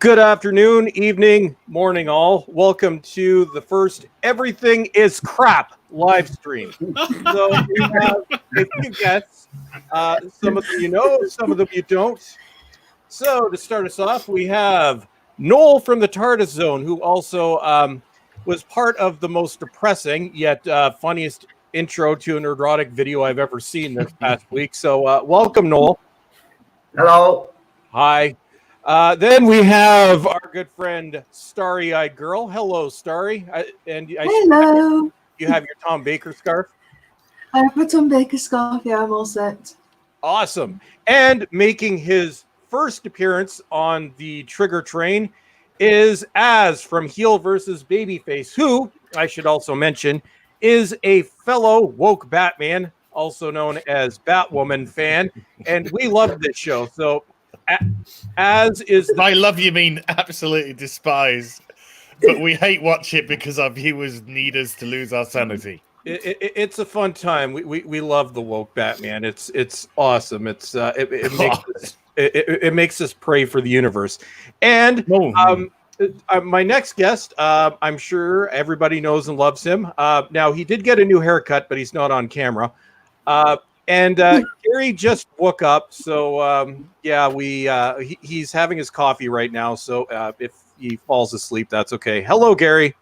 Good afternoon, evening, morning, all. Welcome to the first Everything is Crap live stream. So we have a few guests. Some of them you know, some of them you don't. So to start us off, we have Noel from the TARDIS Zone, who also was part of the most depressing yet funniest intro to an erotic video I've ever seen this past week. So welcome, Noel. Hello. Hi. Then we have our good friend Starry-Eyed Girl. Hello, Starry. Hello. You have your Tom Baker scarf? I have my Tom Baker scarf. Yeah, I'm all set. Awesome. And making his first appearance on the Trigger Train is Az from Heel versus Babyface, who, I should also mention, is a fellow woke Batman, also known as Batwoman fan. And we love this show. So Az is by love you mean absolutely despise, but we hate watch it because our viewers need us to lose our sanity. It's a fun time. We love the woke Batman. It's awesome. It makes us pray for the universe. And my next guest, I'm sure everybody knows and loves him. Now he did get a new haircut, but he's not on camera. And Gary just woke up, so he's having his coffee right now. So if he falls asleep, that's okay. Hello, Gary.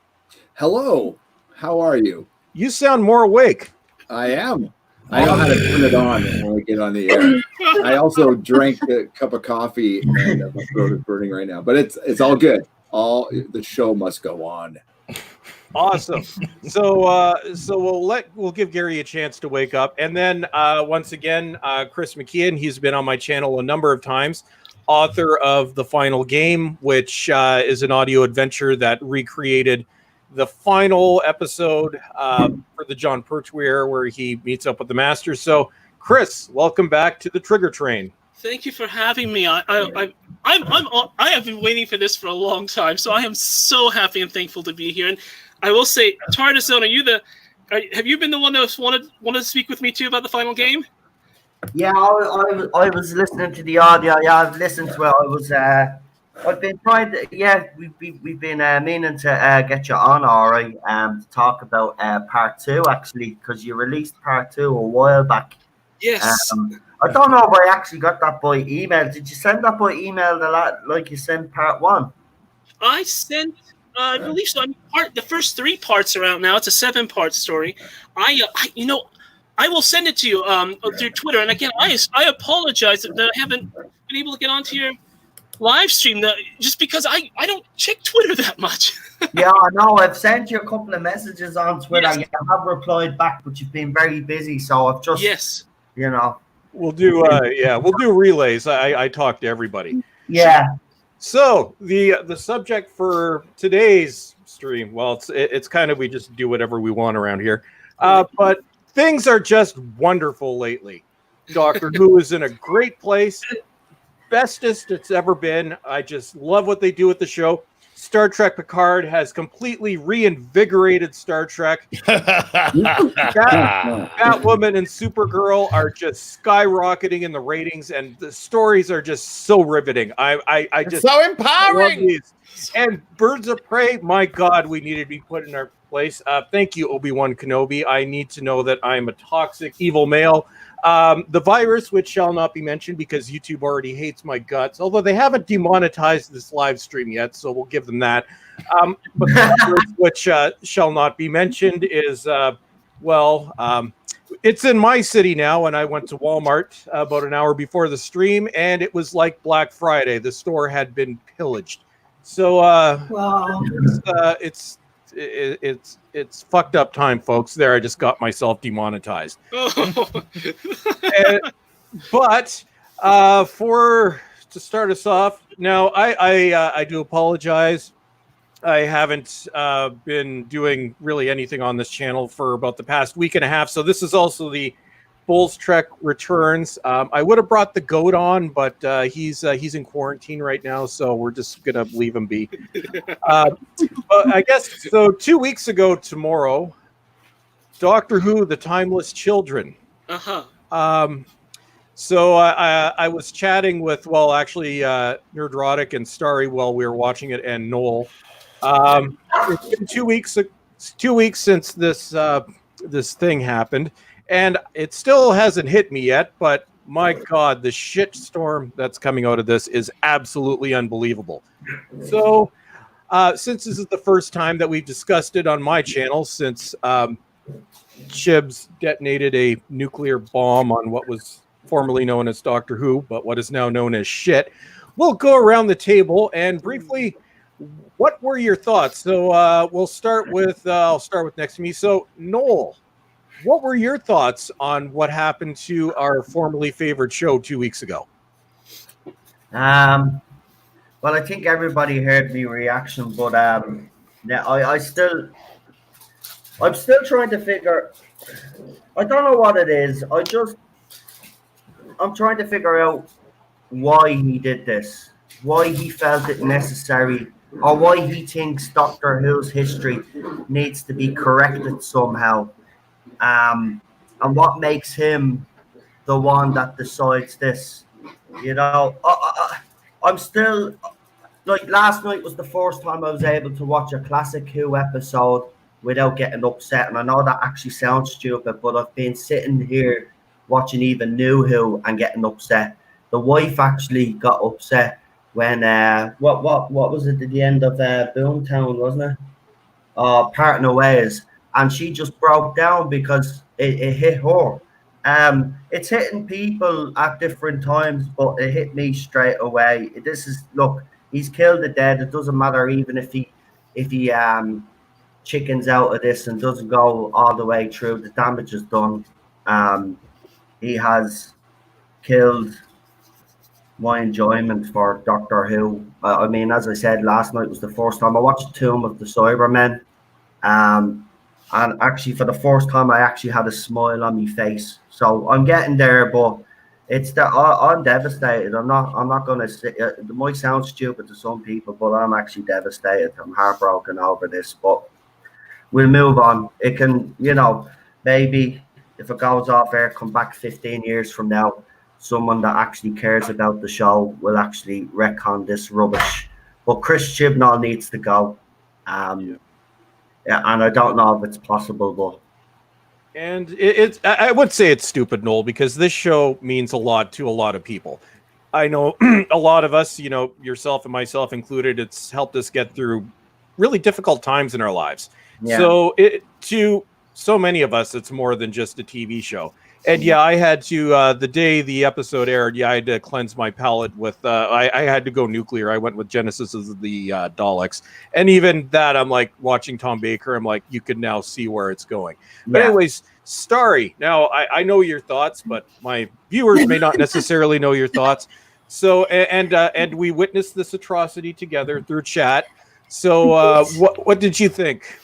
Hello. How are you? You sound more awake. I am. I know how to turn it on when we get on the air. I also drank a cup of coffee, and my throat is burning right now. But it's all good. The show must go on. Awesome. So we'll give Gary a chance to wake up, and then once again, Chris McKeon. He's been on my channel a number of times. Author of The Final Game, which is an audio adventure that recreated the final episode for the John Pertwee era, where he meets up with the Master. So, Chris, welcome back to the Trigger Train. Thank you for having me. I have been waiting for this for a long time, so I am so happy and thankful to be here. And I will say, TARDIS Zone, have you been the one that wanted to speak with me too about the final game? Yeah, I was listening to the audio. Yeah, I've listened to it. I've been trying to. Yeah, we've been meaning to get you on, Ari, to talk about part 2 actually, because you released part 2 a while back. Yes. I don't know if I actually got that by email. Did you send that by email like you sent part 1? I sent. I believe so. The first 3 parts are out now. It's a 7-part story. I will send it to you through Twitter. And again, I apologize that I haven't been able to get onto your live stream just because I don't check Twitter that much. Yeah, I know. I've sent you a couple of messages on Twitter. Yes. You have replied back, but you've been very busy. So I've just, We'll do relays. I talk to everybody. Yeah. So the subject for today's stream, well, it's kind of, we just do whatever we want around here. But things are just wonderful lately. Doctor Who is in a great place. Bestest it's ever been. I just love what they do with the show. Star Trek Picard has completely reinvigorated Star Trek. Batwoman and Supergirl are just skyrocketing in the ratings, and the stories are just so riveting. I just so empowering. And Birds of Prey, my God, we needed to be put in our place. Thank you, Obi-Wan Kenobi. I need to know that I'm a toxic, evil male. The virus, which shall not be mentioned because YouTube already hates my guts, although they haven't demonetized this live stream yet, so we'll give them that. But the virus, which shall not be mentioned, is, it's in my city now, and I went to Walmart about an hour before the stream, and it was like Black Friday. The store had been pillaged. So Wow. It's fucked up time, folks. There, I just got myself demonetized. But to start us off, now I do apologize. I haven't been doing really anything on this channel for about the past week and a half. So this is also the Bulls Trek returns. I would have brought the goat on, but he's in quarantine right now, so we're just gonna leave him be. But I guess so. 2 weeks ago tomorrow, Doctor Who: The Timeless Children. So I was chatting with, well, actually, Nerdrotic and Starry while we were watching it, and Noel. It's been 2 weeks. 2 weeks since this thing happened, and it still hasn't hit me yet. But my God, the shit storm that's coming out of this is absolutely unbelievable. So, since this is the first time that we've discussed it on my channel, since Chibs detonated a nuclear bomb on what was formerly known as Doctor Who, but what is now known as shit, we'll go around the table and briefly, what were your thoughts? So we'll start with, I'll start with next to me. So Noel, what were your thoughts on what happened to our formerly favored show 2 weeks ago? Well, I think everybody heard me reaction, but yeah, I'm still trying to figure. I don't know what it is. I'm trying to figure out why he did this, why he felt it necessary, or why he thinks Doctor Who's history needs to be corrected somehow. And what makes him the one that decides this? You know, I'm still like, last night was the first time I was able to watch a classic Who episode without getting upset. And I know that actually sounds stupid, but I've been sitting here watching even New Who and getting upset. The wife actually got upset when what was it at the end of Boomtown, wasn't it? Parting of Ways, and she just broke down because it hit her. It's hitting people at different times, but it hit me straight away. This is, look, he's killed the dead. It doesn't matter even if he chickens out of this and doesn't go all the way through. The damage is done. He has killed my enjoyment for Doctor Who. I mean, as I said, last night was the first time I watched Tomb of the Cybermen. And actually, for the first time, I actually had a smile on my face. So I'm getting there, but I'm devastated. I'm not going to say it might sound stupid to some people, but I'm actually devastated. I'm heartbroken over this, but we'll move on. It can, maybe if it goes off air, come back 15 years from now, someone that actually cares about the show will actually retcon this rubbish. But Chris Chibnall needs to go. Yeah, and I don't know if it's possible, but. And I would say it's stupid, Noel, because this show means a lot to a lot of people. I know a lot of us, yourself and myself included, it's helped us get through really difficult times in our lives. Yeah. So to so many of us, it's more than just a TV show. And yeah, I had to, the day the episode aired, I had to cleanse my palate with, I had to go nuclear. I went with Genesis of the Daleks. And even that, I'm like, watching Tom Baker, I'm like, you can now see where it's going. Yeah. But anyways, Starry, now I know your thoughts, but my viewers may not necessarily know your thoughts. So, and we witnessed this atrocity together through chat. So what did you think?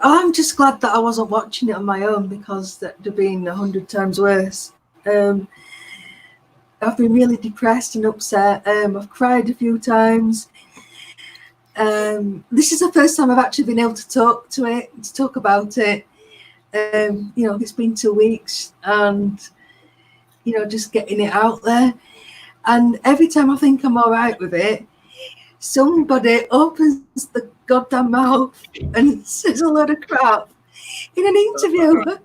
I'm just glad that I wasn't watching it on my own, because that'd have been 100 times worse. I've been really depressed and upset. I've cried a few times. This is the first time I've actually been able to talk about it. It's been 2 weeks, and just getting it out there. And every time I think I'm all right with it, somebody opens the goddamn mouth and says a load of crap in an interview, and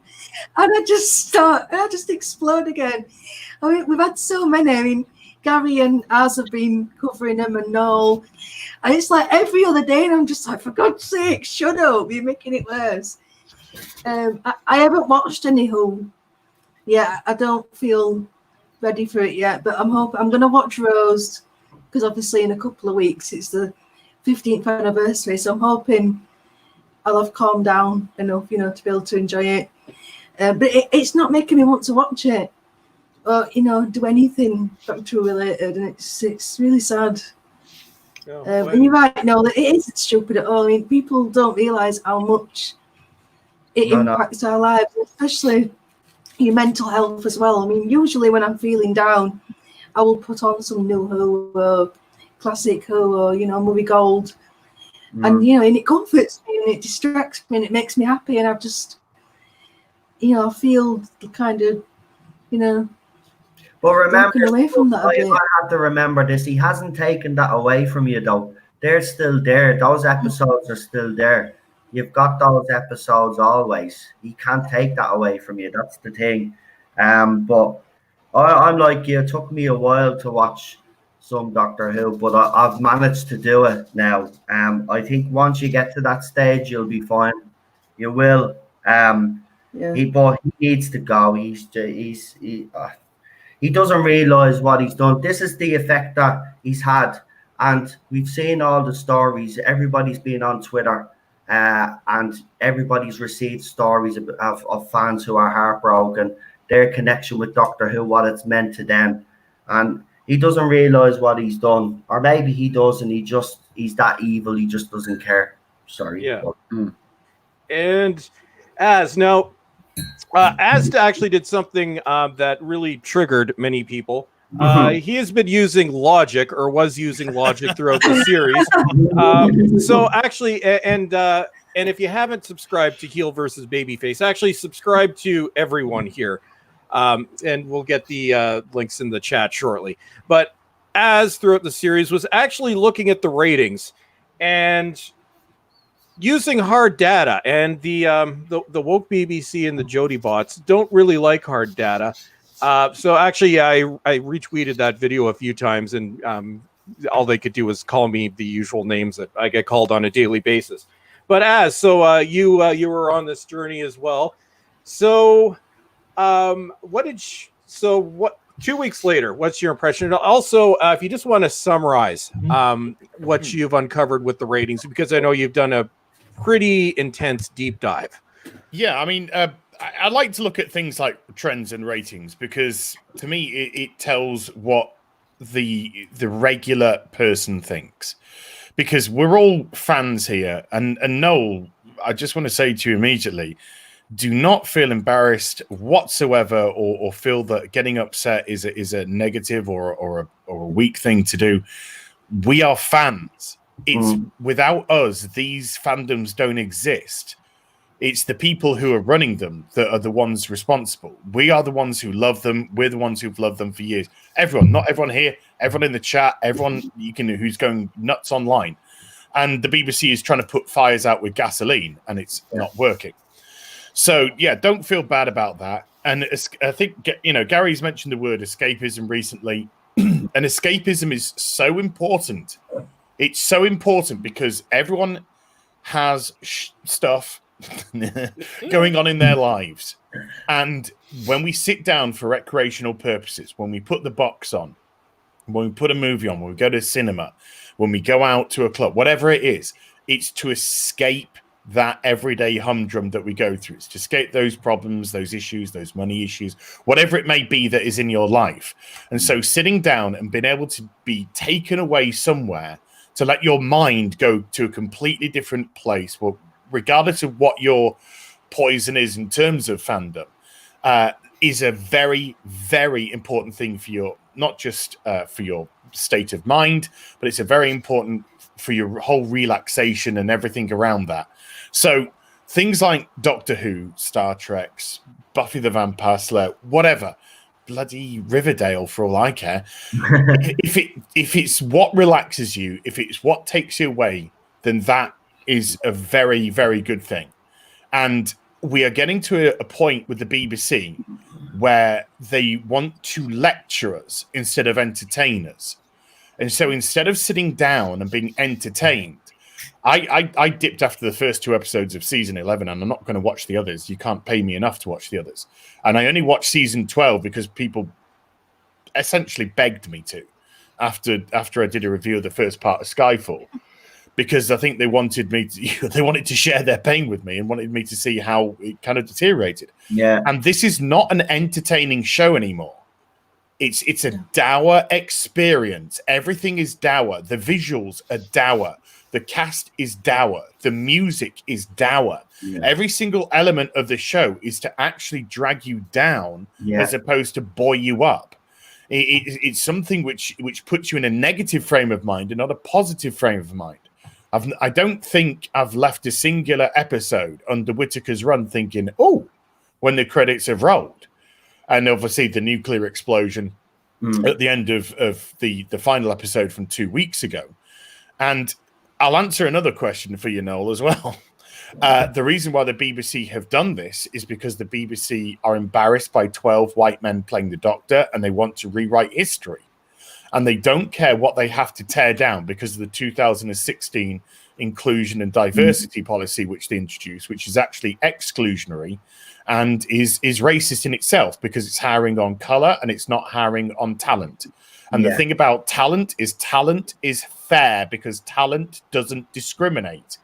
I just explode again. I mean, we've had so many. I mean, Gary and Az have been covering them, and Noel, and it's like every other day, and I'm just like, for God's sake, shut up, you're making it worse. I haven't watched any Who yet. I don't feel ready for it yet, but I'm going to watch Rose, because obviously in a couple of weeks it's the 15th anniversary, so I'm hoping I'll have calmed down enough, to be able to enjoy it. But it's not making me want to watch it or, do anything Doctor Who related, and it's really sad. And you're right, no, that it isn't stupid at all. I mean, people don't realise how much it impacts our lives, especially your mental health as well. I mean, usually when I'm feeling down, I will put on some New Who or classic Who or, Movie Gold. And, and it comforts me and it distracts me and it makes me happy. And I've just, I feel the kind of, But remember, broken away from that a bit. I have to remember this. He hasn't taken that away from you, though. They're still there. Those episodes are still there. You've got those episodes always. He can't take that away from you. That's the thing. But I'm like you. It took me a while to watch some Doctor Who, but I've managed to do it now. I think once you get to that stage, you'll be fine. You will. Yeah. He needs to go. He doesn't realize what he's done. This is the effect that he's had, and we've seen all the stories. Everybody's been on Twitter, and everybody's received stories of fans who are heartbroken. Their connection with Doctor Who, what it's meant to them, and he doesn't realize what he's done, or maybe he does, and he's that evil. He just doesn't care. Sorry. Yeah. And as actually did something that really triggered many people. He has been using logic, or was using logic throughout the series. So actually, and if you haven't subscribed to Heel versus Babyface, actually subscribe to everyone here. And we'll get the links in the chat shortly. But as throughout the series was actually looking at the ratings and using hard data, and the woke BBC and the Jody bots don't really like hard data. So actually, I retweeted that video a few times, and all they could do was call me the usual names that I get called on a daily basis. But you were on this journey as well. So what 2 weeks later, what's your impression? And also, if you just want to summarize what you've uncovered with the ratings, because I know you've done a pretty intense deep dive. Yeah, I mean, I like to look at things like trends and ratings, because to me it tells what the regular person thinks, because we're all fans here. And Noel, I just want to say to you immediately, do not feel embarrassed whatsoever, or feel that getting upset is a negative or a weak thing to do. We are fans. It's without us, these fandoms don't exist. It's the people who are running them that are the ones responsible. We are the ones who love them. We're the ones who've loved them for years. Everyone, not everyone here, everyone in the chat, everyone who's going nuts online. And the BBC is trying to put fires out with gasoline, and it's not working. So yeah, don't feel bad about that. And I think, Gary's mentioned the word escapism recently. And escapism is so important. It's so important because everyone has stuff going on in their lives. And when we sit down for recreational purposes, when we put the box on, when we put a movie on, when we go to cinema, when we go out to a club, whatever it is, it's to escape that everyday humdrum that we go through. It's to escape those problems, those issues, those money issues, whatever it may be that is in your life. And so sitting down and being able to be taken away somewhere to let your mind go to a completely different place, well, regardless of what your poison is in terms of fandom, is a very, very important thing for your, not just for your state of mind, but it's a very important for your whole relaxation and everything around that. So things like Doctor Who, Star Trek, Buffy the Vampire Slayer, whatever, bloody Riverdale for all I care. if it's what relaxes you, if it's what takes you away, then that is a very, very good thing. And we are getting to a point with the BBC where they want to lecture us instead of entertain us. And so instead of sitting down and being entertained, I dipped after the first 2 episodes of season 11, and I'm not going to watch the others. You can't pay me enough to watch the others. And I only watched season 12 because people essentially begged me to after I did a review of the first part of Skyfall, because I think they wanted to share their pain with me and wanted me to see how it kind of deteriorated. Yeah. And this is not an entertaining show anymore. It's a dour experience. Everything is dour. The visuals are dour. The cast is dour. The music is dour. Yeah. Every single element of the show is to actually drag you down as opposed to buoy you up. It's something which puts you in a negative frame of mind and not a positive frame of mind. I don't think I've left a singular episode under Whittaker's run thinking, oh, when the credits have rolled. And obviously the nuclear explosion at the end of the final episode from 2 weeks ago. And I'll answer another question for you, Noel, as well. The reason why the BBC have done this is because the BBC are embarrassed by 12 white men playing the Doctor, and they want to rewrite history. And they don't care what they have to tear down because of the 2016 inclusion and diversity policy which they introduced, which is actually exclusionary and is racist in itself because it's hiring on color and it's not hiring on talent. And the thing about talent is fair because talent doesn't discriminate.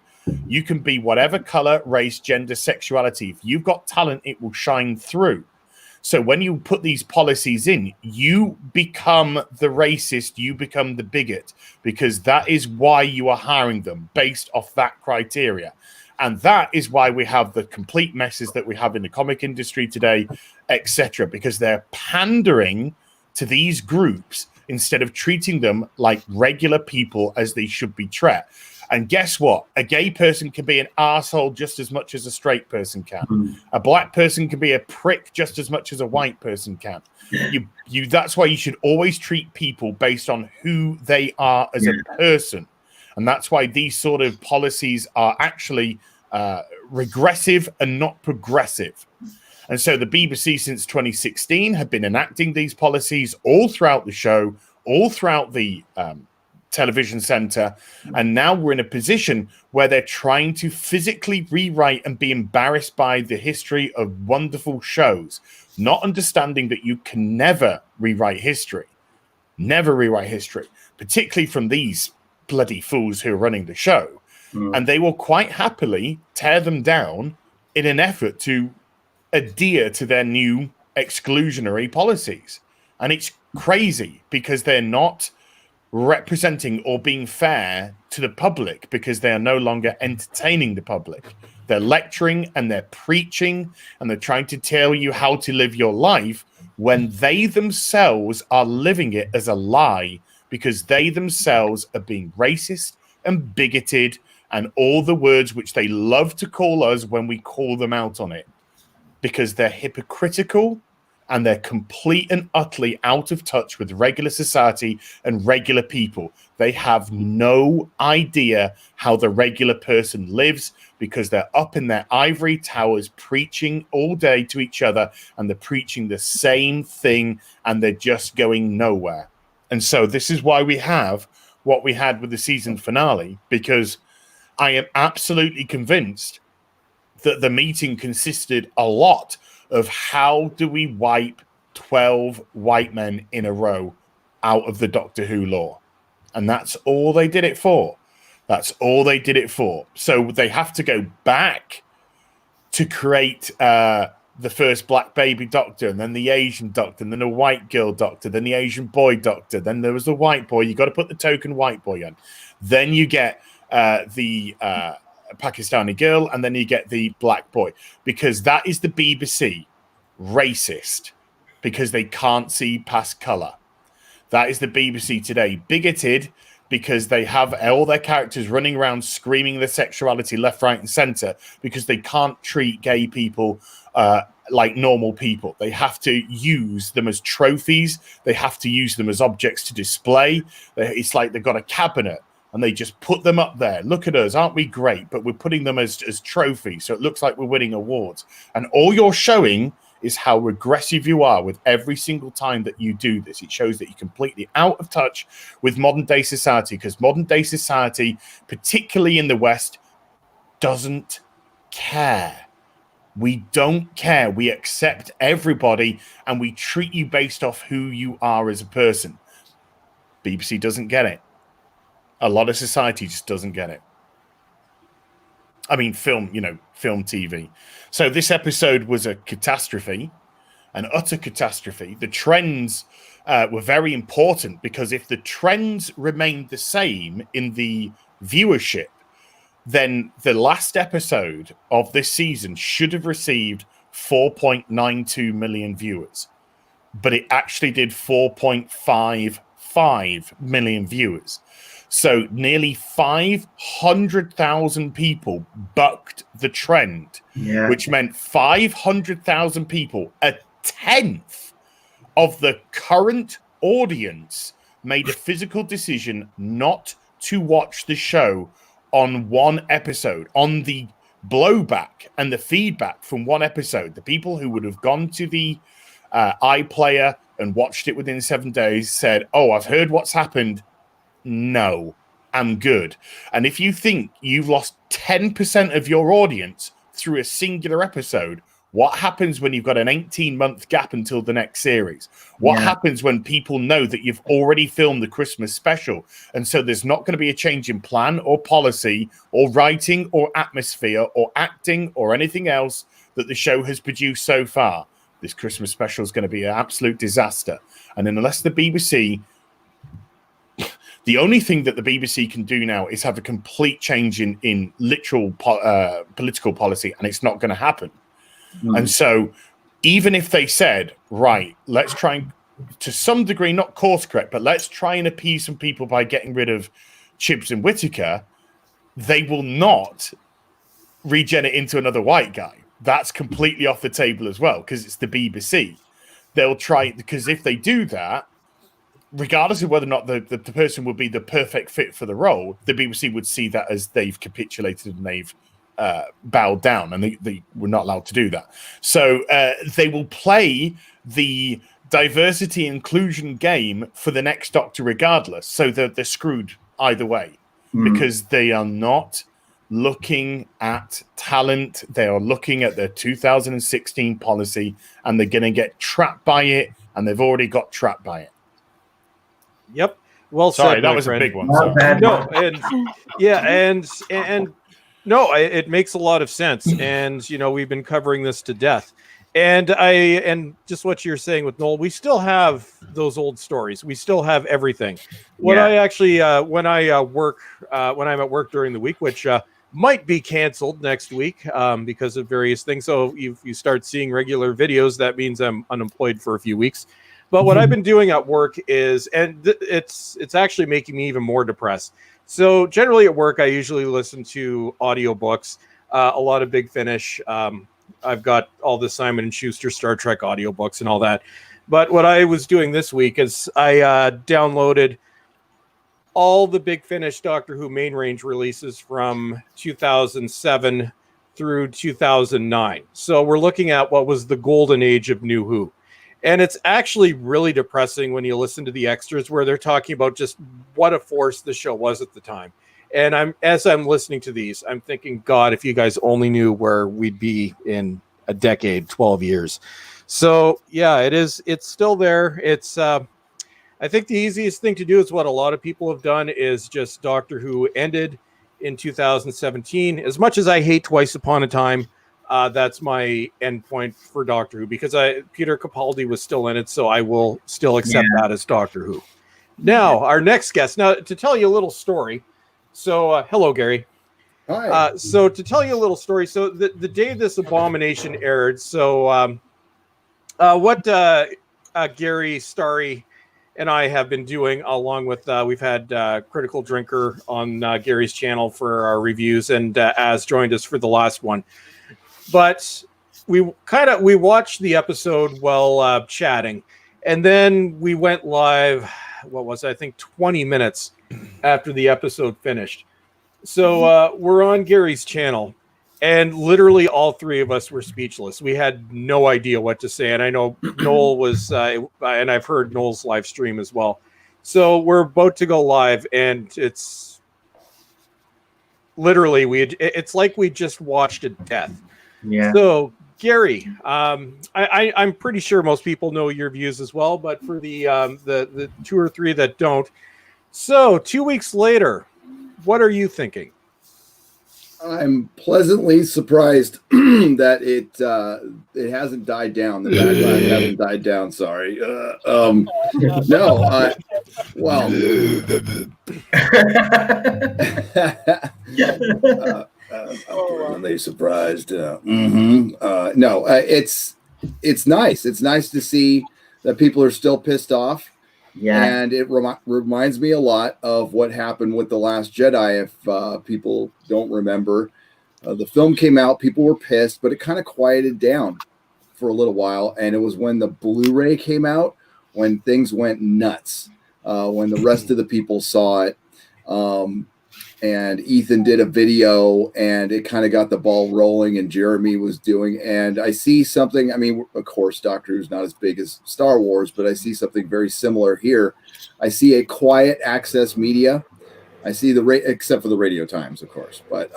You can be whatever color, race, gender, sexuality. If you've got talent, it will shine through. So when you put these policies in, you become the racist, you become the bigot, because that is why you are hiring them based off that criteria. And that is why we have the complete messes that we have in the comic industry today, etc., because they're pandering to these groups instead of treating them like regular people as they should be treated. And guess what? A gay person can be an arsehole just as much as a straight person can. A black person can be a prick just as much as a white person can. That's why you should always treat people based on who they are as a person. And that's why these sort of policies are actually regressive and not progressive. And so the BBC since 2016 have been enacting these policies all throughout the show, all throughout the television center, and now we're in a position where they're trying to physically rewrite and be embarrassed by the history of wonderful shows, not understanding that you can never rewrite history, particularly from these bloody fools who are running the show. And they will quite happily tear them down in an effort to adhere to their new exclusionary policies. And it's crazy because they're not representing or being fair to the public because they are no longer entertaining the public. They're lecturing and they're preaching and they're trying to tell you how to live your life when they themselves are living it as a lie because they themselves are being racist and bigoted and all the words which they love to call us when we call them out on it, because they're hypocritical and they're complete and utterly out of touch with regular society and regular people. They have no idea how the regular person lives because they're up in their ivory towers preaching all day to each other, and they're preaching the same thing and they're just going nowhere. And so this is why we have what we had with the season finale, because I am absolutely convinced that the meeting consisted a lot of how do we wipe 12 white men in a row out of the Doctor Who lore. And that's all they did it for. That's all they did it for. So they have to go back to create the first black baby Doctor, and then the Asian Doctor, and then a white girl Doctor, then the Asian boy Doctor, then there was the white boy. You got to put the token white boy on. Then you get the Pakistani girl, and then you get the black boy, because that is the BBC racist, because they can't see past color. That is the BBC today bigoted, because they have all their characters running around screaming their sexuality left, right, and center, because they can't treat gay people like normal people. They have to use them as trophies. They have to use them as objects to display. It's like they've got a cabinet and they just put them up there. Look at us, aren't we great? But we're putting them as trophies, so it looks like we're winning awards. And all you're showing is how regressive you are with every single time that you do this. It shows that you're completely out of touch with modern day society, because modern day society, particularly in the West, doesn't care. We don't care. We accept everybody and we treat you based off who you are as a person. BBC doesn't get it. A lot of society just doesn't get it. I mean, film TV. So this episode was a catastrophe, an utter catastrophe. The trends were very important, because if the trends remained the same in the viewership, then the last episode of this season should have received 4.92 million viewers. But it actually did 4.55 million viewers. So nearly 500,000 people bucked the trend, which meant 500,000 people, a tenth of the current audience made a physical decision not to watch the show on one episode, on the blowback and the feedback from one episode, the people who would have gone to the iPlayer and watched it within 7 days said, "Oh, I've heard what's happened. No, I'm good." And if you think you've lost 10% of your audience through a singular episode, what happens when you've got an 18-month gap until the next series? What happens when people know that you've already filmed the Christmas special? And so there's not going to be a change in plan or policy or writing or atmosphere or acting or anything else that the show has produced so far. This Christmas special is going to be an absolute disaster. And unless the BBC... The only thing that the BBC can do now is have a complete change in literal political policy, and it's not going to happen. And so even if they said, right, let's try and, to some degree, not course correct, but let's try and appease some people by getting rid of Chibbs and Whittaker, they will not regen it into another white guy. That's completely off the table as well, because it's the BBC. They'll try, because if they do that, regardless of whether or not the person would be the perfect fit for the role, the BBC would see that as they've capitulated and they've bowed down, and they were not allowed to do that. So they will play the diversity inclusion game for the next Doctor regardless. So they're screwed either way, because they are not looking at talent. They are looking at their 2016 policy, and they're going to get trapped by it, and they've already got trapped by it. Yep. Well said. Sorry, that was friend. a big one. Sorry. No, and no, it makes a lot of sense. And we've been covering this to death. And just what you're saying with Noel, we still have those old stories. We still have everything. What I actually when I'm at work during the week, which might be canceled next week because of various things. So if you start seeing regular videos, that means I'm unemployed for a few weeks. But what I've been doing at work is, and it's actually making me even more depressed. So generally at work, I usually listen to audiobooks, a lot of Big Finish. I've got all the Simon & Schuster Star Trek audiobooks and all that. But what I was doing this week is I downloaded all the Big Finish Doctor Who main range releases from 2007 through 2009. So we're looking at what was the golden age of New Who. And it's actually really depressing when you listen to the extras where they're talking about just what a force the show was at the time. And as I'm listening to these, I'm thinking, God, if you guys only knew where we'd be in a decade, 12 years. So yeah, it's still there. It's I think the easiest thing to do is what a lot of people have done is just Doctor Who ended in 2017. As much as I hate Twice Upon a Time, that's my endpoint for Doctor Who, because Peter Capaldi was still in it, so I will still accept that as Doctor Who. Now, our next guest. Now, to tell you a little story. So, hello, Gary. Hi. So, to tell you a little story. So, the day this abomination aired. So, what Gary, Starry, and I have been doing, along with we've had Critical Drinker on Gary's channel for our reviews, and Az joined us for the last one. But we watched the episode while chatting, and then we went live. What was it? I think 20 minutes after the episode finished. So we're on Gary's channel, and literally all three of us were speechless. We had no idea what to say, and I know Noel was, and I've heard Noel's live stream as well. So we're about to go live, and it's literally it's like we just watched a death. Yeah. So, Gary, I'm pretty sure most people know your views as well, but for the two or three that don't, so 2 weeks later, what are you thinking? I'm pleasantly surprised that it hasn't died down. The backlash hasn't died down. Sorry. No. Well. I'm pleasantly surprised. No, it's nice. It's nice to see that people are still pissed off. Yeah, and it reminds me a lot of what happened with The Last Jedi. If people don't remember, the film came out, people were pissed, but it kind of quieted down for a little while. And it was when the Blu-ray came out, when things went nuts, when the rest of the people saw it. And Ethan did a video and it kind of got the ball rolling, and Jeremy was doing, and I see something. I mean, of course, Doctor Who's not as big as Star Wars, but I see something very similar here. I see a quiet access media. I see except for the Radio Times, of course, but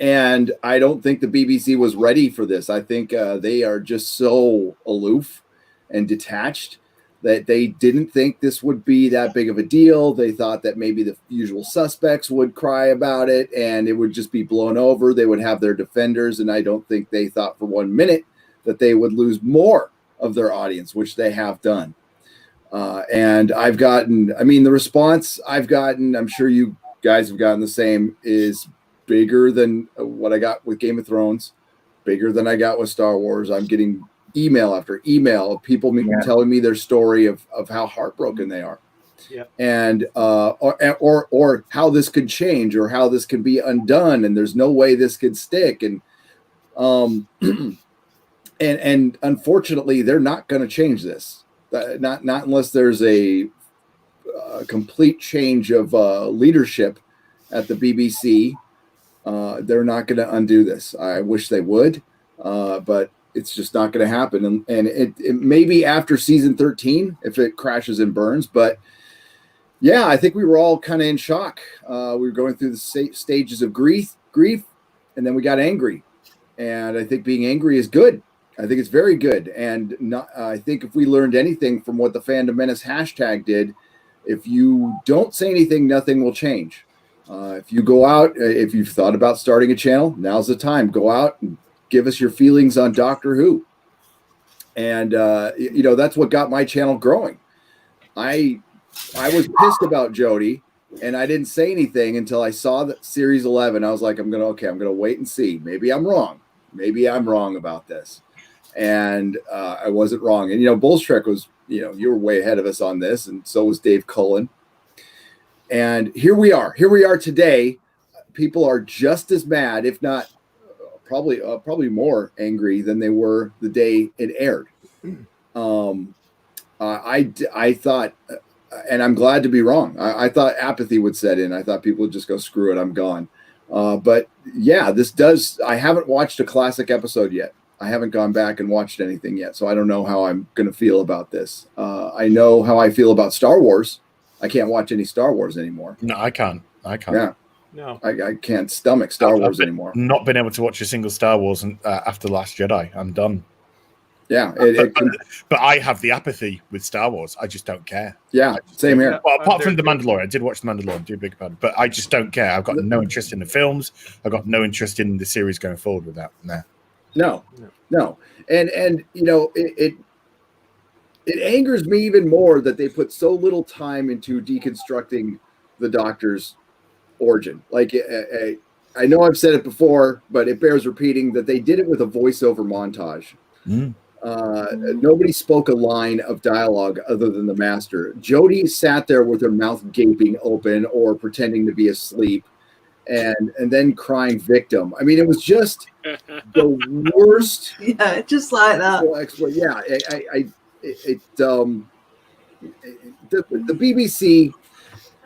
and I don't think the BBC was ready for this. I think they are just so aloof and detached that they didn't think this would be that big of a deal. They thought that maybe the usual suspects would cry about it and it would just be blown over. They would have their defenders, and I don't think they thought for 1 minute that they would lose more of their audience, which they have done. And I've gotten, I mean, the response I've gotten, I'm sure you guys have gotten the same, is bigger than what I got with Game of Thrones, bigger than I got with Star Wars. I'm getting email after email of people telling me their story of how heartbroken they are, and or how this could change or how this could be undone, and there's no way this could stick, and and unfortunately they're not going to change this, not unless there's a complete change of leadership at the BBC. They're not going to undo this. I wish they would, but it's just not going to happen. And it may be after season 13 if it crashes and burns. But yeah, I think we were all kind of in shock. We were going through the stages of grief, and then we got angry. And I think being angry is good. I think it's very good. And I think if we learned anything from what the Fandom Menace hashtag did, if you don't say anything, nothing will change. If you go out, if you've thought about starting a channel, now's the time. Go out and give us your feelings on Doctor Who. And, that's what got my channel growing. I was pissed about Jodie, and I didn't say anything until I saw that series 11. I was like, I'm going to wait and see. Maybe I'm wrong. Maybe I'm wrong about this. And I wasn't wrong. And, Bullstrek was, you were way ahead of us on this. And so was Dave Cullen. And here we are today. People are just as mad, if not probably more angry than they were the day it aired. I thought, and I'm glad to be wrong. I thought apathy would set in. I thought people would just go, screw it, I'm gone. But yeah, I haven't watched a classic episode yet. I haven't gone back and watched anything yet. So I don't know how I'm going to feel about this. I know how I feel about Star Wars. I can't watch any Star Wars anymore. No, I can't. Yeah. No, I can't stomach Star Wars anymore. Not been able to watch a single Star Wars after The Last Jedi. I'm done. Yeah, but I have the apathy with Star Wars. I just don't care. Yeah, same here. Well, apart from The Mandalorian, I did watch The Mandalorian. Do a big part, but I just don't care. I've got no interest in the films. I've got no interest in the series going forward with that. No, and it angers me even more that they put so little time into deconstructing the Doctor's origin. Like, I know I've said it before, but it bears repeating that they did it with a voiceover montage. Nobody spoke a line of dialogue other than the Master. Jodie sat there with her mouth gaping open or pretending to be asleep, and then crying victim. I mean, it was just the worst. Yeah, just like that. Yeah, the BBC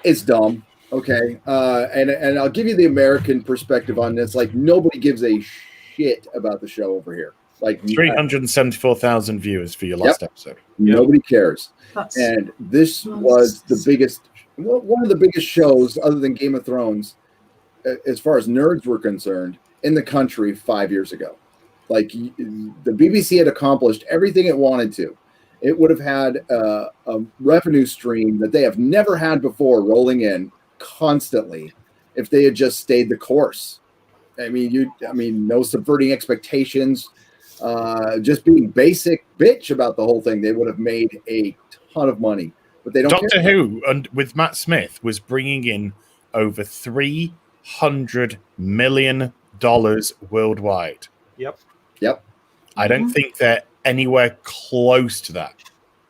is dumb. Okay, and I'll give you the American perspective on this. Like, nobody gives a shit about the show over here. Like, 374,000 viewers for your last episode. Nobody cares. And this was the biggest, one of the biggest shows other than Game of Thrones, as far as nerds were concerned, in the country 5 years ago. Like, the BBC had accomplished everything it wanted to. It would have had a revenue stream that they have never had before rolling in constantly if they had just stayed the course. I mean, no subverting expectations, just being basic bitch about the whole thing. They would have made a ton of money, but they don't. Doctor Who, and with Matt Smith, was bringing in over $300 million worldwide. Yep. I don't think they're anywhere close to that.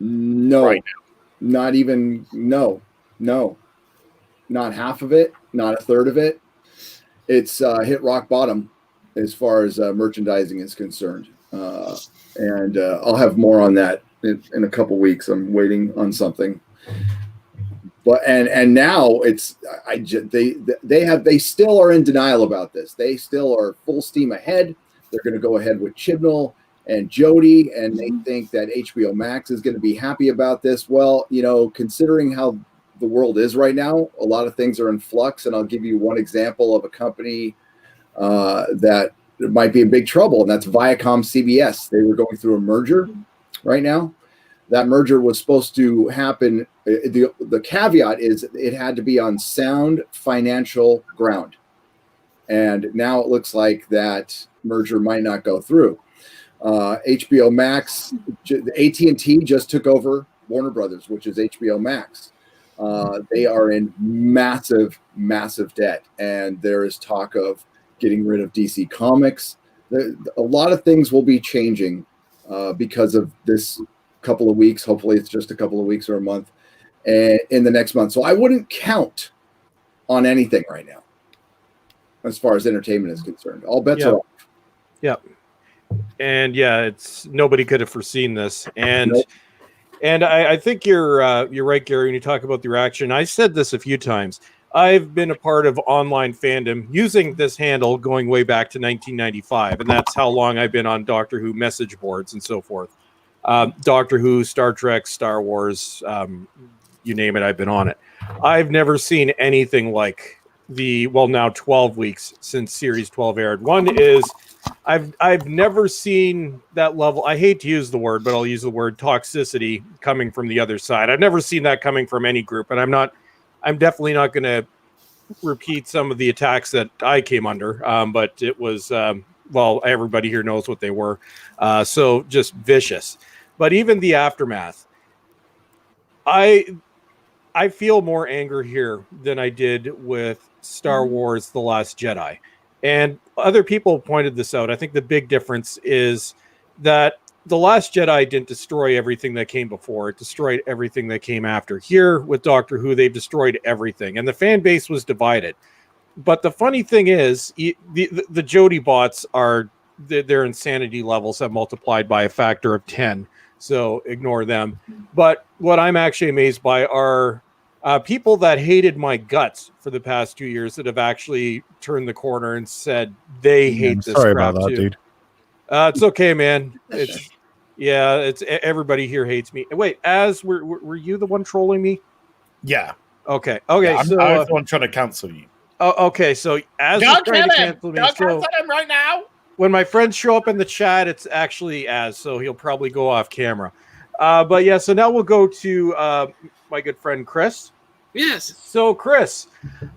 No, right now. Not even. No, not half of it. Not a third of it. It's hit rock bottom as far as merchandising is concerned. and I'll have more on that in a couple weeks. I'm waiting on something. But and now it's they still are in denial about this. They still are full steam ahead. They're going to go ahead with Chibnall and Jody, and they think that HBO Max is going to be happy about this. Well, considering how the world is right now, a lot of things are in flux, and I'll give you one example of a company that might be in big trouble, and that's Viacom CBS. They were going through a merger right now. That merger was supposed to happen. The caveat is it had to be on sound financial ground. And now it looks like that merger might not go through. HBO Max, AT&T just took over Warner Brothers, which is HBO Max. They are in massive, massive debt. And there is talk of getting rid of DC Comics. A lot of things will be changing because of this couple of weeks. Hopefully it's just a couple of weeks or a month in the next month. So I wouldn't count on anything right now as far as entertainment is concerned. All bets are off. Yeah. And it's nobody could have foreseen this. And Nope. and I think you're right, Gary, when you talk about the reaction. I said this a few times. I've been a part of online fandom using this handle going way back to 1995, and that's how long I've been on Doctor Who message boards and so forth. Doctor Who, Star Trek, Star Wars, you name it, I've been on it. I've never seen anything like now 12 weeks since Series 12 aired. One is I've never seen that level. I hate to use the word, but I'll use the word toxicity coming from the other side. I've never seen that coming from any group, and I'm definitely not going to repeat some of the attacks that I came under, but it was, everybody here knows what they were. So just vicious. But even the aftermath, I feel more anger here than I did with Star Wars The Last Jedi. And other people pointed this out. I think the big difference is that The Last Jedi didn't destroy everything that came before. It destroyed everything that came after. Here with Doctor Who, they've destroyed everything. And the fan base was divided. But the funny thing is, the Jody bots their insanity levels have multiplied by a factor of 10. So ignore them. But what I'm actually amazed by are people that hated my guts for the past 2 years that have actually turned the corner and said they hate this sorry crap about that, too. dude. It's okay, man. It's everybody here hates me. Wait, were you the one trolling me? Yeah. Okay. Yeah, So I was the one trying to cancel you. okay. So as Don't was trying to kill him! cancel me, Don't so cancel him right now! when my friends show up in the chat, it's actually so he'll probably go off camera. But yeah, so now we'll go to my good friend Chris. Yes. So Chris,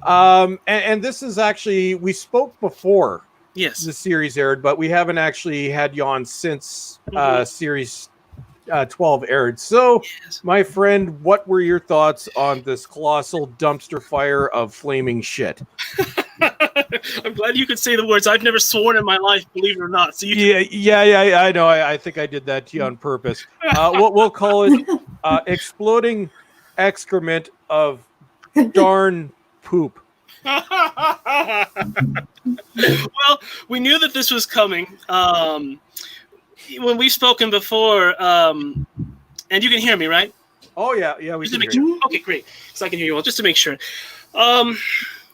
and this is actually, we spoke before Yes. the series aired, but we haven't actually had you on since series 12 aired. So Yes. my friend, what were your thoughts on this colossal dumpster fire of flaming shit? I'm glad you could say the words. I've never sworn in my life, believe it or not. So you Yeah, I know. I think I did that to you on purpose. We'll call it exploding excrement of darn poop. Well, we knew that this was coming. When we've spoken before, and you can hear me, right? Oh yeah, we Just to can make hear you. sure. Okay, great. So I can hear you all. Just to make sure.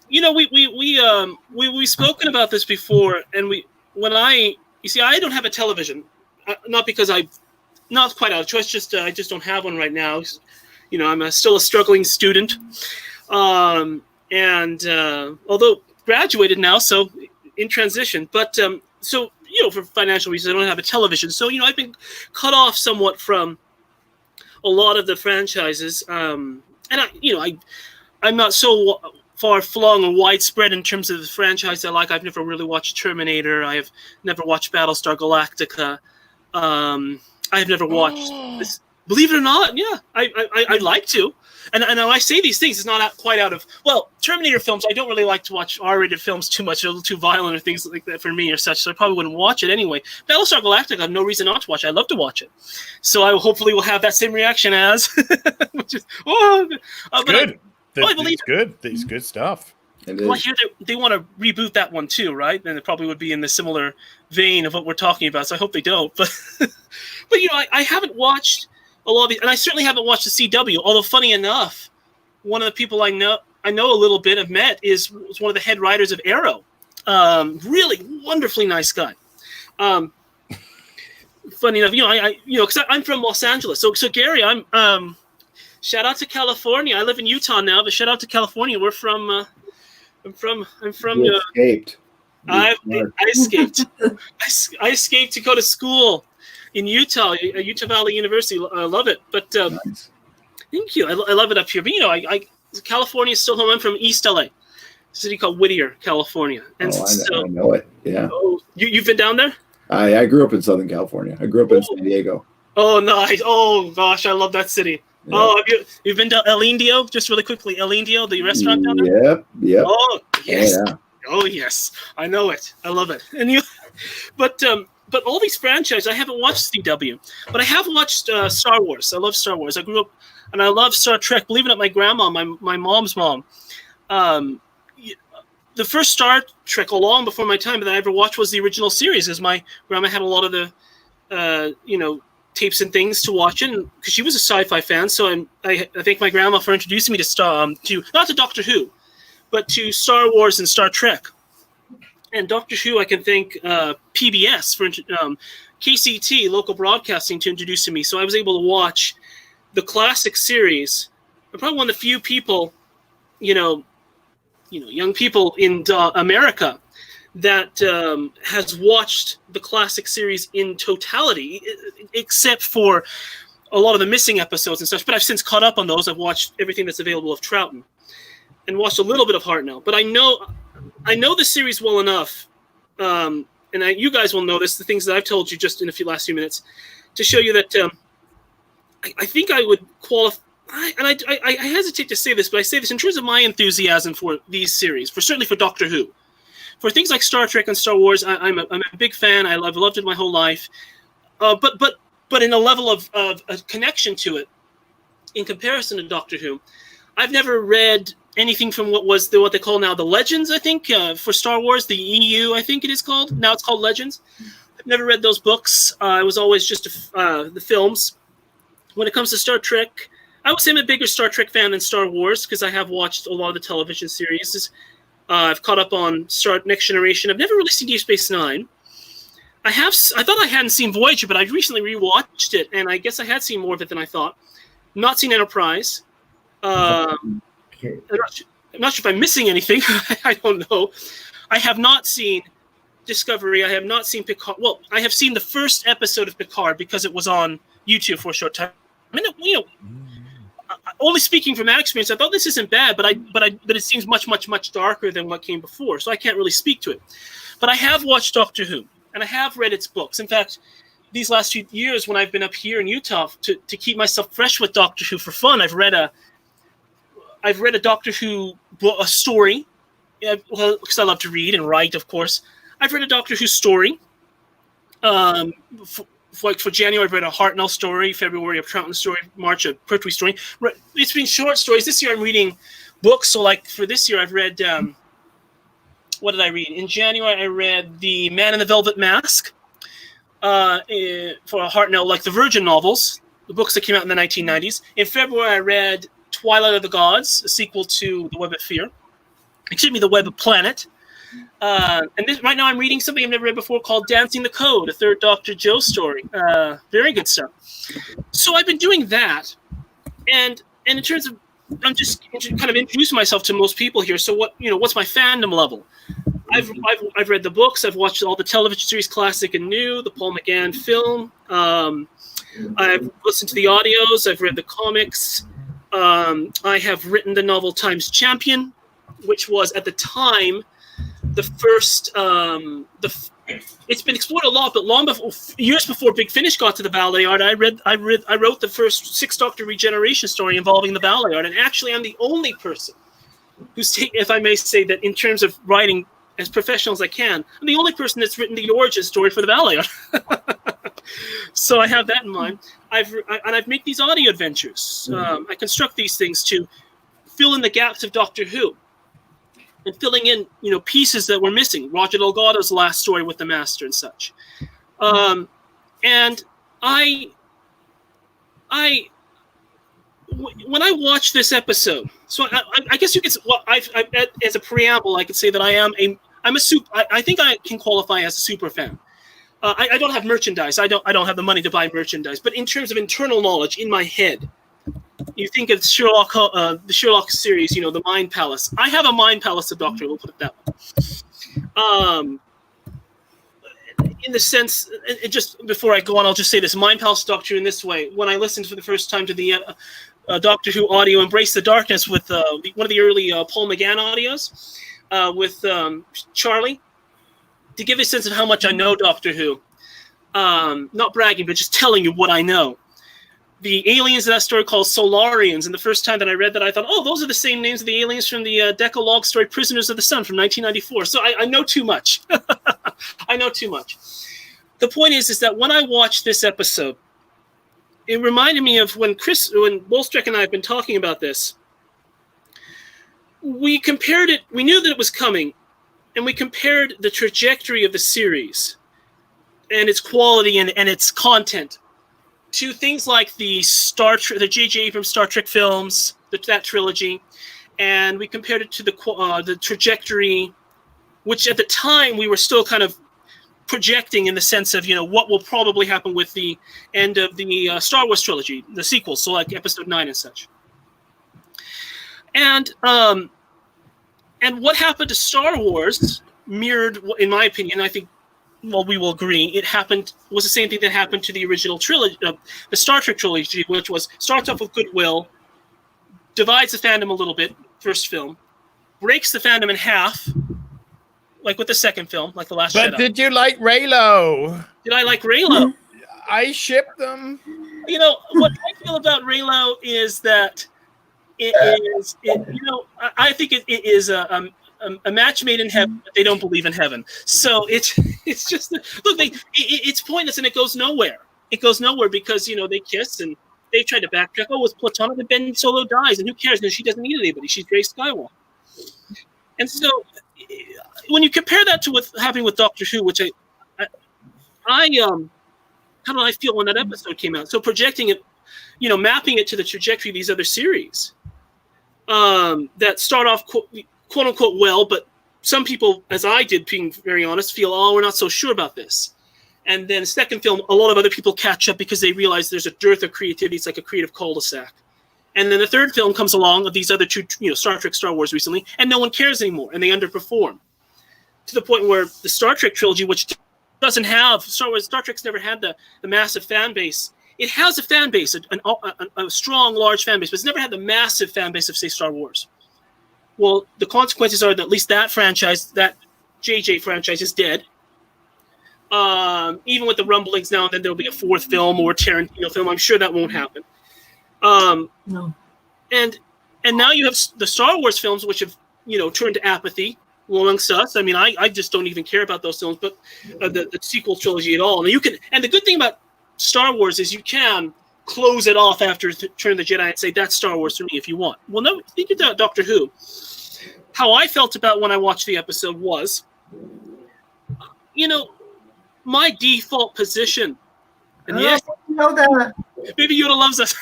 We've spoken about this before, and I don't have a television, not because I'm not quite out of choice. Just I just don't have one right now. I'm still a struggling student, and although graduated now, so in transition. But for financial reasons, I don't have a television. So I've been cut off somewhat from a lot of the franchises, and I'm not so far flung or widespread in terms of the franchise I like. I've never really watched Terminator. I have never watched Battlestar Galactica. I've never watched this. Believe it or not, yeah, I'd like to. And I say these things, it's not quite out of... Well, Terminator films, I don't really like to watch R-rated films too much, a little too violent or things like that for me or such, so I probably wouldn't watch it anyway. Battlestar Galactica, I have no reason not to watch it. I'd love to watch it. So I hopefully will have that same reaction as... which is... It's good. I believe it's good. It's good stuff. Well, I hear they want to reboot that one too, right? And it probably would be in the similar vein of what we're talking about. So I hope they don't. But but I haven't watched a lot of these, and I certainly haven't watched the CW. Although funny enough, one of the people I know a little bit, have met, was one of the head writers of Arrow. Really wonderfully nice guy. Funny enough, because I'm from Los Angeles. So Gary, I'm shout out to California. I live in Utah now, but shout out to California. We're from. I'm from. You escaped. I escaped. I escaped to go to school in Utah, at Utah Valley University. I love it. But Nice. thank you. I love it up here. But California is still home. I'm from East LA, a city called Whittier, California. And I know it. Yeah. Oh, you've been down there? I grew up in Southern California. I grew up in San Diego. Oh, nice. Oh, gosh, I love that city. Yeah. Oh, you've been to El Indio? Just really quickly, El Indio, the restaurant down there? Yep. Oh, yes. Yeah. Oh, yes. I know it. I love it. And but all these franchises, I haven't watched CW, but I have watched Star Wars. I love Star Wars. I grew up, and I love Star Trek. Believe it or not, my grandma, my mom's mom, the first Star Trek, long before my time, that I ever watched was the original series, because my grandma had a lot of the, tapes and things to watch it, because she was a sci-fi fan. So I thank my grandma for introducing me to not to Doctor Who, but to Star Wars and Star Trek. And Doctor Who, I can thank PBS for KCT, local broadcasting, to introduce me. So I was able to watch the classic series. I'm probably one of the few people, young people in America that has watched the classic series in totality, except for a lot of the missing episodes and such. But I've since caught up on those. I've watched everything that's available of Troughton, and watched a little bit of Hartnell. But I know the series well enough, and you guys will know this, the things that I've told you just in the last few minutes, to show you that I think I would qualify. And I hesitate to say this, but I say this in terms of my enthusiasm for these series, certainly for Doctor Who. For things like Star Trek and Star Wars, I'm a big fan. I've loved it my whole life. But in a level of a connection to it, in comparison to Doctor Who, I've never read anything from what they call now the Legends, I think, for Star Wars, the EU, I think it is called. Now it's called Legends. I've never read those books. I was always just the films. When it comes to Star Trek, I would say I'm a bigger Star Trek fan than Star Wars, because I have watched a lot of the television series. I've caught up on Next Generation. I've never really seen Deep Space Nine. I thought I hadn't seen Voyager, but I recently rewatched it, and I guess I had seen more of it than I thought. Not seen Enterprise. I'm not sure if I'm missing anything. I don't know. I have not seen Discovery. I have not seen Picard. Well, I have seen the first episode of Picard because it was on YouTube for a short time. I mean, only speaking from that experience, I thought this isn't bad, but it seems much, much, much darker than what came before. So I can't really speak to it. But I have watched Doctor Who, and I have read its books. In fact, these last few years, when I've been up here in Utah to keep myself fresh with Doctor Who for fun, I've read a Doctor Who story. Well, because I love to read and write, of course. I've read a Doctor Who story. For January, I've read a Hartnell story. February, a Troughton story. March, a Pertwee story. It's been short stories. This year, I'm reading books. So, for this year, I've read. What did I read? In January, I read The Man in the Velvet Mask. For Hartnell, the Virgin novels, the books that came out in the 1990s. In February, I read Twilight of the Gods, a sequel to The Web of Fear. The Web of Planet. Right now I'm reading something I've never read before called Dancing the Code, a third Dr. Joe story. Very good stuff. So I've been doing that. And in terms of, I'm just kind of introducing myself to most people here. So what's my fandom level? I've read the books. I've watched all the television series, classic and new, the Paul McGann film. I've listened to the audios. I've read the comics. I have written the novel Times Champion, which was at the time the first. It's been explored a lot, but long before, years before Big Finish got to the Valeyard, I wrote the first Sixth Doctor regeneration story involving the Valeyard, and actually, I'm the only person who's if I may say that, in terms of writing as professional as I can, I'm the only person that's written the origin story for the Valeyard. So I have that in mind. I've made these audio adventures. I construct these things to fill in the gaps of Doctor Who. and filling in, pieces that were missing. Roger Delgado's last story with the Master and such. And when I watch this episode, so I guess you could, as a preamble, I could say that I think I can qualify as a super fan. I don't have merchandise. I don't have the money to buy merchandise. But in terms of internal knowledge in my head, you think of Sherlock, the Sherlock series, the Mind Palace. I have a Mind Palace of Doctor Who, we'll put it that way. In the sense, just before I go on, I'll just say this: Mind Palace Doctor Who in this way. When I listened for the first time to the Doctor Who audio, Embrace the Darkness, with one of the early Paul McGann audios, with Charlie, to give a sense of how much I know Doctor Who. Not bragging, but just telling you what I know. The aliens in that story called Solarians, and the first time that I read that, I thought, oh, those are the same names of the aliens from the Decalogue story Prisoners of the Sun from 1994. So I know too much. I know too much. The point is that when I watched this episode, it reminded me of when Bolstrek and I have been talking about this. We compared it, we knew that it was coming, and we compared the trajectory of the series and its quality and its content to things like the J.J. Abrams Star Trek films, that trilogy, and we compared it to the trajectory, which at the time we were still kind of projecting in the sense of what will probably happen with the end of the Star Wars trilogy, the sequels, so like Episode 9 and such. And what happened to Star Wars mirrored, in my opinion, I think, well, we will agree, was the same thing that happened to the original trilogy, the Star Trek trilogy, which starts off with goodwill, divides the fandom a little bit, first film, breaks the fandom in half, like with the second film, like The Last Jedi. But did you like Reylo? Did I like Reylo? I shipped them. What I feel about Reylo is that I think it is a match made in heaven, but they don't believe in heaven. So it's just look, it's pointless and it goes nowhere. It goes nowhere because they kiss and they try to backtrack. Oh, it's platonic, but Ben Solo dies, and who cares? And she doesn't need anybody. She's Rey Skywalker. And so when you compare that to what's happening with Doctor Who, which how did I feel when that episode came out? So projecting it, mapping it to the trajectory of these other series that start off quote unquote well, but some people, as I did, being very honest, feel, oh, we're not so sure about this. And then the second film, a lot of other people catch up because they realize there's a dearth of creativity. It's like a creative cul-de-sac. And then the third film comes along of these other two, Star Trek, Star Wars recently, and no one cares anymore, and they underperform to the point where the Star Trek trilogy, which doesn't have Star Trek's never had the massive fan base. It has a fan base, a strong, large fan base, but it's never had the massive fan base of, say, Star Wars. Well, the consequences are that at least that franchise, that JJ franchise, is dead. Even with the rumblings now and then there'll be a fourth film or a Tarantino film. I'm sure that won't happen. No. And now you have the Star Wars films, which have turned to apathy amongst us. I mean, I just don't even care about those films, but the sequel trilogy at all. And and the good thing about Star Wars is you can close it off after Return of the Jedi and say that's Star Wars for me if you want. Well, no, think about Doctor Who. How I felt about when I watched the episode was, my default position. And yes, Yoda. Baby Yoda loves us.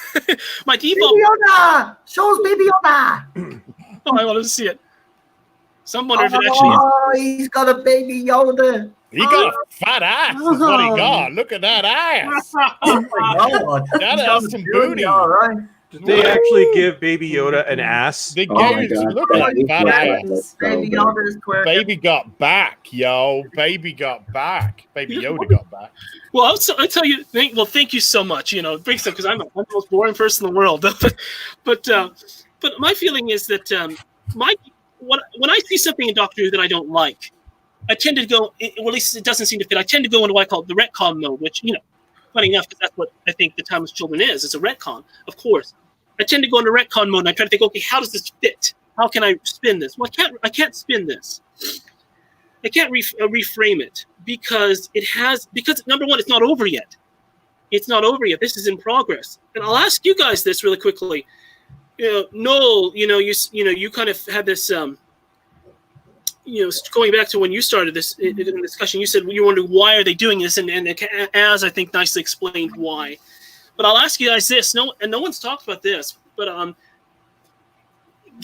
My default. Baby Yoda. Shows Baby Yoda. Oh, I want to see it. Some wonder if it actually is. Oh, he's got a Baby Yoda. He got a fat ass. Is what he got. Look at that ass. Oh my God. That has some booty. All right. Did they actually give Baby Yoda an ass? They Oh my gave God. look at that fat ass. That's so Baby good. Yoda is quirky. Baby got back, yo. Baby got back. Baby Yoda got back. Well, I tell you, thank you so much. It breaks up because I'm the most boring person in the world. but my feeling is that when I see something in Doctor Who that I don't like, I tend to go, or at least it doesn't seem to fit. I tend to go into what I call the retcon mode, which funny enough, because that's what I think The Timeless Children is. It's a retcon, of course. I tend to go into retcon mode and I try to think, okay, how does this fit? How can I spin this? Well, I can't spin this. I can't reframe it because number one, it's not over yet. It's not over yet. This is in progress. And I'll ask you guys this really quickly. Noel, you kind of had this going back to when you started this in the discussion, you said you wondered why are they doing this, and as I think nicely explained why. But I'll ask you guys this: no one's talked about this, but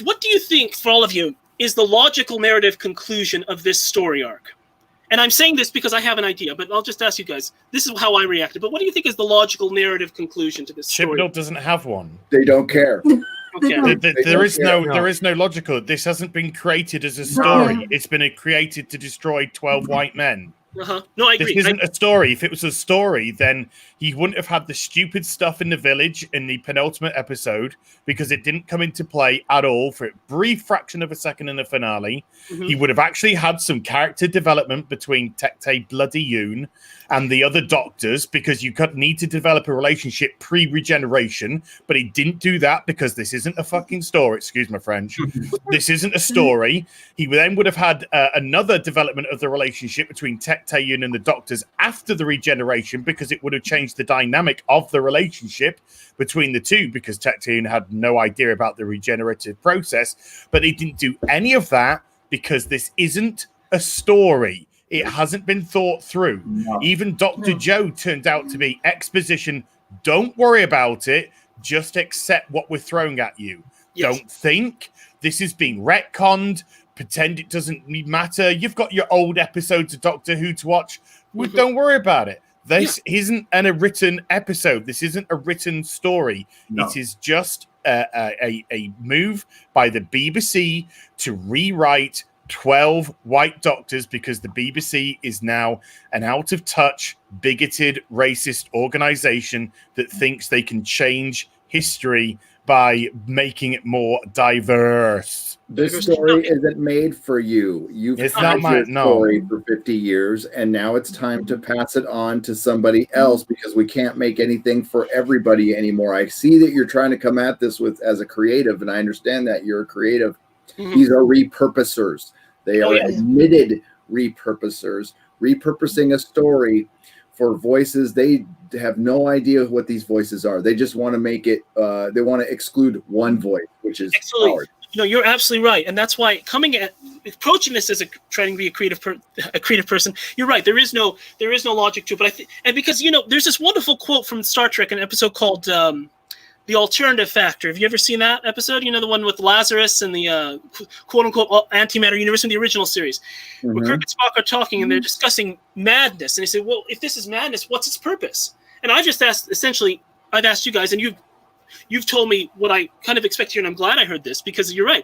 what do you think, for all of you, is the logical narrative conclusion of this story arc? And I'm saying this because I have an idea, but I'll just ask you guys. This is how I reacted. But what do you think is the logical narrative conclusion to this story? Chibnall doesn't have one. They don't care. Okay. There is no logical. This hasn't been created as a story. It's been created to destroy 12 white men. No, I agree. This isn't a story. If it was a story, then he wouldn't have had the stupid stuff in the village in the penultimate episode because it didn't come into play at all for a brief fraction of a second in the finale. He would have actually had some character development between Tekte Bloody Yoon and the other doctors because you could need to develop a relationship pre-regeneration, but he didn't do that because this isn't a fucking story. Excuse my French. This isn't a story. He then would have had another development of the relationship between Tekte Yoon and the doctors after the regeneration because it would have changed the dynamic of the relationship between the two because Tekte Yoon had no idea about the regenerative process, but he didn't do any of that because this isn't a story. It hasn't been thought through. No. Even Dr. Joe turned out to be exposition. Don't worry about it. Just accept what we're throwing at you. Yes. Don't think this is being retconned. Pretend it doesn't matter. You've got your old episodes of Doctor Who to watch. Don't worry about it. This isn't a written episode. This isn't a written story. No. It is just a move by the BBC to rewrite 12 white doctors because the BBC is now an out-of-touch, bigoted, racist organization that thinks they can change history by making it more diverse. This story isn't made for you. You've had your story for 50 years, and now it's time to pass it on to somebody else because we can't make anything for everybody anymore. I see that you're trying to come at this as a creative, and I understand that you're a creative. These are repurposers. They are admitted repurposers, repurposing a story for voices. They have no idea what these voices are. They just want to make it, they want to exclude one voice, which is ours. You're absolutely right. And that's why approaching this as trying to be a creative person, you're right. There is no logic to it. But and because, there's this wonderful quote from Star Trek, an episode called, The Alternative Factor. Have you ever seen that episode? The one with Lazarus and the quote-unquote antimatter universe in the original series, where Kirk and Spock are talking and they're discussing madness. And they say, well, if this is madness, what's its purpose? And I've just asked you guys, and you've told me what I kind of expect here, and I'm glad I heard this, because you're right.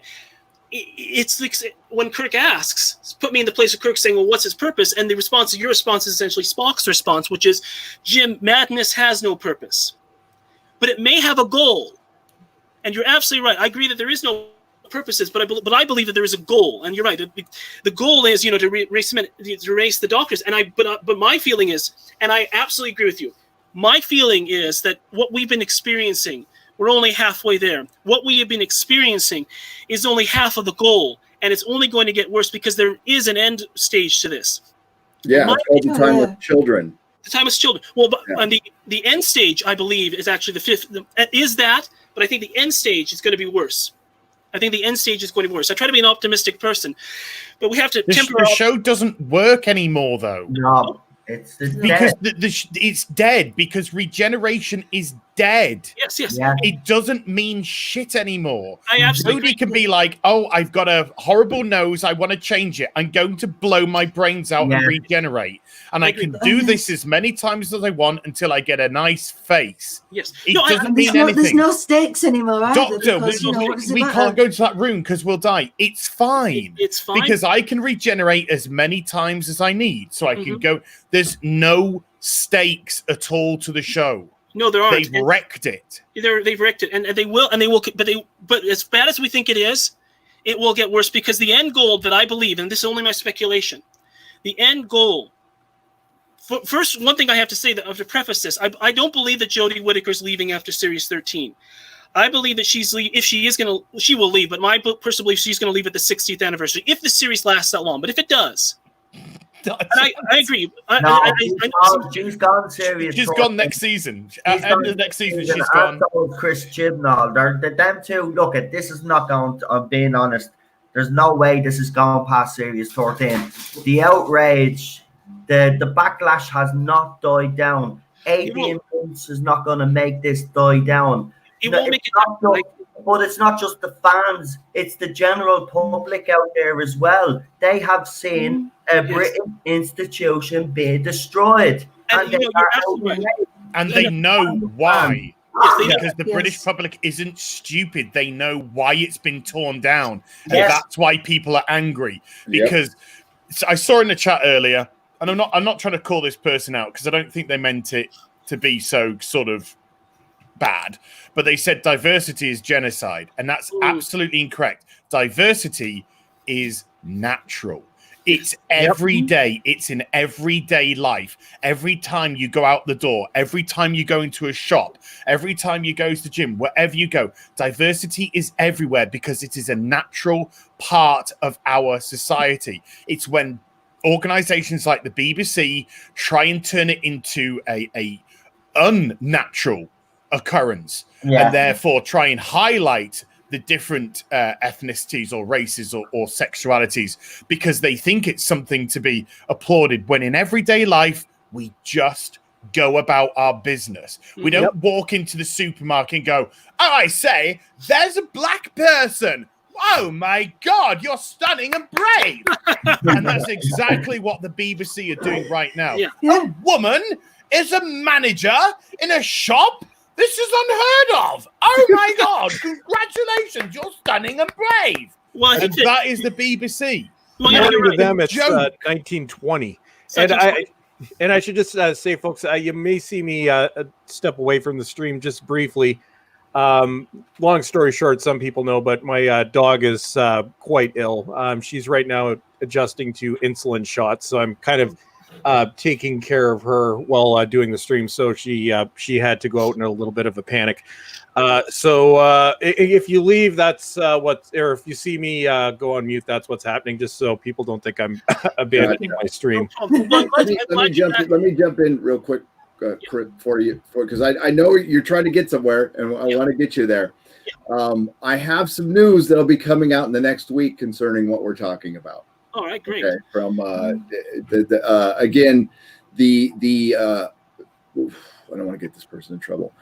It's like when Kirk asks, put me in the place of Kirk saying, well, what's his purpose? And your response is essentially Spock's response, which is, Jim, madness has no purpose. But it may have a goal, and you're absolutely right. I agree that there is no purposes, but I believe that there is a goal, and you're right. The goal is, to erase the doctors. And but my feeling is, and I absolutely agree with you. My feeling is that what we've been experiencing, we're only halfway there. What we have been experiencing is only half of the goal, and it's only going to get worse because there is an end stage to this. Yeah, all the time with children. The time is children. Well, but on the end stage, I believe, is actually the fifth. Is that? But I think the end stage is going to be worse. I think the end stage is going to be worse. I try to be an optimistic person, but we have to temper. The show doesn't work anymore, though. No, it's dead. It's dead because regeneration is dead. Yes. Yeah. It doesn't mean shit anymore. I absolutely Nobody can be like, oh, I've got a horrible nose. I want to change it. I'm going to blow my brains out and regenerate. And I can do this as many times as I want until I get a nice face. Yes. It doesn't mean anything. There's no stakes anymore, either. Doctor, we can't go to that room because we'll die. It's fine. It's fine. Because I can regenerate as many times as I need. So I can go. There's no stakes at all to the show. No, there aren't. They've wrecked it. They've wrecked it, and they will. But as bad as we think it is, it will get worse because the end goal that I believe, and this is only my speculation, the end goal. First, one thing I have to say to preface this, I don't believe that Jodie Whittaker's leaving after Series 13. I believe that if she is going to, she will leave. But my personal belief, she's going to leave at the 60th anniversary if the series lasts that long. But if it does. I agree. She's gone serious. She's gone next season. End of next season, she's gone. Chris Chibnall. Them two, look, this is not going to, I'm being honest, There's no way this is going past Series 13. The outrage, the backlash has not died down. 18 months is not going to make this die down. It won't make it but it's not just the fans, it's the general public out there as well. They have seen a British institution be destroyed. And they know why. Yes, Because the British public isn't stupid. They know why it's been torn down. And Yes. that's why people are angry. Because I saw in the chat earlier, and I'm not trying to call this person out because I don't think they meant it to be so sort of bad, but they said diversity is genocide, and that's absolutely incorrect. Diversity is natural. It's every day. It's in everyday life. Every time you go out the door, every time you go into a shop, every time you go to the gym, wherever you go, diversity is everywhere because it is a natural part of our society. It's when organizations like the BBC try and turn it into a unnatural occurrence and therefore try and highlight the different ethnicities or races or sexualities because they think it's something to be applauded, when in everyday life we just go about our business. We don't walk into the supermarket and go, oh, I say, there's a black person. Oh my God, you're stunning and brave. And that's exactly what the BBC are doing right now. A woman is a manager in a shop? This is unheard of. Oh my God, congratulations, you're stunning and brave. Well, and that is the BBC. Well, to them, it's 1920. And I should just say, folks, you may see me step away from the stream just briefly. Long story short, some people know, but my dog is quite ill. She's right now adjusting to insulin shots, so I'm kind of taking care of her while doing the stream. So she had to go out in a little bit of a panic. So if you leave, that's or if you see me go on mute, that's what's happening. Just so people don't think I'm abandoning my stream. Let me jump in real quick. For you, because I know you're trying to get somewhere, and I want to get you there. I have some news that'll be coming out in the next week concerning what we're talking about. All right, great. Okay, from again, I don't want to get this person in trouble.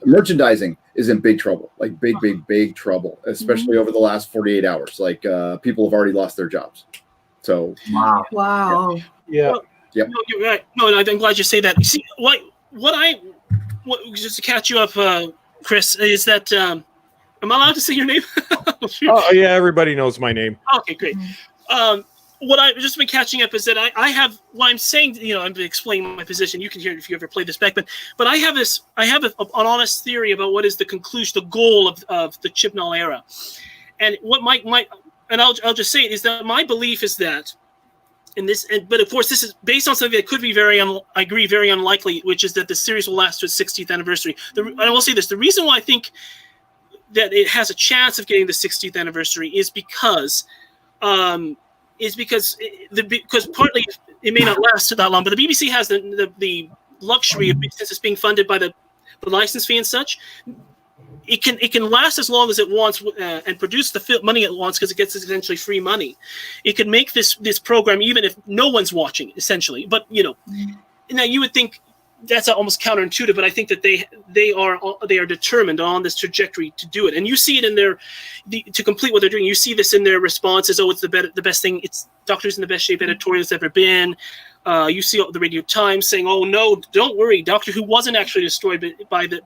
Merchandising is in big trouble, like big trouble, especially over the last 48 hours. Like people have already lost their jobs. So wow. Yeah. Well, no, you're right. No, I'm glad you say that. You see, what just to catch you up, Chris, is that am I allowed to say your name? Oh yeah, everybody knows my name. Okay, great. What I've just been catching up is that I have what I'm saying. I'm explaining my position. You can hear it if you ever play this back, but I have an honest theory about what is the conclusion, the goal of the Chibnall era, and what and I'll just say it is that my belief is that. But of course, this is based on something that could be very unlikely, which is that the series will last to its 60th anniversary. And I will say this: the reason why I think that it has a chance of getting the 60th anniversary is because partly it may not last that long, but the BBC has the luxury of, since it's being funded by the license fee and such. It can last as long as it wants and produce the money it wants because it gets essentially free money. It can make this program even if no one's watching, essentially. But now you would think that's almost counterintuitive, but I think that they are determined on this trajectory to do it. And you see it in to complete what they're doing. You see this in their responses. Oh, it's the best thing. It's Doctor's in the best shape editorial it's ever been. You see the Radio Times saying, "Oh no, don't worry, Doctor Who wasn't actually destroyed by the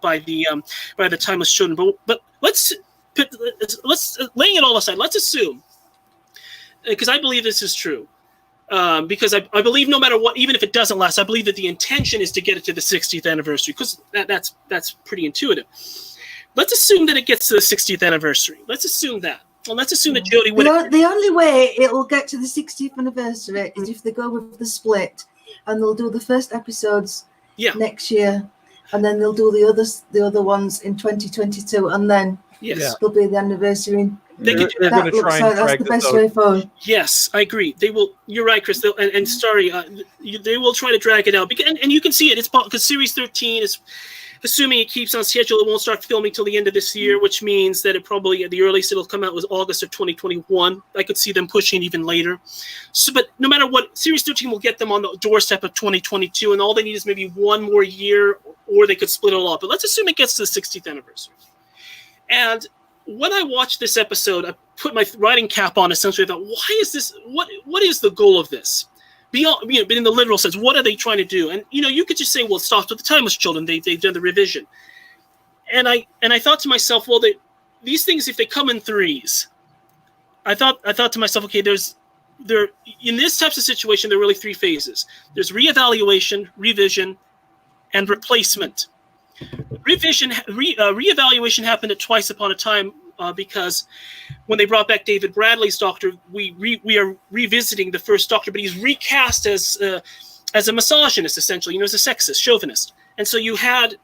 timeless children." But let's laying it all aside. Let's assume, because I believe this is true, because I believe no matter what, even if it doesn't last, I believe that the intention is to get it to the 60th anniversary, because that's pretty intuitive. Let's assume that it gets to the 60th anniversary. Let's assume that. Well, let's assume that Jodie would. The only way it will get to the 60th anniversary is if they go with the split, and they'll do the first episodes next year, and then they'll do the other ones in 2022, and then there'll be the anniversary. They're going to try and drag that's the best way forward. Yes, I agree. They will. You're right, Chris. They will try to drag it out, and you can see it. It's because series 13 is. assuming it keeps on schedule, it won't start filming till the end of this year, which means that it probably, at the earliest, it'll come out was August of 2021. I could see them pushing even later. So, but no matter what, Series 13 will get them on the doorstep of 2022, and all they need is maybe one more year, or they could split it all up. But let's assume it gets to the 60th anniversary. And when I watched this episode, I put my writing cap on, essentially. I thought, why is this? What is the goal of this? Beyond, but in the literal sense, what are they trying to do? And you could just say, well, it stopped with the Timeless Children. They've done the revision. And I thought to myself, well, these things, if they come in threes, I thought to myself, okay, there in this types of situation, there are really three phases. There's reevaluation, revision, and replacement. Reevaluation happened at Twice Upon a Time because when they brought back David Bradley's Doctor, we are revisiting the first Doctor, but he's recast as a misogynist, essentially, as a sexist, chauvinist. And so you had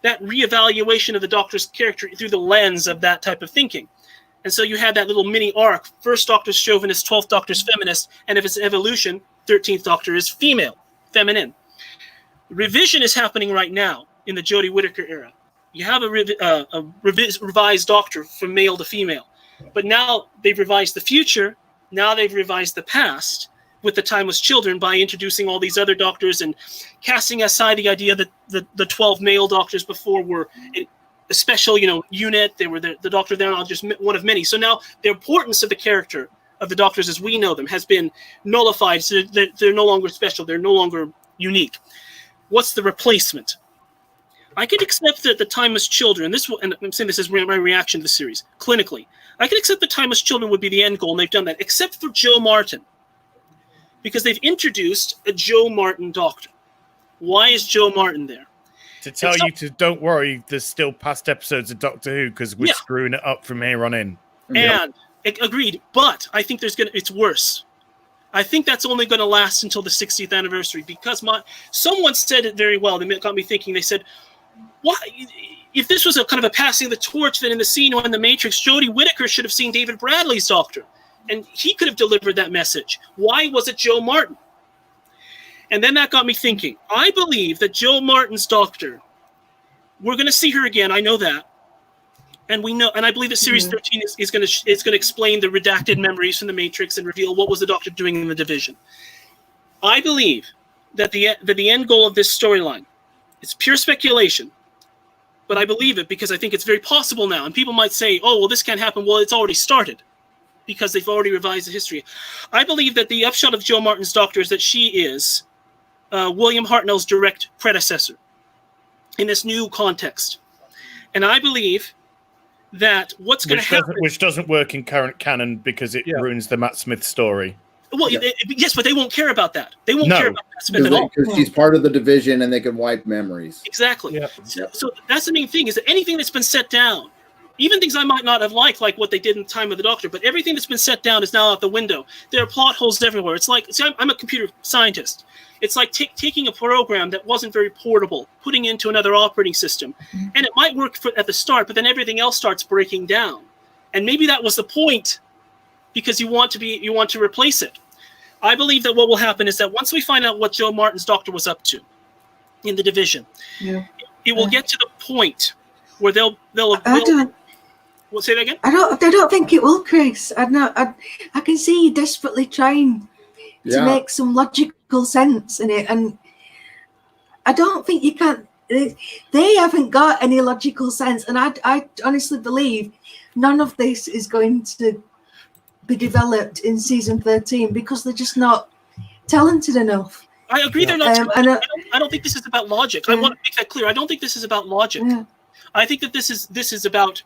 that reevaluation of the Doctor's character through the lens of that type of thinking. And so you had that little mini arc. First Doctor's chauvinist, 12th Doctor's feminist, and if it's evolution, 13th Doctor is female, feminine. Revision is happening right now in the Jodie Whittaker era. You have a revised Doctor from male to female. But now they've revised the future. Now they've revised the past with the Timeless Children by introducing all these other Doctors and casting aside the idea that the 12 male Doctors before were a special, unit. They were the Doctor there, not just one of many. So now the importance of the character of the Doctors as we know them has been nullified. So they're no longer special. They're no longer unique. What's the replacement? I could accept that the Timeless Children, and I'm saying this is my reaction to the series, clinically, I could accept the Timeless Children would be the end goal, and they've done that, except for Joe Martin, because they've introduced a Joe Martin Doctor. Why is Joe Martin there? To tell you to don't worry, there's still past episodes of Doctor Who because we're screwing it up from here on in. And agreed, but I think it's worse. I think that's only going to last until the 60th anniversary because someone said it very well. They got me thinking. They said, "Why? If this was a kind of a passing of the torch, then in the scene on The Matrix, Jodie Whittaker should have seen David Bradley's Doctor, and he could have delivered that message. Why was it Joe Martin?" And then that got me thinking. I believe that Joe Martin's Doctor, we're going to see her again. I know that. And we know, and I believe that Series 13 is going to explain the redacted memories from the Matrix and reveal what was the Doctor doing in the Division. I believe that the end goal of this storyline, it's pure speculation, but I believe it because I think it's very possible now. And people might say, "Oh, well, this can't happen." Well, it's already started because they've already revised the history. I believe that the upshot of Joe Martin's Doctor is that she is William Hartnell's direct predecessor in this new context, and I believe that what's going to happen, which doesn't work in current canon because it ruins the Matt Smith story. Well, yes, but they won't care about that. They won't care about Matt Smith at all. Because she's part of the Division and they can wipe memories. Exactly. Yeah. So that's the main thing, is that anything that's been set down, even things I might not have liked, like what they did in Time of the Doctor, but everything that's been set down is now out the window. There are plot holes everywhere. It's like, I'm a computer scientist. It's like taking a program that wasn't very portable, putting it into another operating system. And it might work at the start, but then everything else starts breaking down. And maybe that was the point, because you want to replace it. I believe that what will happen is that once we find out what Joe Martin's Doctor was up to in the Division, it will get to the point where they'll say that again? I don't think it will, Chris. I can see you desperately trying to make some logical sense in it, and I don't think you can. They haven't got any logical sense, and I honestly believe none of this is going to be developed in season 13 because they're just not talented enough. I agree they're not talented. I don't think this is about logic. I want to make that clear. I don't think this is about logic. I think that this is about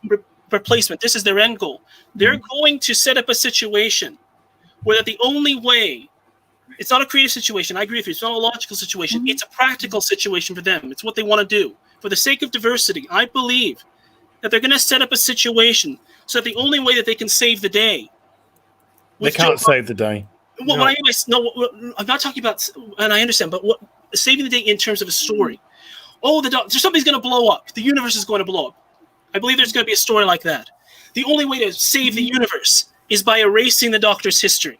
replacement. This is their end goal. They're going to set up a situation where the only way, it's not a creative situation. I agree with you. It's not a logical situation. It's a practical situation for them. It's what they want to do. For the sake of diversity, I believe that they're going to set up a situation so that the only way that they can save the day. They can't save the day. Well, I'm not talking about, and I understand, but what saving the day in terms of a story. Oh, something's going to blow up. The universe is going to blow up. I believe there's going to be a story like that. The only way to save the universe is by erasing the Doctor's history.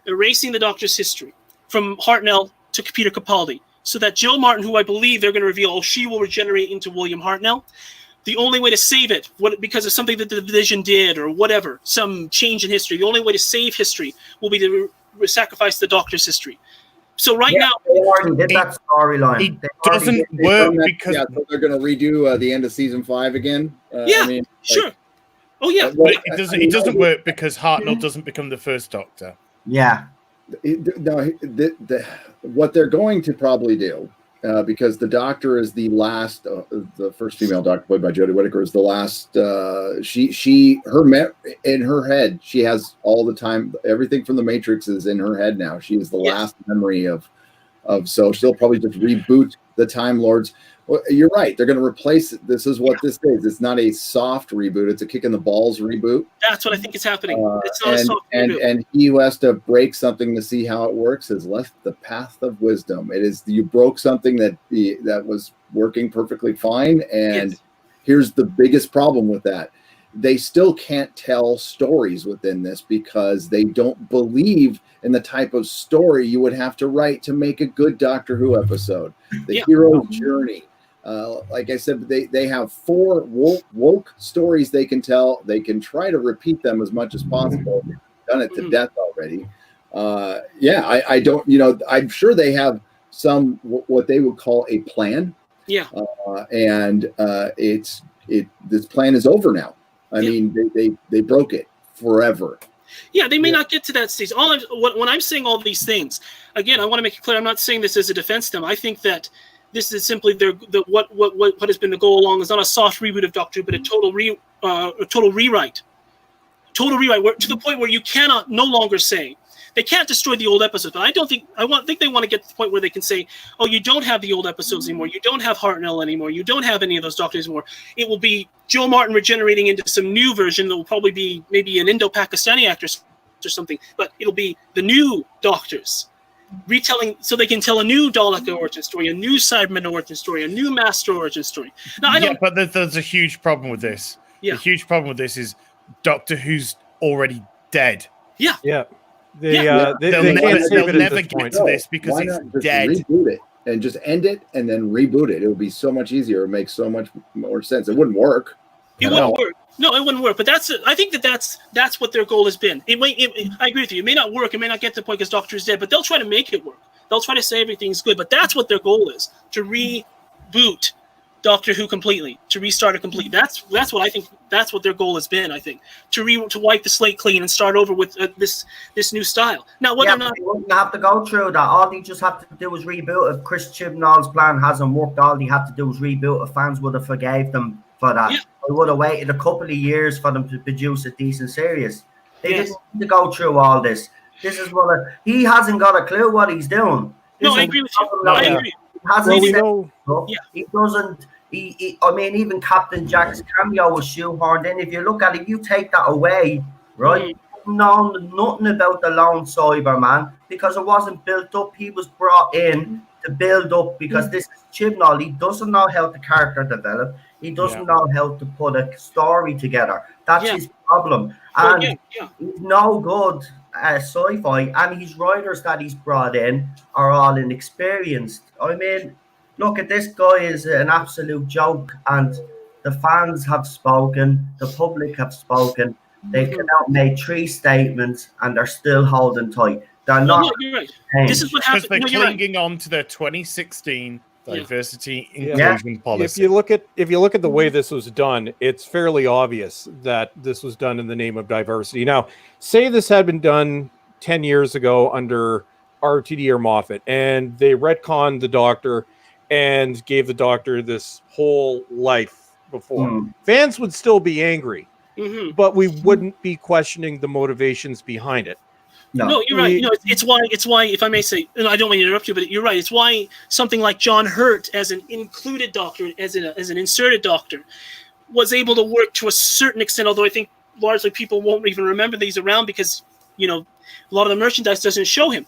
Erasing the Doctor's history from Hartnell to Peter Capaldi, so that Jill Martin, who I believe they're going to reveal, she will regenerate into William Hartnell. The only way to save it, because of something that the Division did or whatever, some change in history, the only way to save history will be to sacrifice the Doctor's history. So now, they already did that storyline. It doesn't work because so they're going to redo the end of season 5 again. Sure. Oh yeah, but it doesn't work because Hartnell doesn't become the first Doctor. Yeah. What they're going to probably do, because the Doctor is the last, the first female Doctor played by Jodie Whittaker is the last. In her head, she has all the time. Everything from the Matrix is in her head now. She is the last memory of. So she'll probably just reboot the Time Lords. Well, you're right. They're going to replace it. This is what this is. It's not a soft reboot. It's a kick in the balls reboot. That's what I think is happening. It's not a soft reboot. And he who has to break something to see how it works has left the path of wisdom. It is you broke something that was working perfectly fine. And here's the biggest problem with that. They still can't tell stories within this because they don't believe in the type of story you would have to write to make a good Doctor Who episode. The hero's journey. Like I said, they have 4 woke stories they can tell. They can try to repeat them as much as possible. They've done it to death already. I don't, I'm sure they have some, what they would call a plan. Yeah. This plan is over now. I mean, they broke it forever. Yeah, they may not get to that stage. When I'm saying all these things, again, I want to make it clear. I'm not saying this as a defense to them. I think that this is simply what has been the goal along. Is not a soft reboot of Doctor Who, but a total rewrite. Total rewrite, to the point where you cannot no longer say they can't destroy the old episodes. But I think they want to get to the point where they can say, oh, you don't have the old episodes anymore. You don't have Hartnell anymore. You don't have any of those Doctors anymore. It will be Joe Martin regenerating into some new version that will probably be maybe an Indo-Pakistani actor or something. But it'll be the new Doctors retelling, so they can tell a new Dalek origin story, a new Cyberman origin story, a new Master origin story. Now, but there's a huge problem with this. Yeah. The huge problem with this is Doctor Who's already dead. Yeah. Yeah. They'll never get to this because it's dead. Reboot it and just end it and then reboot it. It would be so much easier. It makes so much more sense. It wouldn't work. It wouldn't work. No, it wouldn't work. But I think that's what their goal has been. I agree with you. It may not work. It may not get to the point because Doctor is dead, but they'll try to make it work. They'll try to say everything's good. But that's what their goal is, to reboot Doctor Who completely, to restart it completely. That's what I think. That's what their goal has been. I think to wipe the slate clean and start over with this new style. Now, whether or not they wouldn't have to go through that. All they just have to do was reboot. If Chris Chibnall's plan hasn't worked, all they had to do was reboot. If fans would have forgave them for that, they would have waited a couple of years for them to produce a decent series. They didn't need to go through all this. This is he hasn't got a clue what he's doing. I agree with you. I agree. He doesn't. I mean, even Captain Jack's cameo was shoehorned in. If you look at it, you take that away, right? Nothing about the lone Cyberman because it wasn't built up. He was brought in to build up because this is Chibnall. He doesn't know how the character develop. He doesn't know how to put a story together. That's his problem. And he's no good at sci-fi. And his writers that he's brought in are all inexperienced. I mean, look at this guy is an absolute joke, and the fans have spoken, the public have spoken. They came out and made 3 statements, and they're still holding tight. They're not. No, you're right. This is what happens. Because they're clinging on to their 2016 diversity inclusion policy. If you look at the way this was done, it's fairly obvious that this was done in the name of diversity. Now, say this had been done 10 years ago under RTD or Moffat, and they retconned the Doctor and gave the Doctor this whole life before. Fans would still be angry, but we wouldn't be questioning the motivations behind it. No, you're right. It's why, if I may say, and I don't want to interrupt you, but you're right. It's why something like John Hurt, as an included Doctor, as an inserted Doctor, was able to work to a certain extent. Although I think largely people won't even remember these around because a lot of the merchandise doesn't show him.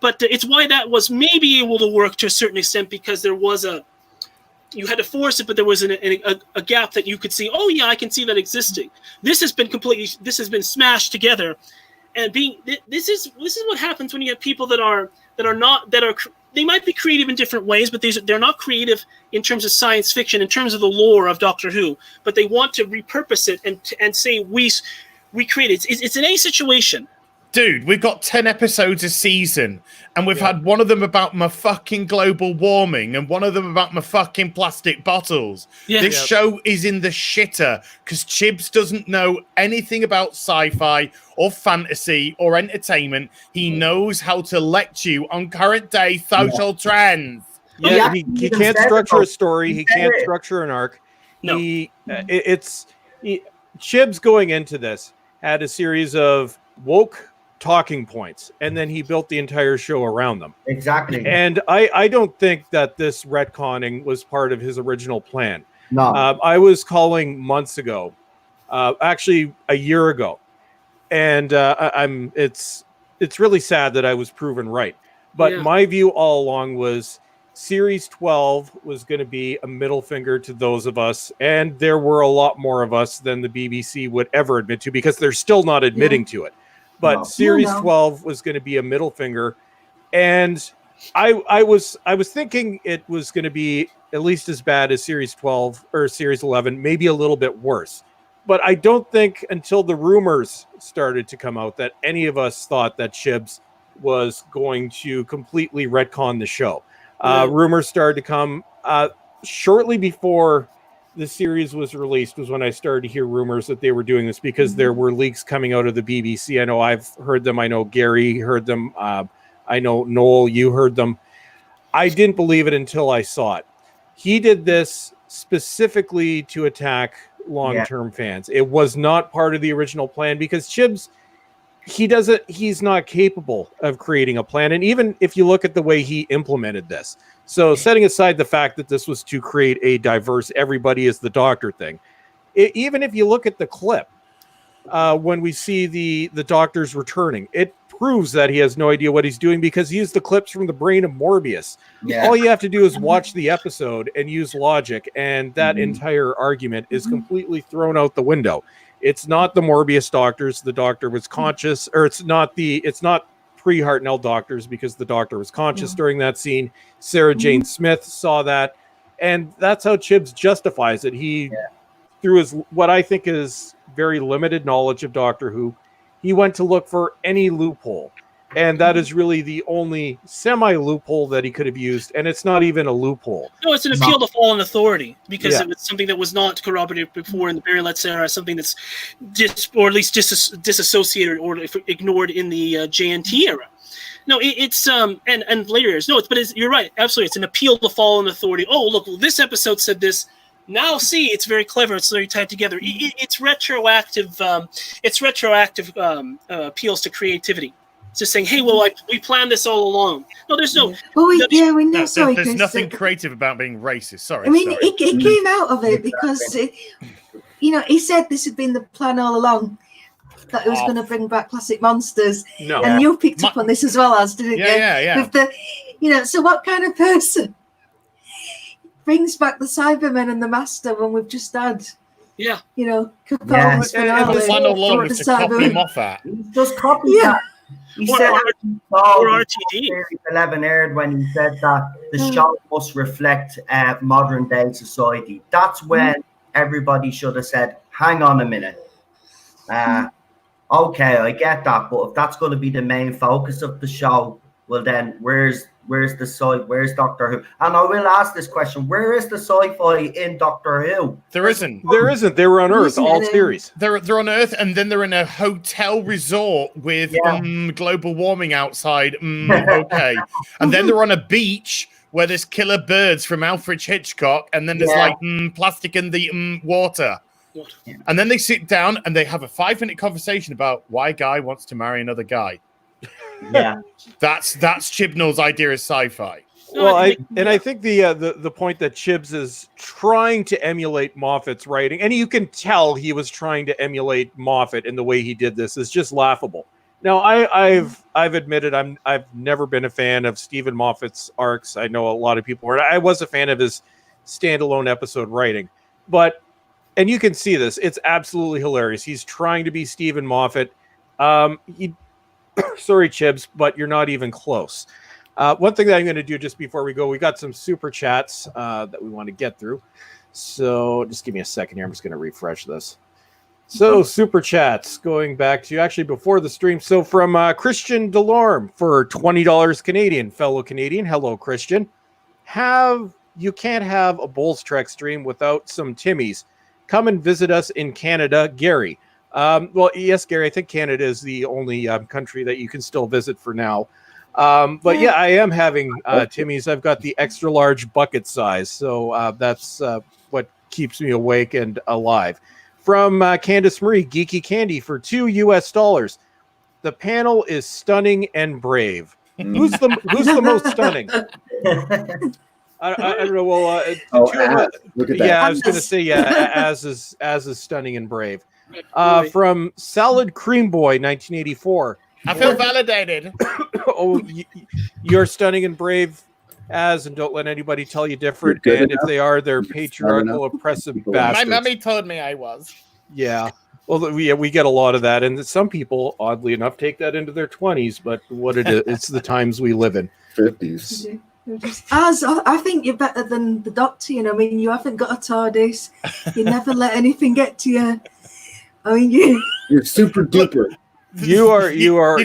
But it's why that was maybe able to work to a certain extent because there was you had to force it, but there was a gap that you could see. Oh yeah, I can see that existing. This has been smashed together, and this is what happens when you have people that are they might be creative in different ways, but they're not creative in terms of science fiction, in terms of the lore of Doctor Who. But they want to repurpose it and say we created. It's in any situation. Dude, we've got 10 episodes a season, and we've had one of them about my fucking global warming and one of them about my fucking plastic bottles. Yeah. This show is in the shitter because Chibs doesn't know anything about sci-fi or fantasy or entertainment. He knows how to lecture you on current day social trends. Yeah, he can't structure a story. He can't structure an arc. No. Chibs going into this had a series of woke talking points, and then he built the entire show around them. Exactly. And I don't think that this retconning was part of his original plan. No. I was calling months ago, actually a year ago, and it's really sad that I was proven right. But my view all along was Series 12 was going to be a middle finger to those of us, and there were a lot more of us than the BBC would ever admit to, because they're still not admitting to it. But Series 12 was going to be a middle finger, and I was thinking it was going to be at least as bad as Series 12 or Series 11, maybe a little bit worse. But I don't think until the rumors started to come out that any of us thought that Chibs was going to completely retcon the show. Rumors started to come shortly before the series was released was when I started to hear rumors that they were doing this, because there were leaks coming out of the BBC. I know I've heard them. I know Gary heard them. I know Noel, you heard them. I didn't believe it until I saw it. He did this specifically to attack long-term fans. It was not part of the original plan, because Chibs, he's not capable of creating a plan. And even if you look at the way he implemented this, so setting aside the fact that this was to create a diverse everybody is the Doctor thing, even if you look at the clip, when we see the Doctors returning, it proves that he has no idea what he's doing, because he used the clips from the brain of Morbius. All you have to do is watch the episode and use logic, and that entire argument is completely thrown out the window. It's not the Morbius Doctors. The Doctor was conscious, or it's not pre-Hartnell Doctors, because the Doctor was conscious during that scene. Sarah Jane Smith saw that, and that's how Chibs justifies it. He, through his what I think is very limited knowledge of Doctor Who, he went to look for any loophole, and that is really the only semi-loophole that he could have used, and it's not even a loophole. No, it's an appeal to fallen authority, because it was something that was not corroborated before in the Barry Letts era, something that's or at least disassociated or ignored in the JNT era. No, it's and later years. No, you're right, absolutely. It's an appeal to fallen authority. Oh, look, this episode said this. Now, see, it's very clever. It's very tied together. It's retroactive. Appeals to creativity. It's just saying, hey, well, we planned this all along. No, there's no. Well, we know. Sorry, there's Chris, nothing creative about being racist. Sorry. I mean, it came out of it because, he said this had been the plan all along, that it was going to bring back classic monsters. No. And you picked up on this as well, as didn't you? Yeah. With so what kind of person brings back the Cybermen and the Master when we've just had, Capaldi's finale? The plan all along was to copy him off at. Just copy that. He said or RTD. 11 aired when he said that the show must reflect modern day society. That's when everybody should have said, hang on a minute. Okay, I get that, but if that's going to be the main focus of the show, well then where's Doctor Who? And I will ask this question: where is the sci-fi in Doctor Who? There isn't. They were on Earth all series. They're on Earth, and then they're in a hotel resort with global warming outside. Okay, and then they're on a beach where there's killer birds from Alfred Hitchcock, and then there's plastic in the water. And then they sit down and they have a 5-minute conversation about why a guy wants to marry another guy. Yeah, that's Chibnall's idea of sci-fi. Well, I think the point that Chibs is trying to emulate Moffat's writing, and you can tell he was trying to emulate Moffat in the way he did this, is just laughable. Now, I've admitted I've never been a fan of Stephen Moffat's arcs. I know a lot of people were. I was a fan of his standalone episode writing, and you can see this. It's absolutely hilarious. He's trying to be Stephen Moffat. Sorry, Chibs, but you're not even close. One thing that I'm going to do just before we go, we got some super chats that we want to get through. So just give me a second here. I'm just going to refresh this. So super chats going back to actually before the stream. So from Christian Delorme for $20 Canadian, fellow Canadian. Hello, Christian. You can't have a Bulls Trek stream without some Timmies. Come and visit us in Canada, Gary. Well, yes, Gary, I think Canada is the only country that you can still visit for now. But yeah, I am having Timmy's. I've got the extra large bucket size. So that's what keeps me awake and alive. From Candace Marie, Geeky Candy for $2. The panel is stunning and brave. Who's the most stunning? I don't know. Well, look at that. Yeah, I was going to say as is stunning and brave. From Salad Cream Boy, 1984. I feel validated. Oh, you're stunning and brave, and don't let anybody tell you different. And if they are, they're patriarchal, oppressive bastards. My mummy told me I was. Yeah. Well, we get a lot of that, and some people, oddly enough, take that into their 20s. But what it is, it's the times we live in. 50s. I think you're better than the Doctor. You know, I mean, you haven't got a TARDIS. You never let anything get to you. I mean, you're super duper. You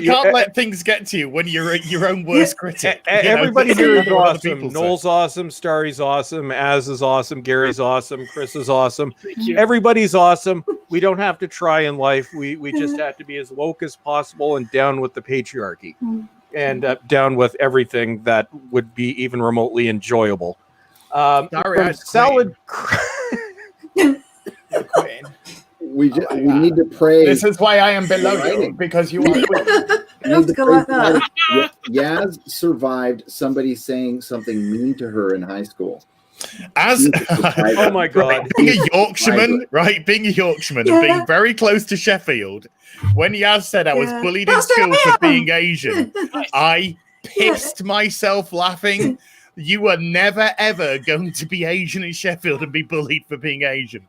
can't let things get to you when you're your own worst critic. Everybody here is awesome. Noel's awesome. Starry's awesome. Az is awesome. Gary's awesome. Chris is awesome. Everybody's awesome. We don't have to try in life. We just have to be as woke as possible and down with the patriarchy and down with everything that would be even remotely enjoyable. Salad. We need to pray. This is why I am below you, because you are. Yaz survived somebody saying something mean to her in high school. Oh my God, being a Yorkshireman, right? Being a Yorkshireman and being very close to Sheffield, when Yaz said I was bullied in school for being Asian, I pissed myself laughing. You are never ever going to be Asian in Sheffield and be bullied for being Asian.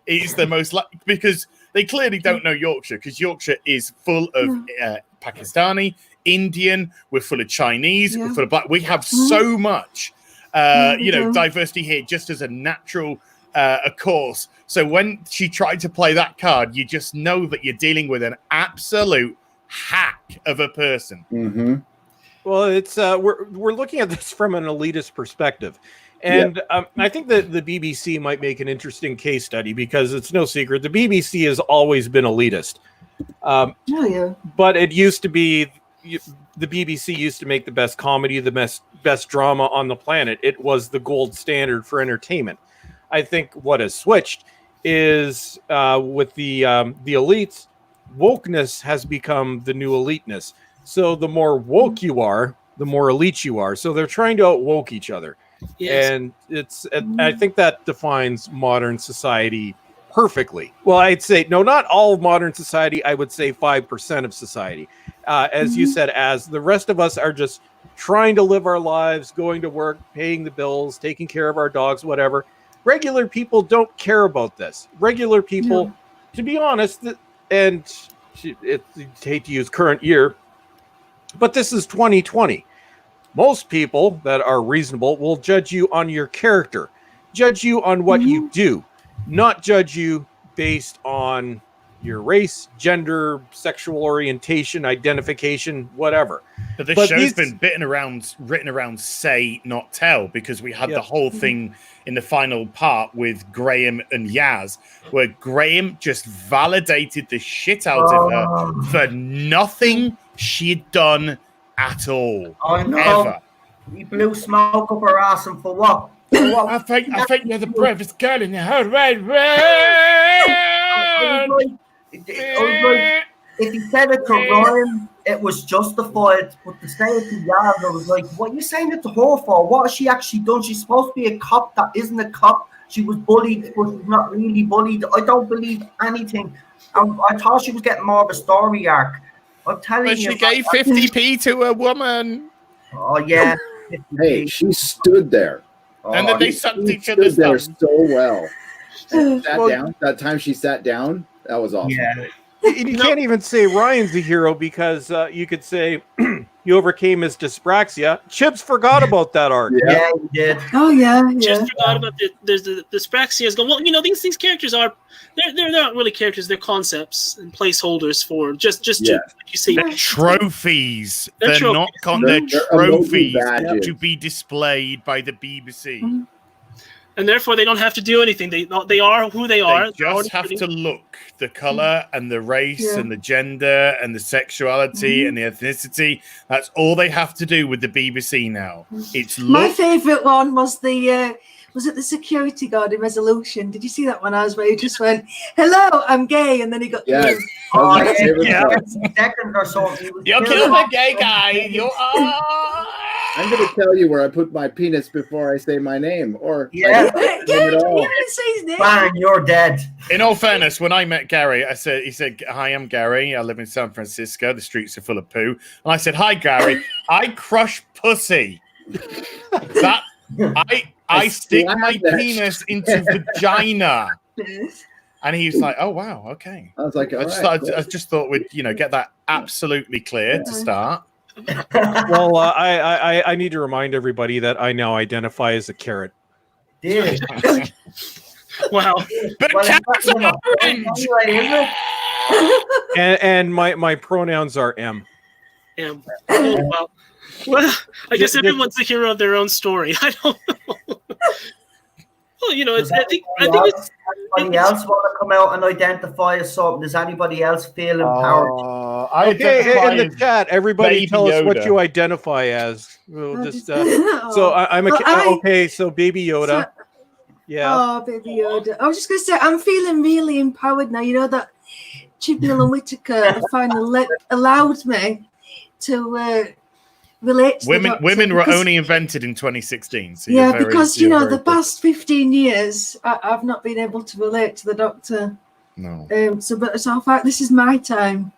It's the most because they clearly don't know Yorkshire, because Yorkshire is full of Pakistani, Indian. We're full of Chinese. We're full of black. We have so much, diversity here, just as a natural course. So when she tried to play that card, you just know that you're dealing with an absolute hack of a person. Mm-hmm. Well, it's we're looking at this from an elitist perspective. And I think that the BBC might make an interesting case study, because it's no secret the BBC has always been elitist. But it used to be the BBC used to make the best comedy, the best drama on the planet. It was the gold standard for entertainment. I think what has switched is with the elites, wokeness has become the new eliteness. So the more woke you are, the more elite you are. So they're trying to outwoke each other. Yes. And I think that defines modern society perfectly. Well, I'd say no, not all of modern society. I would say 5% of society, as you said, as the rest of us are just trying to live our lives, going to work, paying the bills, taking care of our dogs, whatever. Regular people don't care about this. Regular people, to be honest, and I hate to use current year, but this is 2020. Most people that are reasonable will judge you on your character, judge you on what you do, not judge you based on your race, gender, sexual orientation, identification, whatever. But this show's been written around say, not tell, because we had the whole thing in the final part with Graham and Yaz, where Graham just validated the shit out of her for nothing she'd done at all. I know. Ever. You blew smoke up her ass, and for what? I think you're the bravest girl in the whole wide world. If he said it to Ryan, it was justified. But to say it to Yaz, I was like, what are you saying it to her for? What has she actually done? She's supposed to be a cop that isn't a cop. She was bullied, but she's not really bullied. I don't believe anything. I thought she was getting more of a story arc. I'm telling you. But she gave 50p to a woman. Oh, yeah. Hey, she stood there. And then they sucked each other's there thumbs. so well. And sat down. That time she sat down, that was awesome. Yeah. You can't even say Ryan's a hero because you could say he overcame his dyspraxia. Chips forgot about that arc. Yeah, you did. Oh yeah, yeah. Just forgot about the dyspraxia is going. Well, you know, these characters are they're not really characters. They're concepts and placeholders for just Yeah. like you say. They're trophies. They're They're not they're They're trophies emoji badges. to be displayed by the BBC. Mhm. And therefore, they don't have to do anything. They are who they are. They just have to look the color and the race Yeah. and the gender and the sexuality Mhm. and the ethnicity. That's all they have to do with the BBC now. It's My look. favourite one was was it the security guard in Resolution? Did you see that one? As where he just went, "Hello, I'm gay," and then he got Yes. killed. Oh, That was my favorite yeah. part. Seconds or so. he was You killed. killed a gay guy. You are. I'm going to tell you where I put my penis before I say my name. Or Yeah. I don't name at all. You didn't say his name. Bang, you're dead. In all fairness, when I met Gary, he said, "Hi, I'm Gary. I live in San Francisco. The streets are full of poo." And I said, "Hi, Gary. I crush pussy. I stick my slapped that penis into vagina." And he was like, "Oh wow, okay." I was like, all I just, right, thought, I just thought we'd get that absolutely clear to start. Well, I need to remind everybody that I now identify as a carrot, Dude. Wow. But Well, carrots you know, are orange. anyway, isn't it? and my pronouns are M. Yeah. Oh, well, I guess everyone's the hero of their own story. I don't know. Well, you know, I think it's. Anybody else want to come out and identify as something? Does anybody else feel empowered? I Okay, identify in the as chat, everybody Baby tell us what Yoda. you identify as. We'll just so Oh. I'm a Well, okay. So Baby Yoda. So- Yeah. Oh, Baby Yoda. I was just going to say, I'm feeling really empowered now. You know that Chibnall and Whittaker finally allowed me to relate to the Doctor, women were because- only invented in 2016. So Yeah, you're very, because, you're the very good. past 15 years, I've not been able to relate to the Doctor. No. So I thought this is my time.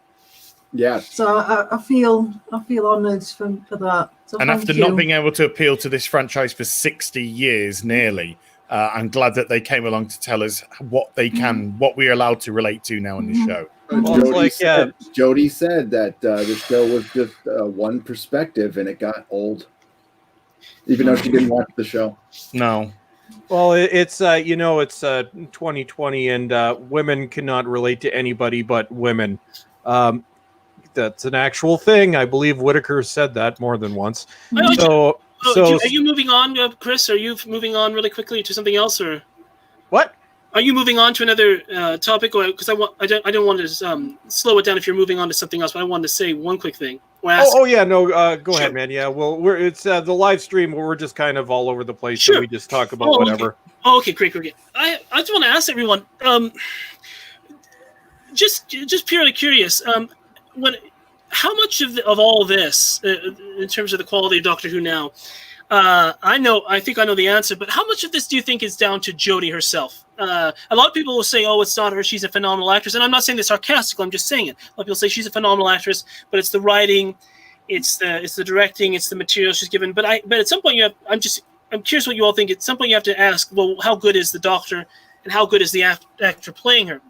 Yeah. So I feel honoured for that. So And thank after you. not being able to appeal to this franchise for 60 years nearly, I'm glad that they came along to tell us what we're allowed to relate to now in the show. Well, it's like, Jody said that the show was just one perspective and it got old. Even though she didn't watch the show. No. Well, it's 2020 and women cannot relate to anybody but women. That's an actual thing. I believe Whittaker said that more than once. So Are you moving on, Chris? Are you moving on really quickly to something else, or what? are you moving on to another topic? Or because I don't want to slow it down if you're moving on to something else, but I wanted to say one quick thing. Or ask, Oh yeah, no. Go Sure. ahead, man. Yeah, well, it's the live stream where we're just kind of all over the place. Sure. So we just talk about Oh, okay. whatever. Oh, okay, great. I just want to ask everyone, just purely curious, how much of all this, in terms of the quality of Doctor Who now, I think I know the answer, but how much of this do you think is down to Jodie herself? A lot of people will say, "Oh, it's not her; she's a phenomenal actress," and I'm not saying this sarcastically. I'm just saying it. A lot of people say she's a phenomenal actress, but it's the writing, it's the directing, it's the material she's given. But at some point, I'm curious what you all think. At some point, you have to ask, well, how good is the Doctor, and how good is the actor playing her?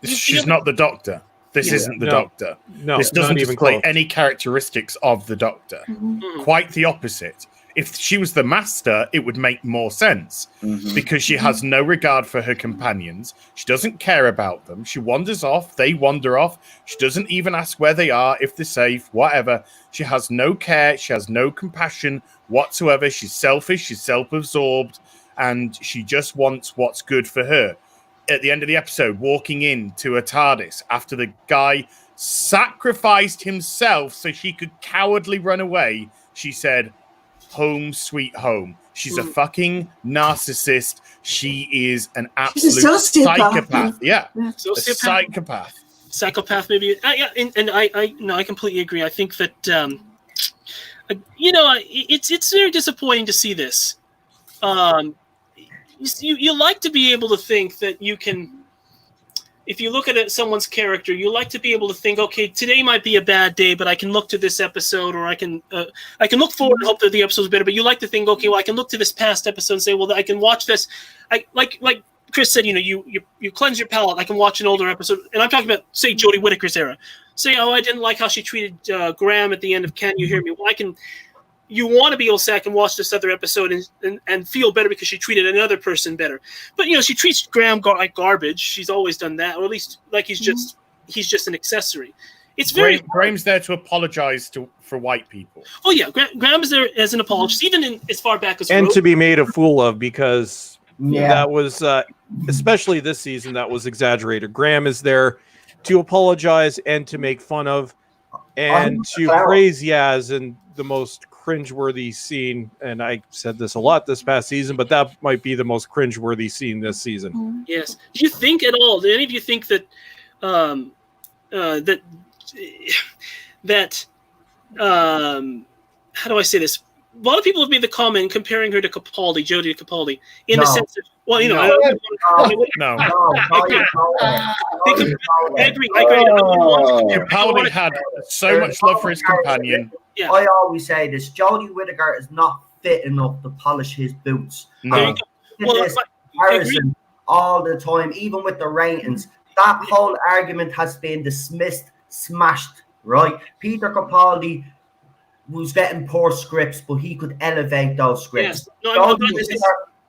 She's not the Doctor. This isn't the No. Doctor. No, This not doesn't even display close. any characteristics of the Doctor. Mhm. Quite the opposite. If she was the Master, it would make more sense because she has no regard for her companions. She doesn't care about them. She wanders off. They wander off. She doesn't even ask where they are, if they're safe, whatever. She has no care. She has no compassion whatsoever. She's selfish. She's self-absorbed. And she just wants what's good for her. At the end of the episode, walking into a TARDIS after the guy sacrificed himself so she could cowardly run away, she said, "Home sweet home." She's a fucking narcissist. She is an absolute sociopath. psychopath. Yeah, a Sociopath, psychopath. maybe. Yeah, and I completely agree. I think that it's very disappointing to see this. You like to be able to think that you can. If you look at someone's character, you like to be able to think, okay, today might be a bad day, but I can look to this episode, or I can look forward and hope that the episode's better. But you like to think, okay, well, I can look to this past episode and say, well, I can watch this. Like Chris said, you cleanse your palate. I can watch an older episode, and I'm talking about, say, Jodie Whittaker's era. Say, I didn't like how she treated Graham at the end of Can You Hear Me? Well, you want to be able to say, I can watch this other episode and feel better because she treated another person better. But, she treats Graham like garbage. She's always done that, or at least like he's just an accessory. It's very Graham's there to apologize for white people. Oh yeah, Graham is there as an apologist, even as far back as and to be made a fool of, because Yeah. that was especially this season, that was exaggerated. Graham is there to apologize and to make fun of and to praise Yaz in the most cringeworthy scene. And I said this a lot this past season, but that might be the most cringeworthy scene this season. Yes. Do you think at all? Do any of you think that how do I say this? A lot of people have made the comment comparing her to Capaldi, Jodie to Capaldi, in the sense of, well, No. I agree. Capaldi had so much love for his companion. Yeah. I always say this: Jodie Whittaker is not fit enough to polish his boots. No. Well, Harrison all the time, even with the ratings. That whole argument has been dismissed, smashed. Right? Peter Capaldi was getting poor scripts, but he could elevate those scripts. Yes.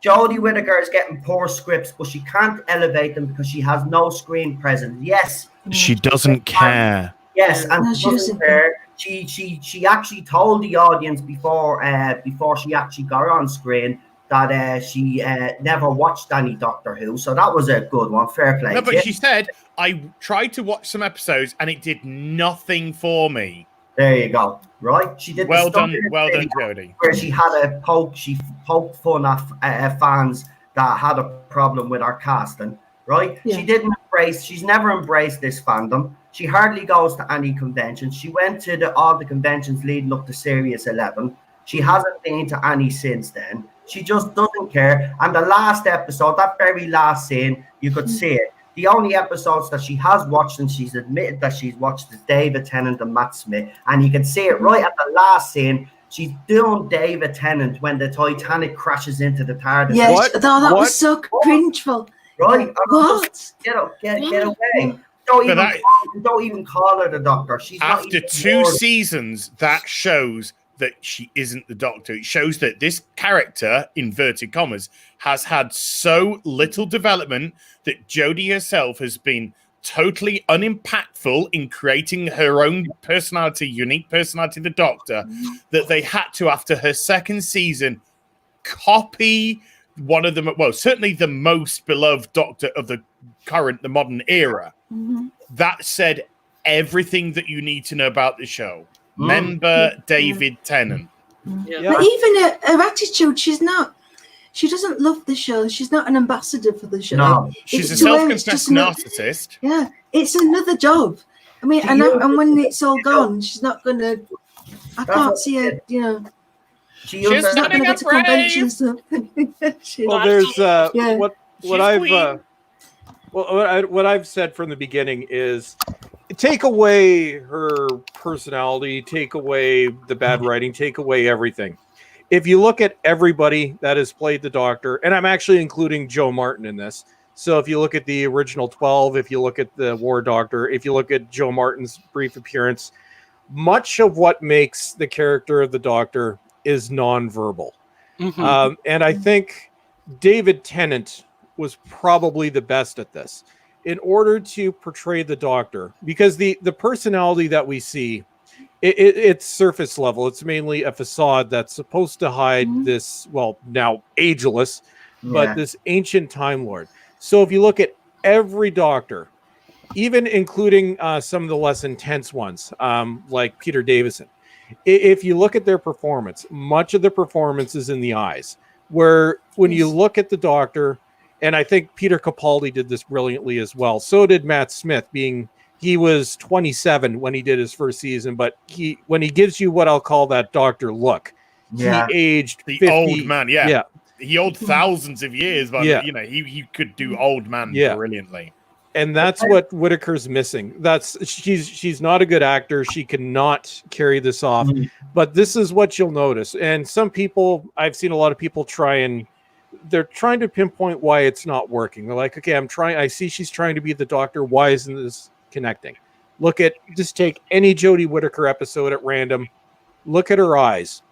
Jodie Whittaker is getting poor scripts, but she can't elevate them because she has no screen presence. Yes, She doesn't care. yes, and No, she she doesn't doesn't care. She actually told the audience before she actually got on screen that she never watched any Doctor Who, so that was a good one. Fair play. No, but yeah. she said, I tried to watch some episodes and it did nothing for me. There you go. Right? She did. Well the done, stuff well done, Jodie. where she had she poked fun at fans that had a problem with our casting, right? Yeah. She's never embraced this fandom. She hardly goes to any conventions. She went to all the conventions leading up to Series 11. She hasn't been to any since then. She just doesn't care. And the last episode, that very last scene, you could see it. The only episodes that she has watched and she's admitted that she's watched is David Tennant and Matt Smith. And you can see it right at the last scene. She's doing David Tennant when the Titanic crashes into the TARDIS. Yeah, What? that What? was so cringeful. Right? What? Get away. Don't even call her the Doctor. She's not After even 2 worthy. seasons, that shows that she isn't the Doctor. It shows that this character, inverted commas, has had so little development that Jodie herself has been totally unimpactful in creating her own personality, unique personality, the Doctor, that they had to, after her second season, copy one of them, well, certainly the most beloved Doctor of the modern era. That said everything that you need to know about the show. Member David Tennant. Yeah. But even her attitude, she doesn't love the show. She's not an ambassador for the show. No. She's a To her, it's self-confessed just another- narcissist. Yeah, it's another job. I mean, and when it's all gone, she's not going to. I can't see her, She She's uses- not going to go to Brave. conventions. Well, there's Yeah. what She's I've queen. what I've said from the beginning is take away her personality, take away the bad writing, take away everything. If you look at everybody that has played the Doctor, and I'm actually including Joe Martin in this. So if you look at the original 12, if you look at the War Doctor, if you look at Joe Martin's brief appearance, much of what makes the character of the Doctor is nonverbal. And I think David Tennant was probably the best at this in order to portray the Doctor, because the personality that we see, it's surface level. It's mainly a facade that's supposed to hide this, well, now ageless, but this ancient Time Lord. So if you look at every Doctor, even including some of the less intense ones, like Peter Davison, if you look at their performance, much of the performance is in the eyes, where when you look at the Doctor, and I think Peter Capaldi did this brilliantly as well. So did Matt Smith, he was 27 when he did his first season, but when he gives you what I'll call that Doctor look, he aged The 50, old man, yeah. He old Mm-hmm. thousands of years, but he could do old man brilliantly. And that's what Whittaker's missing. She's not a good actor. She cannot carry this off. But this is what you'll notice. And some people, I've seen a lot of people try and they're trying to pinpoint why it's not working. They're like, okay, I see she's trying to be the Doctor. Why isn't this connecting? Just take any Jodie Whittaker episode at random. Look at her eyes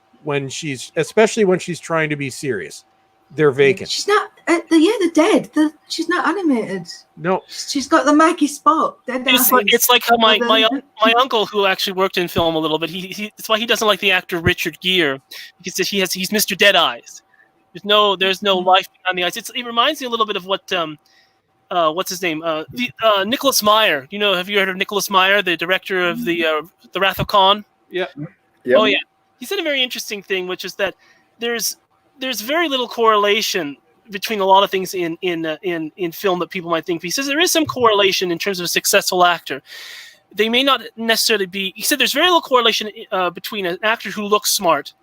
especially when she's trying to be serious. They're vacant. She's not. They're dead. She's not animated. No, she's got the Maggie spot. It's like how my uncle, who actually worked in film a little bit, that's why he doesn't like the actor Richard Gere, because he's Mr. Dead Eyes. There's no life behind the eyes. It reminds me a little bit of what what's his name? Nicholas Meyer. Have you heard of Nicholas Meyer, the director of the Wrath of Khan? Yeah. Yep. Oh yeah. He said a very interesting thing, which is that there's very little correlation between a lot of things in film that people might think. He says there is some correlation in terms of a successful actor. They may not necessarily be. He said there's very little correlation between an actor who looks smart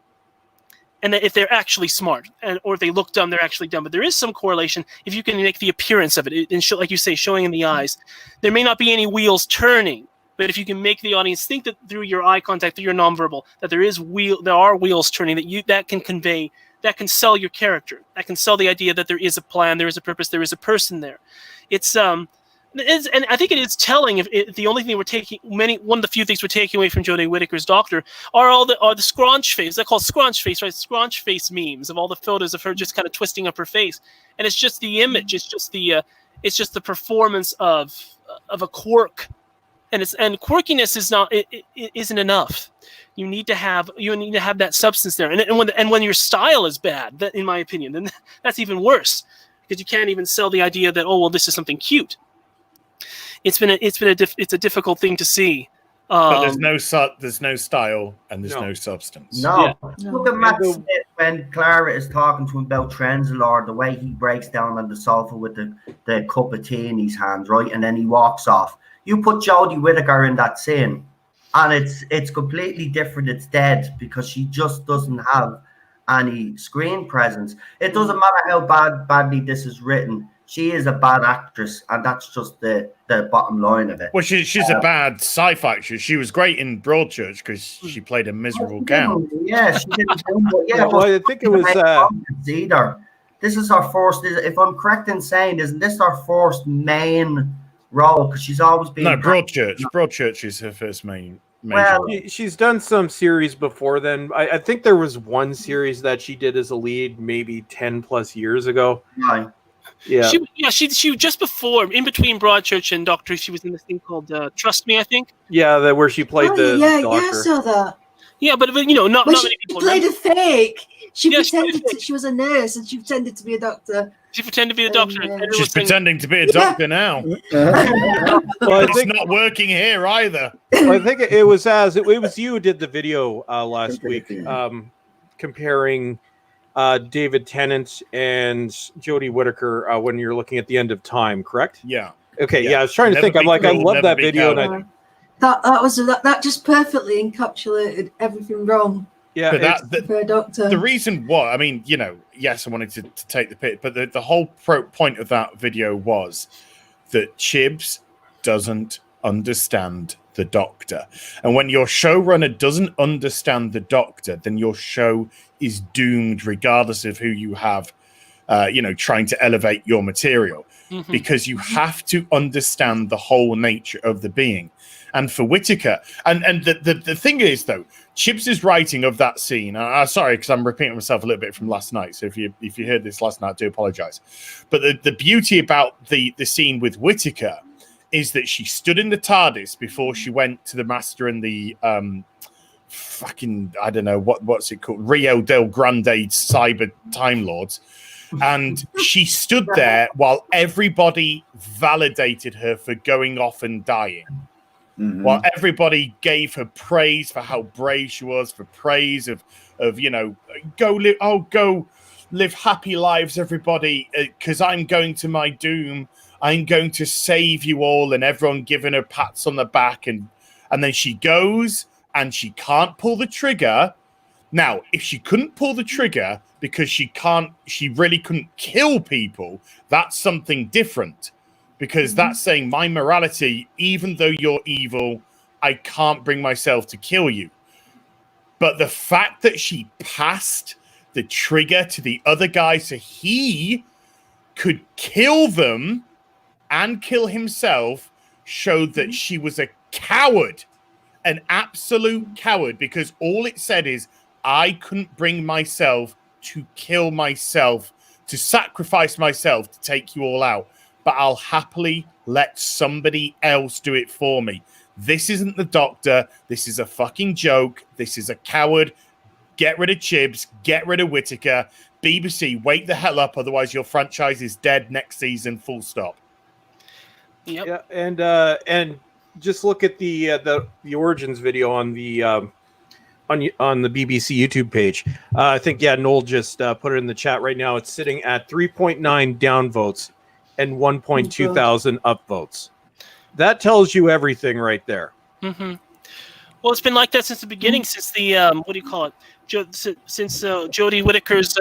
and if they're actually smart, or if they look dumb, they're actually dumb. But there is some correlation if you can make the appearance of it, and like you say, showing in the eyes. There may not be any wheels turning, but if you can make the audience think that through your eye contact, through your nonverbal, that there are wheels turning, that can convey, that can sell your character, that can sell the idea that there is a plan, there is a purpose, there is a person there. And I think it is telling. If the only thing one of the few things we're taking away from Jodie Whittaker's Doctor are the scrunch face. They're called scrunch face, right? Scrunch face memes of all the photos of her just kind of twisting up her face, and it's just the image. It's just the performance of a quirk. And quirkiness isn't enough. You need to have that substance there. And when your style is bad, in my opinion, then that's even worse, because you can't even sell the idea that this is something cute. It's a difficult thing to see. But there's no style and there's no substance. No. Look at Matt Smith when Clara is talking to him about Trenzalore, the way he breaks down on the sofa with the cup of tea in his hands, right, and then he walks off. You put Jodie Whittaker in that scene, and it's completely different. It's dead because she just doesn't have any screen presence. It doesn't matter how badly this is written. She is a bad actress, and that's just the bottom line of it. Well, she's a bad sci-fi actress. She was great in Broadchurch because she played a miserable cow. Yeah, she didn't. I think it was either. This is our first. If I'm correct in saying, isn't this our first main role? Because she's always been. No, Broadchurch. Broadchurch is her first main. Well, she's done some series before then. I think there was one series that she did as a lead maybe 10+ years ago. Right. Yeah. She just before, in between Broadchurch and Doctor, she was in this thing called Trust Me, I think. Yeah, where she played the Doctor. Yeah, I saw that. Yeah, but not many people. She played a fake. She pretended she was a nurse, and she pretended to be a doctor. She pretended to be a doctor. She's pretending to be a doctor now. It's not working here either. I think it was you who did the video last week, comparing David Tennant and Jodie Whittaker when you're looking at the end of time, correct? Yeah. Okay. Yeah, I was trying to think. I'm like, I love that video. That just perfectly encapsulated everything wrong. Yeah, for a doctor. The reason why, I mean, yes, I wanted to take the pit, but the whole point of that video was that Chibs doesn't understand the Doctor. And when your showrunner doesn't understand the Doctor, then your show is doomed regardless of who you have, trying to elevate your material. Mm-hmm. Because you have to understand the whole nature of the being. And for Whittaker, and the thing is, though, Chibs' writing of that scene, sorry, because I'm repeating myself a little bit from last night, so if you heard this last night, I do apologize. But the beauty about the scene with Whittaker is that she stood in the TARDIS before she went to the Master and the I don't know, what's it called? Rio del Grande Cyber Time Lords. And she stood there while everybody validated her for going off and dying. Mm-hmm. While everybody gave her praise for how brave she was, for praise of go live happy lives, everybody, because I'm going to my doom. I'm going to save you all, and everyone giving her pats on the back, and then she goes and she can't pull the trigger. Now, if she couldn't pull the trigger because she really couldn't kill people, that's something different. Because that's saying my morality, even though you're evil, I can't bring myself to kill you. But the fact that she passed the trigger to the other guy so he could kill them and kill himself showed that she was a coward, an absolute coward, because all it said is, I couldn't bring myself to kill myself, to sacrifice myself to take you all out, but I'll happily let somebody else do it for me. This isn't the Doctor. This is a fucking joke. This is a coward. Get rid of Chibbs. Get rid of Whittaker. BBC, wake the hell up, otherwise your franchise is dead next season, full stop. Yep. Yeah, and just look at the origins video on the BBC YouTube page. I think Noel just put it in the chat right now. It's sitting at 3.9 down votes and 1.2 thousand up votes. That tells you everything right there. Mm-hmm. Well, it's been like that since the beginning, since the what do you call it? Since Jodie Whittaker's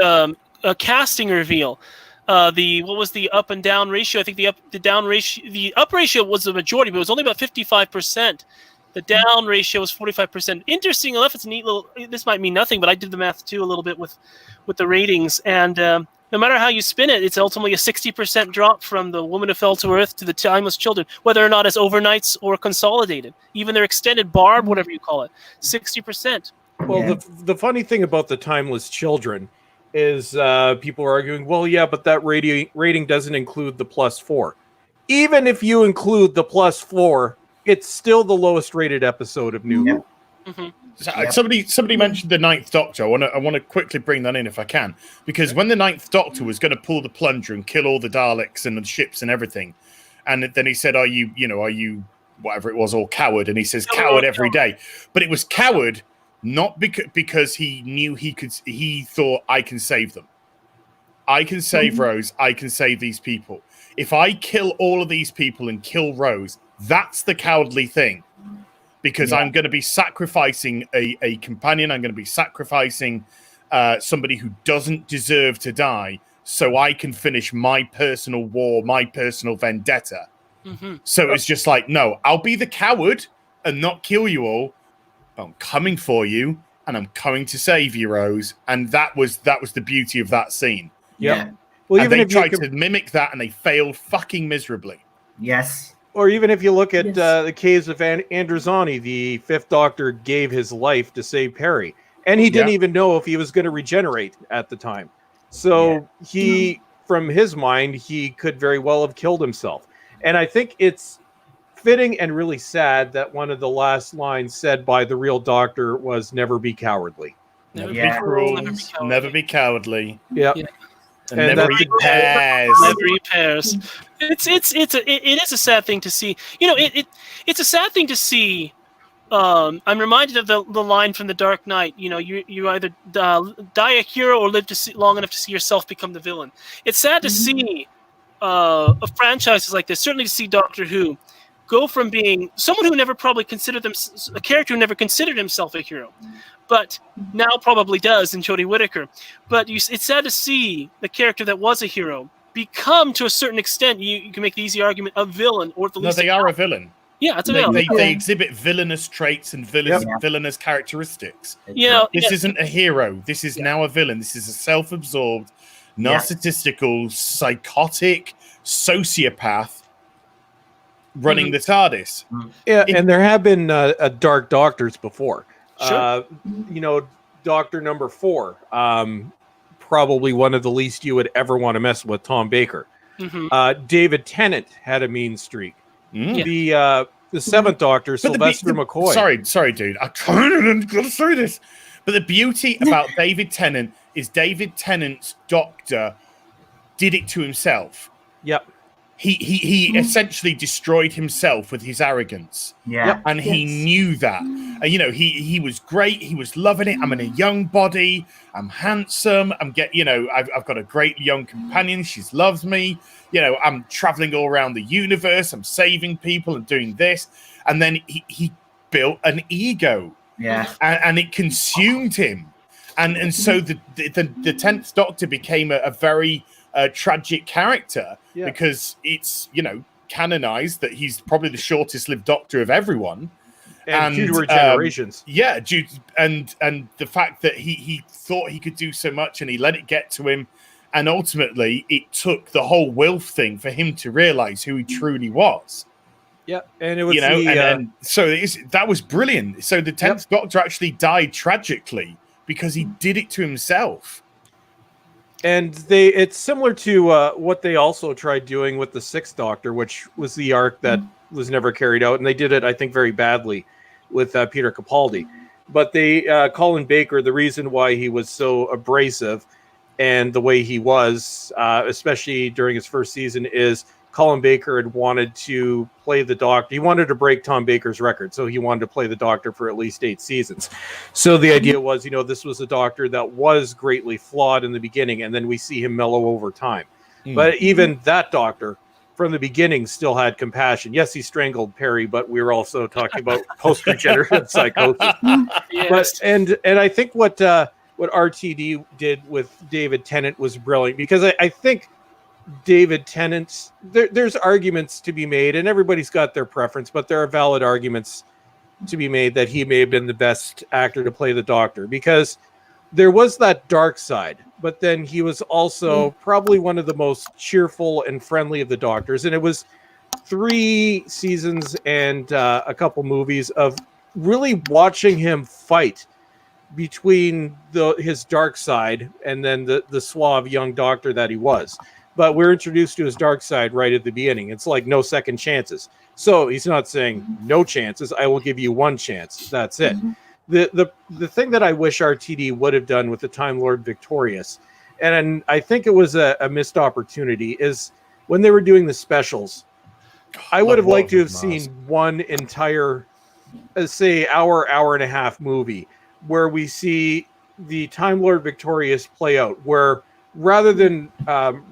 casting reveal. What was the up and down ratio? I think the up ratio was the majority, but it was only about 55%. The down ratio was 45%. Interesting enough, it's a neat little. This might mean nothing, but I did the math too a little bit with the ratings, and no matter how you spin it, it's ultimately a 60% drop from The Woman Who Fell to Earth to The Timeless Children, whether or not it's overnights or consolidated. Even their extended barb, whatever you call it, 60%. Well, the funny thing about The Timeless Children is people are arguing, well, yeah, but that rating doesn't include the +4. Even if you include the +4, it's still the lowest rated episode of New Who. Mm-hmm. Somebody mentioned the Ninth Doctor. I want to quickly bring that in if I can, because when the Ninth Doctor was going to pull the plunger and kill all the Daleks and the ships and everything, and then he said, "Are you whatever it was, all coward?" And he says, "Coward every day," but it was coward not because he knew he could. He thought, "I can save them. I can save Rose. I can save these people. If I kill all of these people and kill Rose, that's the cowardly thing." Because I'm going to be sacrificing a companion. I'm going to be sacrificing somebody who doesn't deserve to die so I can finish my personal war, my personal vendetta. Mm-hmm. So it's just like, no, I'll be the coward and not kill you all. But I'm coming for you and I'm coming to save you, Rose. And that was the beauty of that scene. Yeah. Well, and they tried to mimic that and they failed fucking miserably. Yes. Or even if you look at the case of Androzani, the Fifth Doctor gave his life to save Perry. And he didn't even know if he was going to regenerate at the time. So he, from his mind, he could very well have killed himself. And I think it's fitting and really sad that one of the last lines said by the real Doctor was, "Never be cowardly." Never be cruel, never be cowardly. Yeah. And never repairs. Never repairs. It is a sad thing to see. It's a sad thing to see. I'm reminded of the line from The Dark Knight. You either die a hero or live to see long enough to see yourself become the villain. It's sad to see franchises like this. Certainly to see Doctor Who go from being someone who never probably considered a character who never considered himself a hero, but now probably does in Jodie Whittaker. But it's sad to see the character that was a hero become, to a certain extent, you can make the easy argument, a villain, or at the least they are a villain. Yeah, it's a villain. They exhibit villainous traits and villainous characteristics. This isn't a hero. This is now a villain. This is a self-absorbed, narcissistical, psychotic sociopath running the TARDIS. Yeah, and there have been Dark Doctors before. Sure. Doctor number 4, probably one of the least you would ever want to mess with, Tom Baker. Mm-hmm. David Tennant had a mean streak. The 7th Doctor, Sylvester McCoy. Sorry, dude. I'm trying to say this. But the beauty about David Tennant is David Tennant's Doctor did it to himself. Yep. He essentially destroyed himself with his arrogance. Yeah. And he knew that. He was great. He was loving it. I'm in a young body. I'm handsome. I've got a great young companion. She loves me. I'm traveling all around the universe. I'm saving people and doing this. And then he built an ego. Yeah. And it consumed him. And so the 10th Doctor became a very tragic character because it's canonized that he's probably the shortest lived Doctor of everyone, And fewer generations. Yeah, and the fact that he thought he could do so much and he let it get to him, and ultimately it took the whole Wilf thing for him to realize who he truly was. Yeah, and it was and so that was brilliant. So the 10th Doctor actually died tragically because he did it to himself. And it's similar to what they also tried doing with the 6th Doctor, which was the arc that was never carried out, and they did it, I think, very badly with Peter Capaldi. But Colin Baker, the reason why he was so abrasive and the way he was, especially during his first season, is Colin Baker had wanted to play the Doctor. He wanted to break Tom Baker's record, so he wanted to play the Doctor for at least 8 seasons. So the idea was, this was a Doctor that was greatly flawed in the beginning, and then we see him mellow over time. But even that Doctor, from the beginning, still had compassion. Yes, he strangled Perry, but we were also talking about post-regenerative psychosis. Yes. But and I think what RTD did with David Tennant was brilliant, because I think David Tennant, there's arguments to be made, and everybody's got their preference, but there are valid arguments to be made that he may have been the best actor to play the Doctor, because there was that dark side, but then he was also probably one of the most cheerful and friendly of the Doctors. And it was 3 seasons and a couple movies of really watching him fight between his dark side and then the suave young Doctor that he was. But we're introduced to his dark side right at the beginning. It's like no second chances. So he's not saying no chances. I will give you 1 chance. That's it. The thing that I wish RTD would have done with the Time Lord Victorious, and I think it was a missed opportunity, is when they were doing the specials, I would have liked to have seen one entire, say, hour and a half movie where we see the Time Lord Victorious play out, where rather than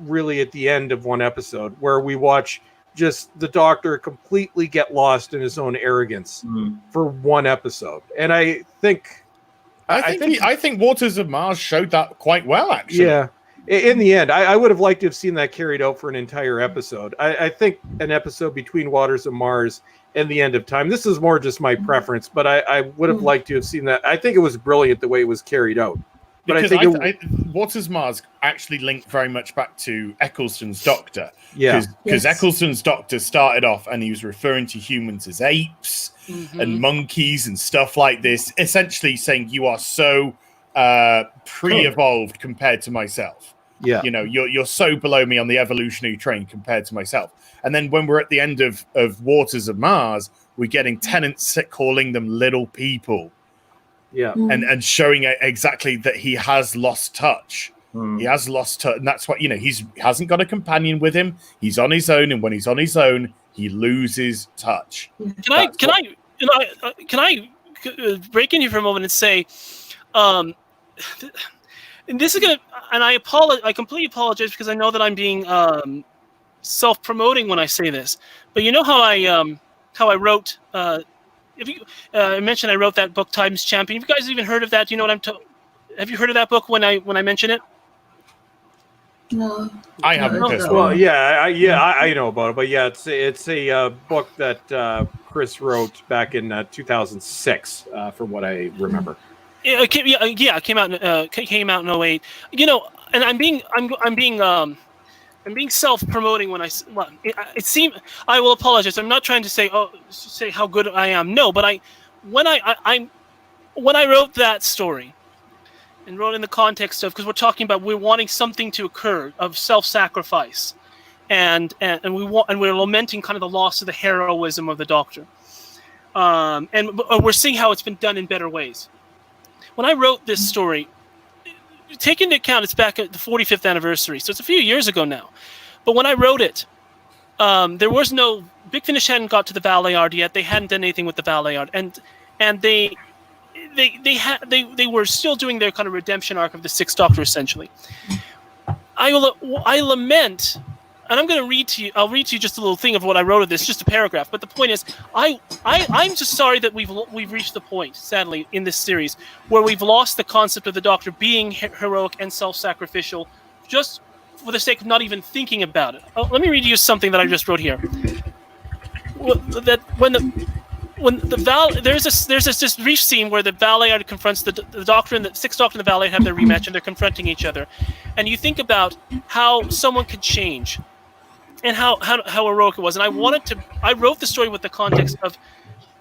really at the end of one episode, where we watch just the Doctor completely get lost in his own arrogance for 1 episode. And I think Waters of Mars showed that quite well, actually. Yeah. In the end, I would have liked to have seen that carried out for an entire episode. I think an episode between Waters of Mars and the End of Time, this is more just my preference, but I would have liked to have seen that. I think it was brilliant the way it was carried out. But because I think Waters Mars actually linked very much back to Eccleston's Doctor. Yeah. Because Eccleston's Doctor started off and he was referring to humans as apes and monkeys and stuff like this, essentially saying you are so pre-evolved compared to myself. Yeah. You're so below me on the evolutionary train compared to myself. And then when we're at the end of Waters of Mars, we're getting Tennant calling them little people. Yeah. And showing exactly that he has lost touch. He has lost touch, and that's what he hasn't got a companion with him. He's on his own, and when he's on his own, he loses touch. Can I break in here for a moment and say, and this is gonna, and I completely apologize because I know that I'm being self-promoting when I say this, but you know how I wrote. I mentioned I wrote that book, Times Champion. Have you guys even heard of that? Do you know what have you heard of that book when I mention it? No. I haven't. Well, I know about it, but yeah, it's a book that Chris wrote back in 2006, from what I remember. It came out in 2008. And I'm being self-promoting when it seemed. I will apologize. I'm not trying to say how good I am. No, but when I wrote that story and wrote in the context of, because we're wanting something to occur of self-sacrifice, and we're lamenting kind of the loss of the heroism of the Doctor, and we're seeing how it's been done in better ways. When I wrote this story, take into account it's back at the 45th anniversary, so it's a few years ago now. But when I wrote it, there was no Big Finish hadn't got to the Valeyard yet. They hadn't done anything with the Valeyard, and they were still doing their kind of redemption arc of the Sixth Doctor, essentially. I lament, and I'm going to read to you. I'll read to you just a little thing of what I wrote of this, just a paragraph. But the point is, I'm just sorry that we've reached the point, sadly, in this series where we've lost the concept of the Doctor being heroic and self-sacrificial, just for the sake of not even thinking about it. Let me read you something that I just wrote here. That when there's this brief scene where the Valeyard confronts the Doctor and the Sixth Doctor and the Valeyard have their rematch and they're confronting each other, and you think about how someone could change, and how heroic it was. And I wrote the story with the context of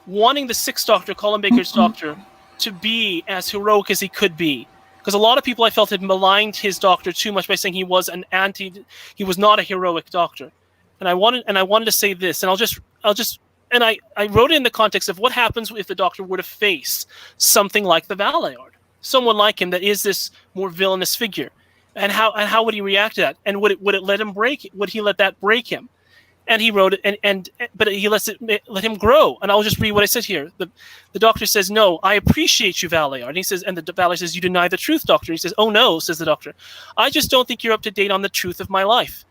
wanting the Sixth Doctor, Colin Baker's Doctor, to be as heroic as he could be, because a lot of people I felt had maligned his Doctor too much by saying he was not a heroic Doctor, and I wanted to say this, and I'll just. And I wrote it in the context of what happens if the Doctor were to face something like the Valeyard, someone like him that is this more villainous figure, and how would he react to that? And would it let him break? Would he let that break him? And he wrote it, but he let him grow. And I'll just read what I said here. The Doctor says, "No, I appreciate you, Valeyard." And he says, and the Valeyard says, "You deny the truth, Doctor." And he says, "Oh no," says the Doctor, "I just don't think you're up to date on the truth of my life.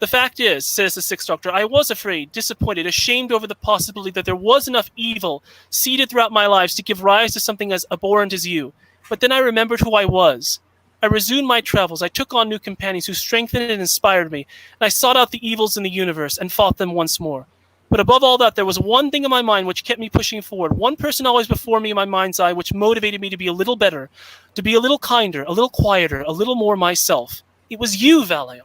The fact is," says the Sixth Doctor, "I was afraid, disappointed, ashamed over the possibility that there was enough evil seeded throughout my lives to give rise to something as abhorrent as you. But then I remembered who I was. I resumed my travels. I took on new companions who strengthened and inspired me, and I sought out the evils in the universe and fought them once more. But above all that, there was one thing in my mind which kept me pushing forward, one person always before me in my mind's eye which motivated me to be a little better, to be a little kinder, a little quieter, a little more myself. It was you, Valeyard.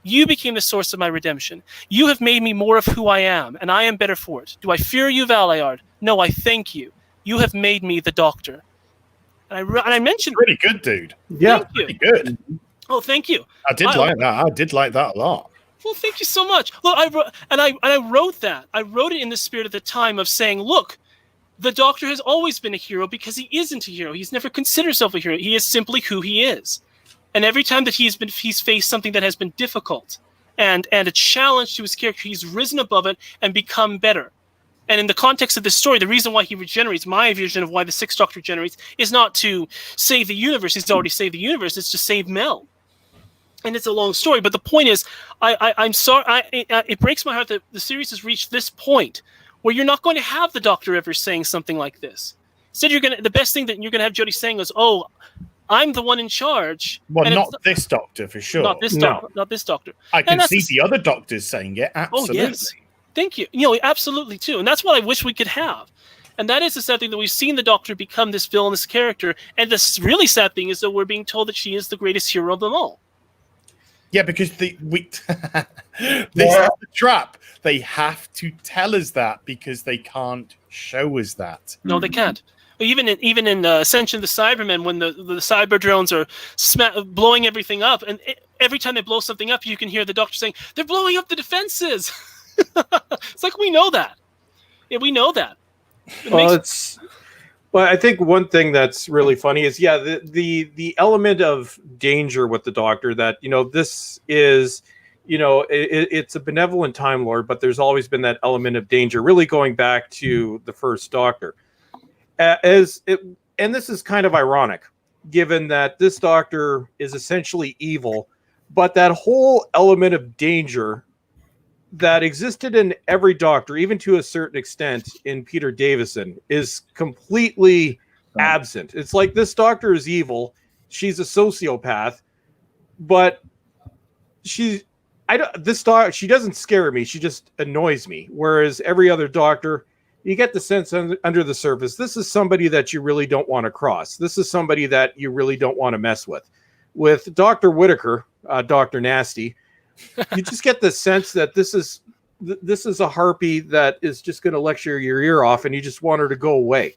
You became the source of my redemption. You have made me more of who I am, and I am better for it. Do I fear you, Valeyard? No, I thank you. You have made me the Doctor." And I mentioned... Pretty good, dude. Yeah, thank you. Pretty good. Oh, thank you. I did like that. I did like that a lot. Well, thank you so much. Look, I wrote that. I wrote it in the spirit of the time of saying, look, the Doctor has always been a hero because he isn't a hero. He's never considered himself a hero. He is simply who he is. And every time that he's faced something that has been difficult and a challenge to his character, he's risen above it and become better. And in the context of this story, the reason why he regenerates, my vision of why the Sixth Doctor regenerates, is not to save the universe. He's already saved the universe. It's to save Mel. And it's a long story, but the point is, I'm sorry. It breaks my heart that the series has reached this point where you're not going to have the Doctor ever saying something like this. Instead, the best thing that you're going to have Jodie saying is, "Oh, I'm the one in charge." Well, not this Doctor for sure. Not this Doctor. Not this Doctor. I can see the other Doctors saying it. Absolutely. Oh, yes. Thank you. Absolutely too. And that's what I wish we could have. And that is the sad thing, that we've seen the Doctor become this villainous character. And the really sad thing is that we're being told that she is the greatest hero of them all. Yeah, because this is the trap. They have to tell us that because they can't show us that. No, they can't. Even in Ascension of the Cybermen, when the cyber drones are blowing everything up, and every time they blow something up, you can hear the Doctor saying, "They're blowing up the defenses." It's like, we know that. Yeah, we know that. Well, I think one thing that's really funny is, the element of danger with the Doctor, that, this is, it's a benevolent Time Lord, but there's always been that element of danger, really going back to the first Doctor. And this is kind of ironic, given that this Doctor is essentially evil, but that whole element of danger that existed in every Doctor, even to a certain extent in Peter Davison, is completely absent. It's like, this Doctor is evil. She's a sociopath, but she doesn't scare me. She just annoys me. Whereas every other Doctor, you get the sense under the surface, this is somebody that you really don't want to cross. This is somebody that you really don't want to mess with. With Dr. Whittaker, Dr. Nasty, you just get the sense that this is a harpy that is just going to lecture your ear off, and you just want her to go away.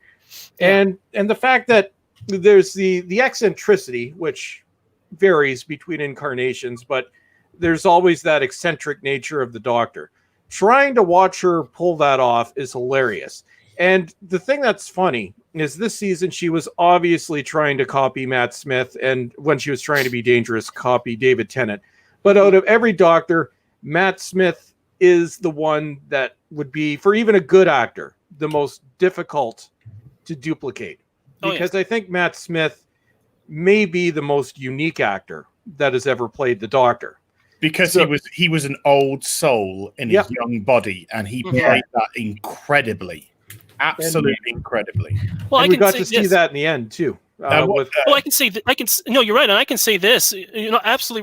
Yeah. And the fact that there's the eccentricity, which varies between incarnations, but there's always that eccentric nature of the Doctor. Trying to watch her pull that off is hilarious. And the thing that's funny is, this season she was obviously trying to copy Matt Smith, and when she was trying to be dangerous, copy David Tennant. But out of every Doctor, Matt Smith is the one that would be, for even a good actor, the most difficult to duplicate. Because I think Matt Smith may be the most unique actor that has ever played the Doctor. Because he was an old soul in his young body, and he played that incredibly. Absolutely incredibly. Well, and we got to see that in the end, too. I can say no, you're right, and I can say this. Absolutely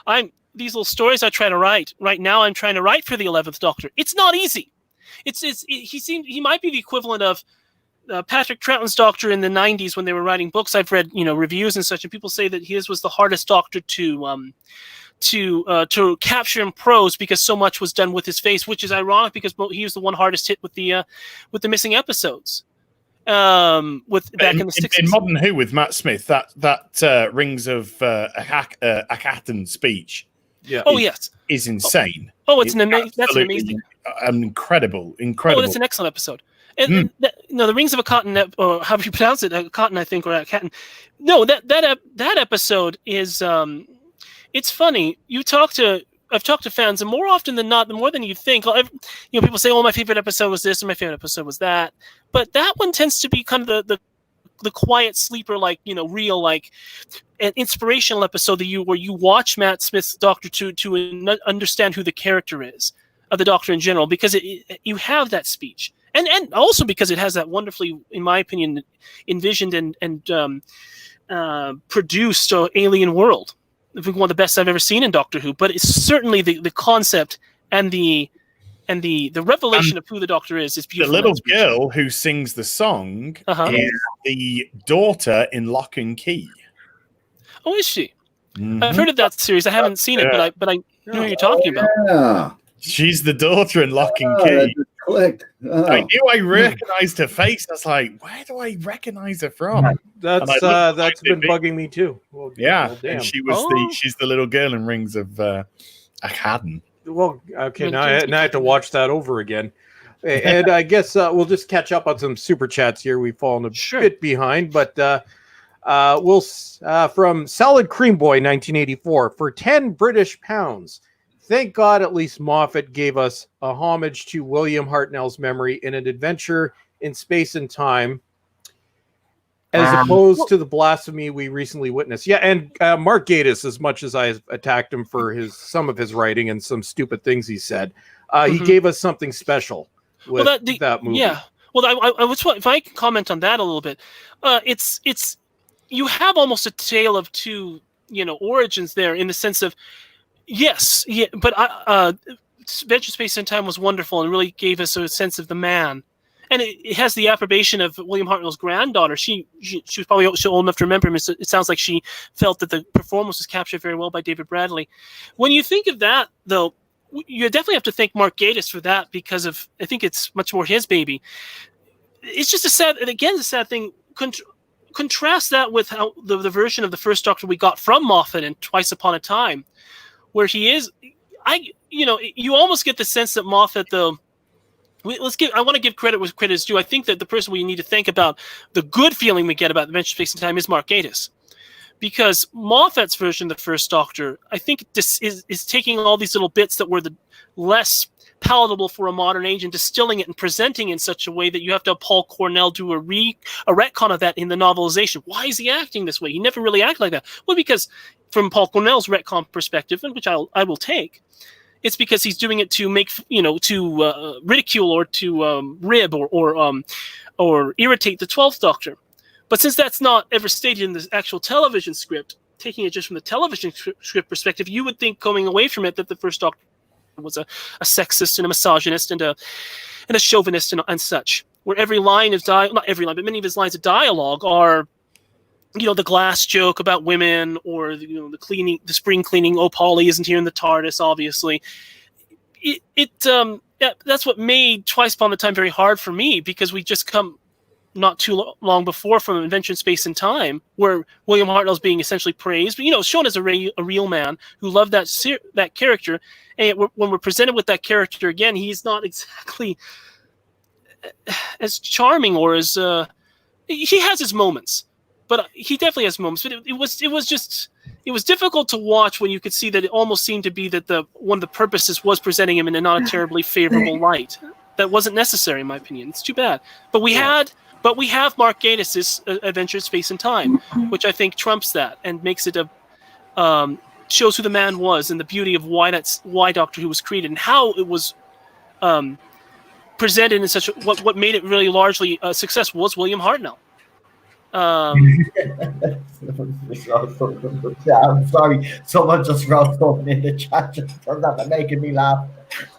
right. These little stories I try to write right now. I'm trying to write for the 11th Doctor. It's not easy. he might be the equivalent of Patrick Troughton's Doctor in the 90s when they were writing books. I've read reviews and such, and people say that his was the hardest Doctor to capture in prose because so much was done with his face, which is ironic because he was the one hardest hit with the missing episodes. With back in the 60s. In Modern Who with Matt Smith, that Rings of Akhenaten speech. Yeah. Oh yes, is insane. Oh, it's that's an amazing, incredible. Oh, that's an excellent episode. And the Rings of Akhenaten, or however you pronounce it, Akhenaten, I think, or Akhenaten. No, that episode is it's funny. I've talked to fans, and more often than not, more than you think, people say, "Oh, my favorite episode was this, and my favorite episode was that." But that one tends to be kind of the quiet sleeper, real, an inspirational episode where you watch Matt Smith's Doctor to understand who the character is of the Doctor in general, because you have that speech, and also because it has that wonderfully, in my opinion, envisioned and produced alien world. I think one of the best I've ever seen in Doctor Who, but it's certainly the concept and the revelation of who the Doctor is beautiful. The little girl who sings the song is the daughter in Lock and Key. Oh, is she? Mm-hmm. I've heard of that series. I haven't seen it, but I know who you're talking about. Yeah. She's the daughter in Lock and Key. Clicked. Oh. I knew I recognized her face. I was like, where do I recognize her from? That's been bugging me too. Well, and she's the little girl in Rings of Akhenaten. Well, okay, now I have to watch that over again. And I guess we'll just catch up on some super chats here. We've fallen a bit behind, but we'll from Salad Cream Boy 1984 for 10 British pounds. Thank God at least Moffat gave us a homage to William Hartnell's memory in an adventure in space and time, as opposed to the blasphemy we recently witnessed. Yeah, and Mark Gatiss, as much as I attacked him for some of his writing and some stupid things he said, he gave us something special with that movie. Yeah, well, if I can comment on that a little bit, it's you have almost a tale of two origins there, in the sense of but Adventure Space and Time was wonderful and really gave us a sense of the man. And it has the approbation of William Hartnell's granddaughter. She was probably old enough to remember him. It sounds like she felt that the performance was captured very well by David Bradley. When you think of that, though, you definitely have to thank Mark Gatiss for that, because I think it's much more his baby. It's just a sad thing. Contrast that with how the version of the first Doctor we got from Moffat in Twice Upon a Time, where he is. You almost get the sense that Moffat, though. I want to give credit where credit is due. I think that the person we need to think about the good feeling we get about Adventure Space and Time is Mark Gatiss, because Moffat's version of the first Doctor, I think, this is taking all these little bits that were the less palatable for a modern age and distilling it and presenting in such a way that you have to have Paul Cornell do a retcon of that in the novelization. Why is he acting this way? He never really acted like that. Well, because from Paul Cornell's retcon perspective, and which I will take, it's because he's doing it to make, to ridicule or to rib or irritate the 12th Doctor. But since that's not ever stated in the actual television script, taking it just from the television script perspective, you would think, coming away from it, that the first Doctor was a sexist and a misogynist and a chauvinist and such. Where every line of not every line, but many of his lines of dialogue are, the glass joke about women, or the spring cleaning. Oh, Polly isn't here in the TARDIS, obviously. That's what made Twice Upon a Time very hard for me, because we just come not too long before from Adventure in Space and Time, where William Hartnell's being essentially praised, but shown as a real man who loved that character. And when we're presented with that character again, he's not exactly as charming, or as he has his moments. But he definitely has moments. But it was difficult to watch when you could see that it almost seemed to be that one of the purposes was presenting him in a not a terribly favorable light. That wasn't necessary, in my opinion. It's too bad. But we have Mark Gatiss's Adventure in Space and Time, which I think trumps that and makes it shows who the man was and the beauty of why Doctor Who was created and how it was presented in such what made it really largely a success was William Hartnell. I'm sorry, someone just wrote something in the chat just turned up and making me laugh.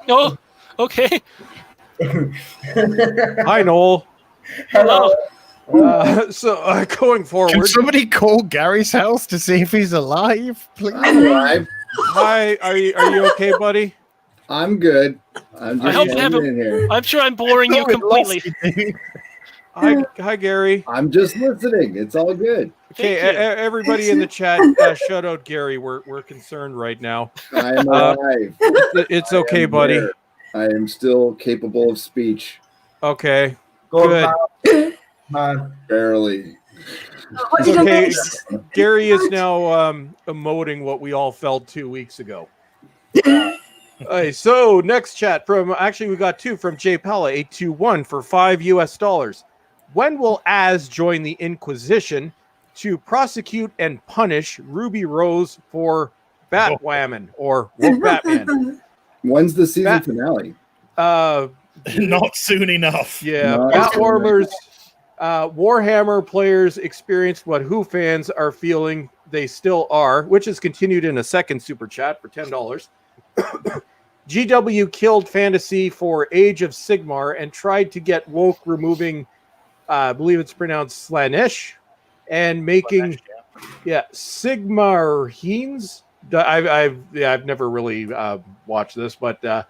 Oh, okay. Hi, Noel. Hello. Going Can forward, somebody call Gary's house to see if he's alive, please? I'm alive. hi, are you okay, buddy? I'm good. I'm I just hope you hanging haven't- in here. I'm sure I'm boring you Oh, we lost completely. you, dude. Hi, Gary. I'm just listening. It's all good. Okay, Thank you. everybody in the chat, shout out Gary. We're concerned right now. I'm alive. It's I okay, am buddy. there. I am still capable of speech. Okay, Good, good. man. Barely. What did I Okay, miss? Gary is now emoting what we all felt 2 weeks ago. Okay, so next chat we got two from J Pella 821 for $5 US. When will Az join the Inquisition to prosecute and punish Ruby Rose for Batwoman or Woke Batman? When's the season Bat- finale? Not soon enough. Yeah, No, Batwarmers, Warhammer players experienced what Who fans are feeling they still are, which is continued in a second super chat for $10. GW killed fantasy for Age of Sigmar and tried to get woke removing, I believe it's pronounced Slaanesh, and making Sigmarines. I've never really watched this, but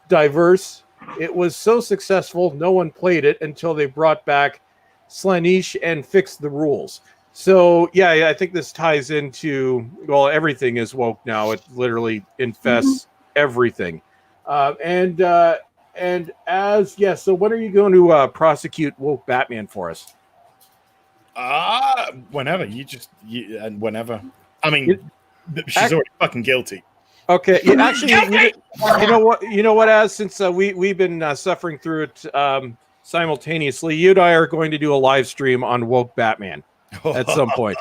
diverse. It was so successful, no one played it until they brought back Slaanesh and fixed the rules. So yeah, I think this ties into, well, everything is woke now. It literally infests everything. And as so when are you going to prosecute woke Batman for us? Whenever and whenever. I mean, she's already fucking guilty. Okay, actually, you know what? As since we've been suffering through it simultaneously, you and I are going to do a live stream on woke Batman at some point,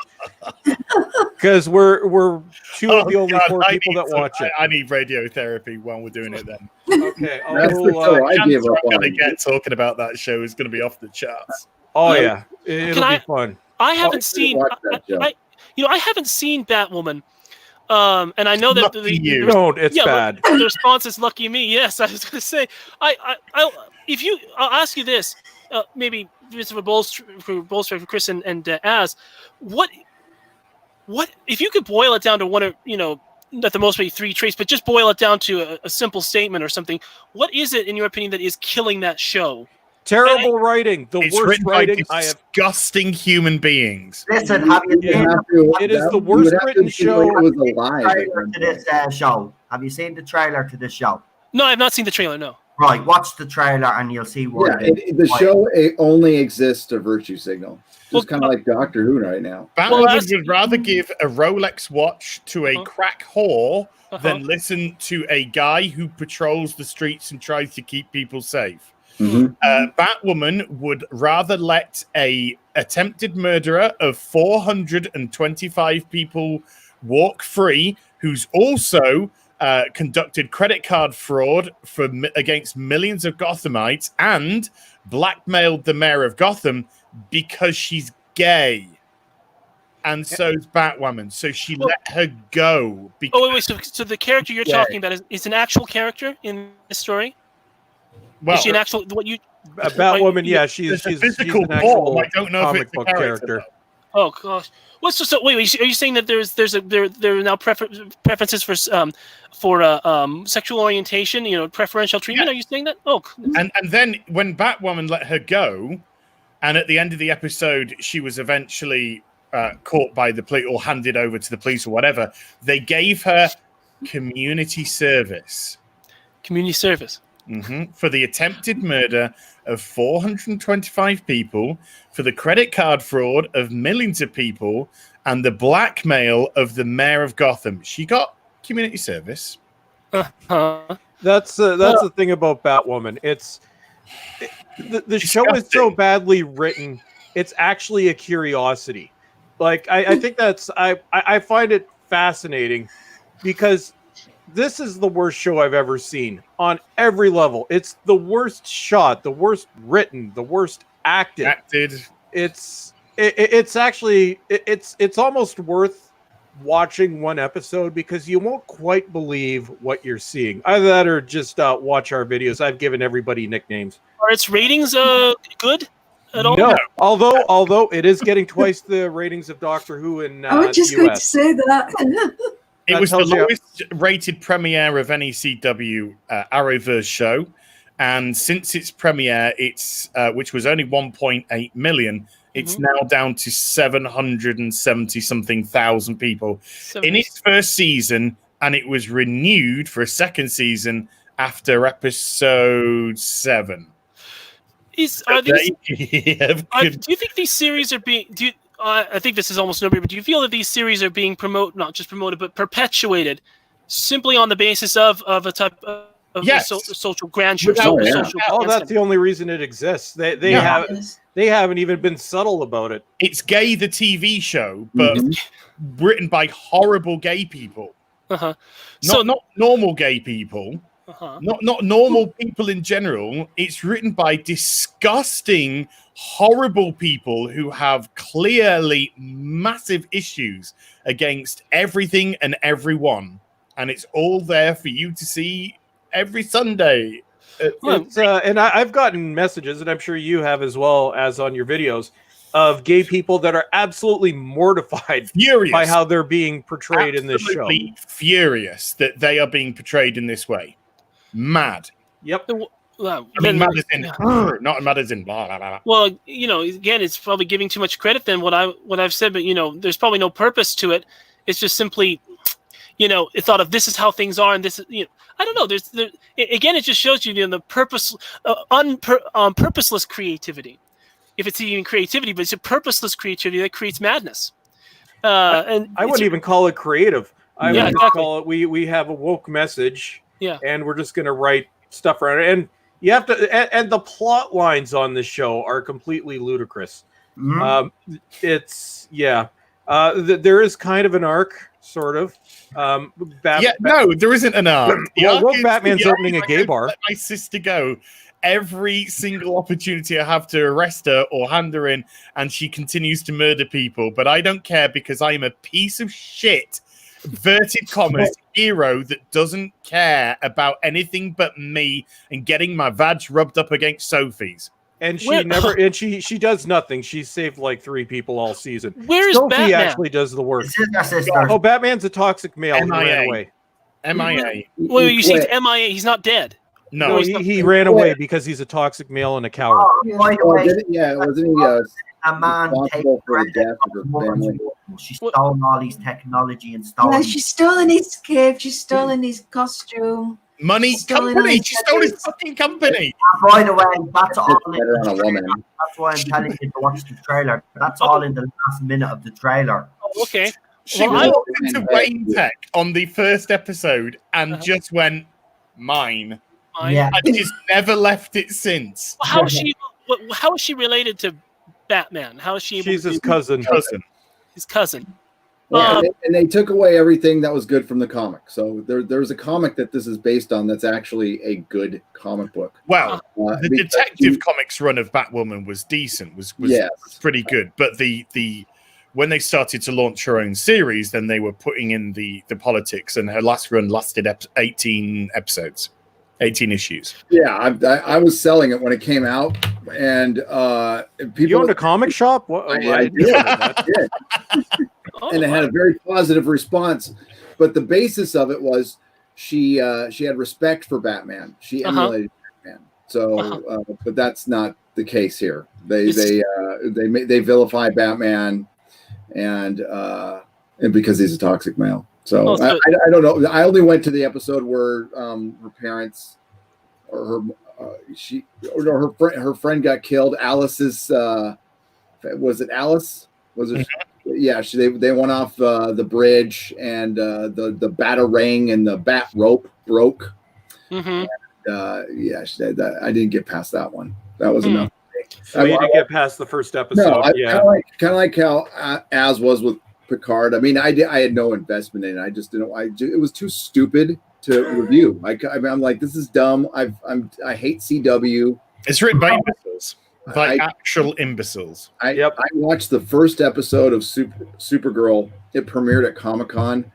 because we're two of the only four people that watch it. I need radiotherapy when we're doing it. Then Okay, That's the show I gave up I'm gonna on. get talking about that show is gonna be off the charts. oh yeah, it'll be fun. I haven't seen. watch that show. I haven't seen Batwoman. And I know that you. Don't. It's bad. The response is lucky me. Yes, I was going to say. I'll ask you this. Maybe this for Chris and Az. What if you could boil it down to one of at the most maybe three traits, but just boil it down to a simple statement or something. What is it in your opinion that is killing that show? Terrible writing. The It's worst written by writing I have. disgusting human beings. Listen, have you Yeah. seen It is the worst written show. It was the alive. trailer to this show? Have you seen the trailer to this show? No, I've not seen the trailer. No. Right, watch the trailer and you'll see what The show only exists to virtue signal. Just kind of like Doctor Who right now. Batwoman would rather give a Rolex watch to a crack whore than listen to a guy who patrols the streets and tries to keep people safe. Batwoman would rather let a attempted murderer of 425 people walk free, who's also conducted credit card fraud against millions of Gothamites and blackmailed the mayor of Gotham because she's gay. And so's Batwoman. So she let her go. Wait. So the character you're talking about is an actual character in this story? Well, is she an actual Batwoman? Yeah, she's a physical an actual I don't know if comic it's book a character. Oh gosh. Wait. Are you saying that there are now preferences for sexual orientation? Preferential treatment? Yeah. Are you saying that? Oh. And then when Batwoman let her go, and at the end of the episode, she was eventually caught by the police or handed over to the police or whatever. They gave her community service. Community service. For the attempted murder of 425 people, for the credit card fraud of millions of people, and the blackmail of the mayor of Gotham. She got community service. That's the thing about Batwoman. The show is so badly written. It's actually a curiosity. Like I think I find it fascinating because this is the worst show I've ever seen on every level. It's the worst shot, the worst written, the worst acted. It's actually almost worth watching one episode because you won't quite believe what you're seeing. Either that or just watch our videos. I've given everybody nicknames. Are its ratings good at all? No, although it is getting twice the ratings of Doctor Who in I was just the going to US. say that. It That was the tells you- lowest rated premiere of any CW Arrowverse show, and since its premiere, which was only 1.8 million, it's now down to 770 something thousand people in its first season, and it was renewed for a second season after episode 7. Do you think these series are being? I think this is almost nobody, but do you feel that these series are being not just promoted, but perpetuated, simply on the basis of a type of social grandeur? That's the only reason it exists. They haven't even been subtle about it. It's Gay the TV show, but written by horrible gay people. Not normal gay people. Not normal people in general. It's written by disgusting, horrible people who have clearly massive issues against everything and everyone, and it's all there for you to see every Sunday. And I've gotten messages, and I'm sure you have as well as on your videos, of gay people that are absolutely mortified by how they're being portrayed in this show. Furious that they are being portrayed in this way. Mad. Yep. Well, I mean, mad as in, not mad as in blah, blah, blah. Well, again, it's probably giving too much credit than what I've said, but there's probably no purpose to it. It's just simply, it thought of this is how things are, and this is, I don't know. Again, it just shows you the purposeless creativity. If it's even creativity, but it's a purposeless creativity that creates madness. And I wouldn't even call it creative. I would just call it we have a woke message. Yeah, and we're just going to write stuff around it. And you have to, and the plot lines on this show are completely ludicrous. There is kind of an arc, sort of. No, there isn't an arc. Batman's opening a gay bar. Let my sister go every single opportunity I have to arrest her or hand her in, and she continues to murder people. But I don't care because I am a piece of shit. Inverted commas hero that doesn't care about anything but me and getting my vag rubbed up against Sophie's. And she does nothing. She saved like 3 people all season. Where's Sophie Batman? actually does the work. Oh, Batman's a toxic male. He ran away. MIA. Well, you see, it's MIA. He's not dead. No, he ran away because he's a toxic male and a coward. Wasn't he a man responsible for the death of her family? She stole all his technology and stole. No, she's stolen his cave. She's stolen his costume. Money, company. She stole his fucking company. By the way, that's all. Better on a woman. That's why I'm telling you to watch the trailer. That's all in the last minute of the trailer. Oh, okay. She walked into Wayne Tech on the first episode and just went mine. Yeah. And she's never left it since. How is she related to Batman? How is she? She's his cousin. His cousin. Yeah, and they took away everything that was good from the comic. So there's a comic that this is based on that's actually a good comic book. Well, the Detective Comics run of Batwoman was decent, was pretty good. But the when they started to launch her own series, then they were putting in the politics, and her last run lasted 18 episodes. 18 issues. Yeah, I was selling it when it came out, and people. You owned a comic shop? What? I did. And it had a very positive response, but the basis of it was she had respect for Batman. She emulated Batman. So, but that's not the case here. They vilify Batman, and because he's a toxic male. So I don't know. I only went to the episode where her parents or her friend got killed. Alice's was it Alice? Was it? Yeah, they went off the bridge, and the batarang and the bat rope broke. Mm-hmm. And, I didn't get past that one. That was enough. So you didn't get past the first episode. No, kind of like how Az was with Picard. I mean, I had no investment in it. I just didn't. It was too stupid to review. I'm like, this is dumb. I hate CW. It's written by imbeciles. Like actual imbeciles. I watched the first episode of Supergirl. It premiered at Comic-Con,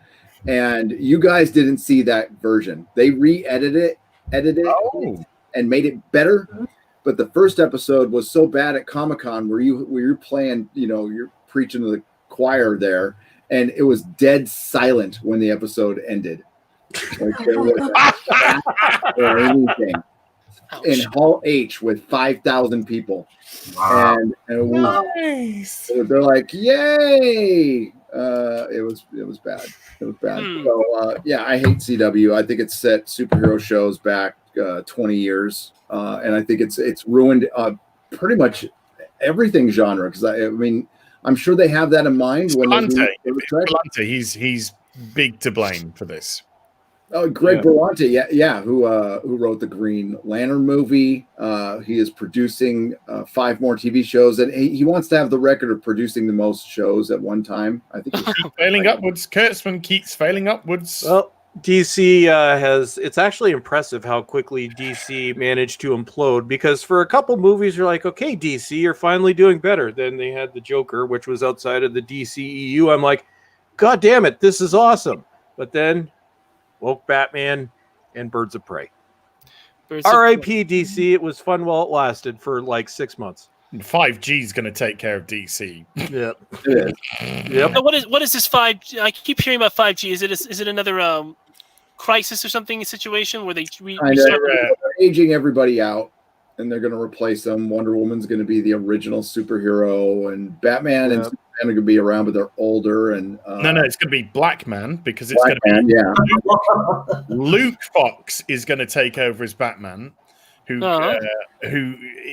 and you guys didn't see that version. They edited it and made it better. But the first episode was so bad at Comic-Con where you're playing, you're preaching to the choir there, and it was dead silent when the episode ended. Like there was or anything. In Hall H with 5,000 people. Wow. And it was, Nice. they're like, yay! It was bad. It was bad. So yeah, I hate CW. I think it's set superhero shows back 20 years, and I think it's ruined pretty much everything genre. Because I mean, I'm sure they have that in mind when Berlanti, he's big to blame for this. Oh, Greg Berlanti, who wrote the Green Lantern movie. He is producing 5 more TV shows, and he wants to have the record of producing the most shows at one time. I think he's failing upwards. Kurtzman keeps failing upwards. Well, DC it's actually impressive how quickly DC managed to implode, because for a couple movies you're like, okay, DC, you're finally doing better. Then they had the Joker, which was outside of the DCEU. I'm like, God damn it, this is awesome. But then woke Batman and Birds of Prey. R.I.P. DC. It was fun while it lasted for like 6 months. 5G is going to take care of DC. Yep. Yep. Now, what is this 5G? I keep hearing about 5G. Is it another crisis or something situation where they they're aging everybody out and they're going to replace them? Wonder Woman's going to be the original superhero, and Batman and Superman are going to be around, but they're older. And no, it's going to be Black Man, because it's going to be Luke Fox is going to take over as Batman, who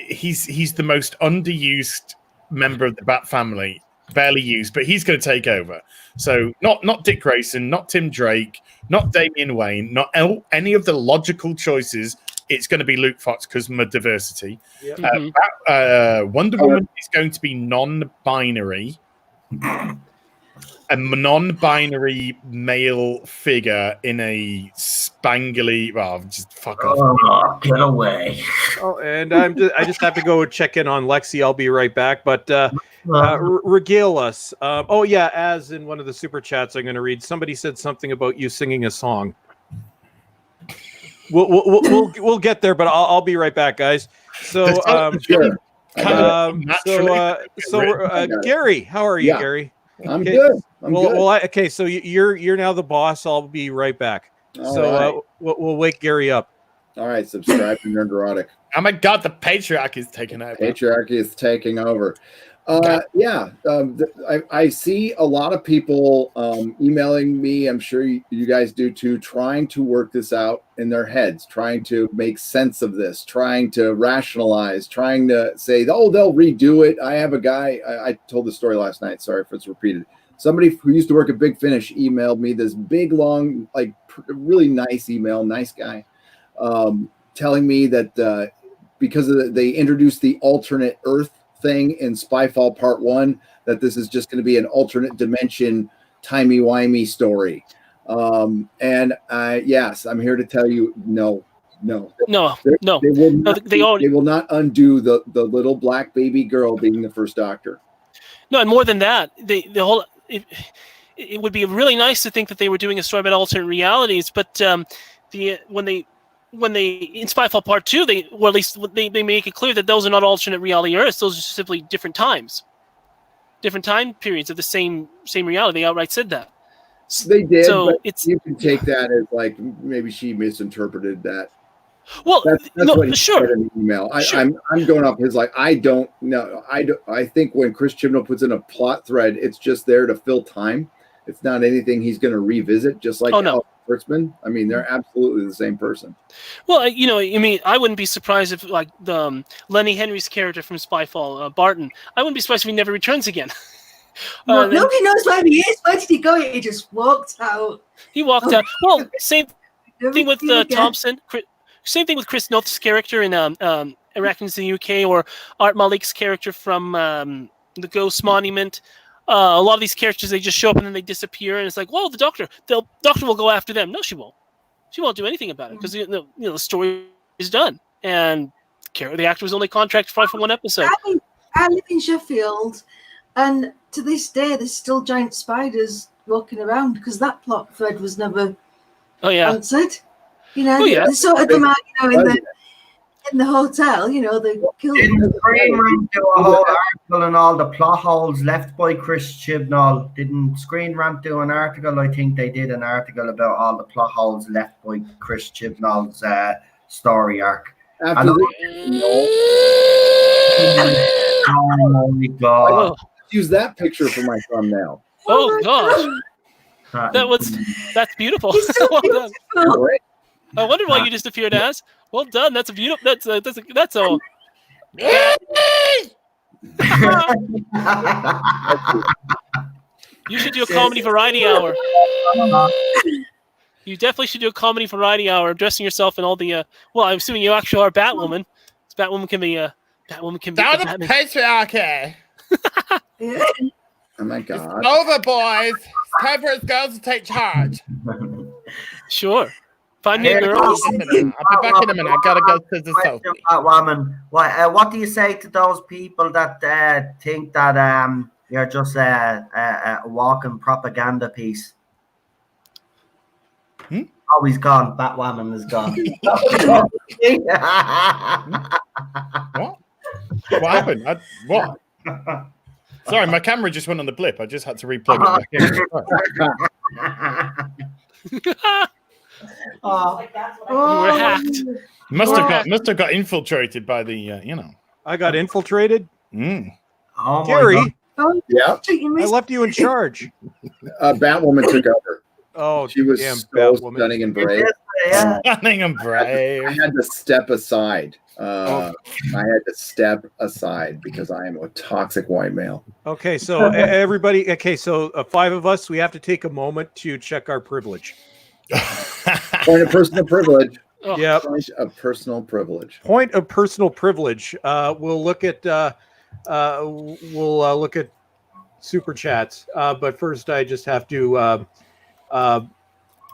he's the most underused member of the Bat family, barely used, but he's going to take over. So not Dick Grayson, not Tim Drake, not Damian Wayne, not any of the logical choices. It's going to be Luke Fox because of diversity. Yep. Wonder Woman is going to be non-binary. A non-binary male figure in a spangly. Well, just fuck off. Oh, get away! Oh, and I just have to go check in on Lexi. I'll be right back. But regale us. As in one of the super chats, I'm going to read. Somebody said something about you singing a song. We'll get there, but I'll be right back, guys. So sure. Gary, how are you, Gary? I'm good. Okay, so you're now the boss. I'll be right back. We'll wake Gary up. All right, subscribe to Nerdrotic. Oh my God, the patriarchy is taking over. Patriarchy is taking over. I see a lot of people emailing me. I'm sure you guys do too, trying to work this out in their heads, trying to make sense of this, trying to rationalize, trying to say, oh, they'll redo it. I have a guy, I told the story last night. Sorry if it's repeated. Somebody who used to work at Big Finish emailed me this big, long, like really nice email, nice guy, telling me that because they introduced the alternate Earth thing in Spyfall Part 1, that this is just going to be an alternate dimension timey-wimey story. Yes, I'm here to tell you no. They will not undo the little black baby girl being the first Doctor. No, and more than that, it would be really nice to think that they were doing a story about alternate realities, but when they in Spyfall Part 2, they make it clear that those are not alternate reality Earths. Those are simply different times, different time periods of the same reality. They outright said that. They did. So but you can take that as like maybe she misinterpreted that. Well, that's what he sure. said in the email. Sure. I'm going off his I don't know. I think when Chris Chibnall puts in a plot thread, it's just there to fill time. It's not anything he's going to revisit. Just like Kurtzman. I mean, they're absolutely the same person. Well, I wouldn't be surprised if like the Lenny Henry's character from Spyfall, Barton. I wouldn't be surprised if he never returns again. Nobody knows where he is. Where did he go? He just walked out. He walked out. Well, same thing with Thompson. Same thing with Chris Noth's character in Arachnids in the UK, or Art Malik's character from the Ghost Monument. A lot of these characters, they just show up and then they disappear, and it's like, well, the Doctor will go after them. No, she won't. She won't do anything about it because the story is done. And The actor was only contracted probably for one episode. I live in Sheffield, and to this day, there's still giant spiders walking around because that plot thread was never answered. You know, they sort of come out, in the hotel. You know, they killed. Didn't Screen Rant do a whole article on all the plot holes left by Chris Chibnall? Didn't Screen Rant do an article? I think they did an article about all the plot holes left by Chris Chibnall's story arc. After oh my god! Use that picture for my thumbnail. Oh gosh, that's beautiful. Well done. I wondered why you disappeared as. Well done. That's a beautiful. That's all. You should do a comedy variety hour. You definitely should do a comedy variety hour, dressing yourself in all the. Well, I'm assuming you actually are Batwoman. Batwoman can be. Batwoman can be. Down the patriarchy. Oh my god! It's over, boys. It's time for us girls to take charge. Sure. Find me a girl. I'll be back in a minute. I gotta go to the Sophie. Woman, what do you say to those people that think that you're just a walking propaganda piece? Oh, he's gone. Batwoman is gone. What? What happened? What? Sorry, my camera just went on the blip. I just had to replug it back in. You were hacked. Must have got infiltrated by the I got infiltrated. Oh, Gary, Yeah, I left you in charge. Batwoman took over. Oh, She was damn so Batwoman. stunning and brave. Yeah. Stunning and brave. I had to step aside. I had to step aside because I am a toxic white male. Okay, so everybody. Okay, so 5 of us. We have to take a moment to check our privilege. Point of personal privilege. Yeah. Point of personal privilege. Point of personal privilege. We'll look at look at super chats. But first, I just have to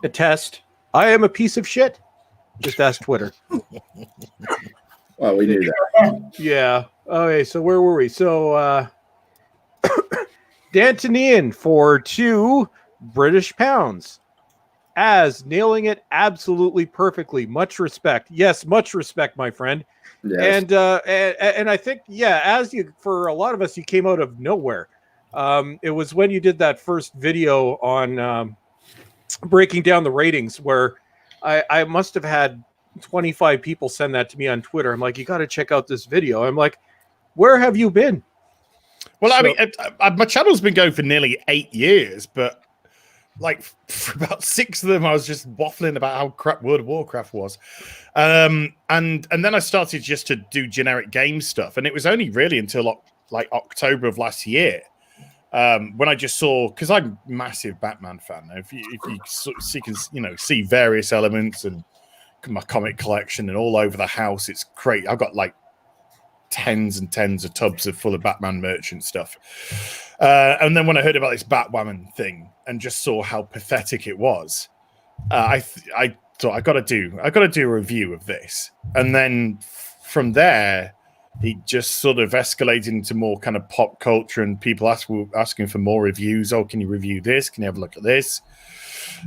attest. I am a piece of shit. Just ask Twitter. Well, we knew that. Yeah. Okay. So where were we? So Dantonian for 2 British pounds. As nailing it absolutely perfectly. Much respect. Yes, much respect, my friend. Yes. And I think, as you, for a lot of us, you came out of nowhere. It was when you did that first video on breaking down the ratings where I must have had 25 people send that to me on Twitter. I'm like, you got to check out this video. I'm like, where have you been? Well, I mean, my channel's been going for nearly 8 years, but like for about 6 of them, I was just waffling about how crap World of Warcraft was. And then I started just to do generic game stuff. And it was only really until like October of last year when I just saw, because I'm a massive Batman fan. If you can see various elements and my comic collection and all over the house, it's great. I've got like tens and tens of tubs full of Batman merch and stuff. And then when I heard about this Batwoman thing and just saw how pathetic it was, I thought I got to do a review of this. And then from there, it just sort of escalated into more kind of pop culture and people asking for more reviews. Oh, can you review this? Can you have a look at this?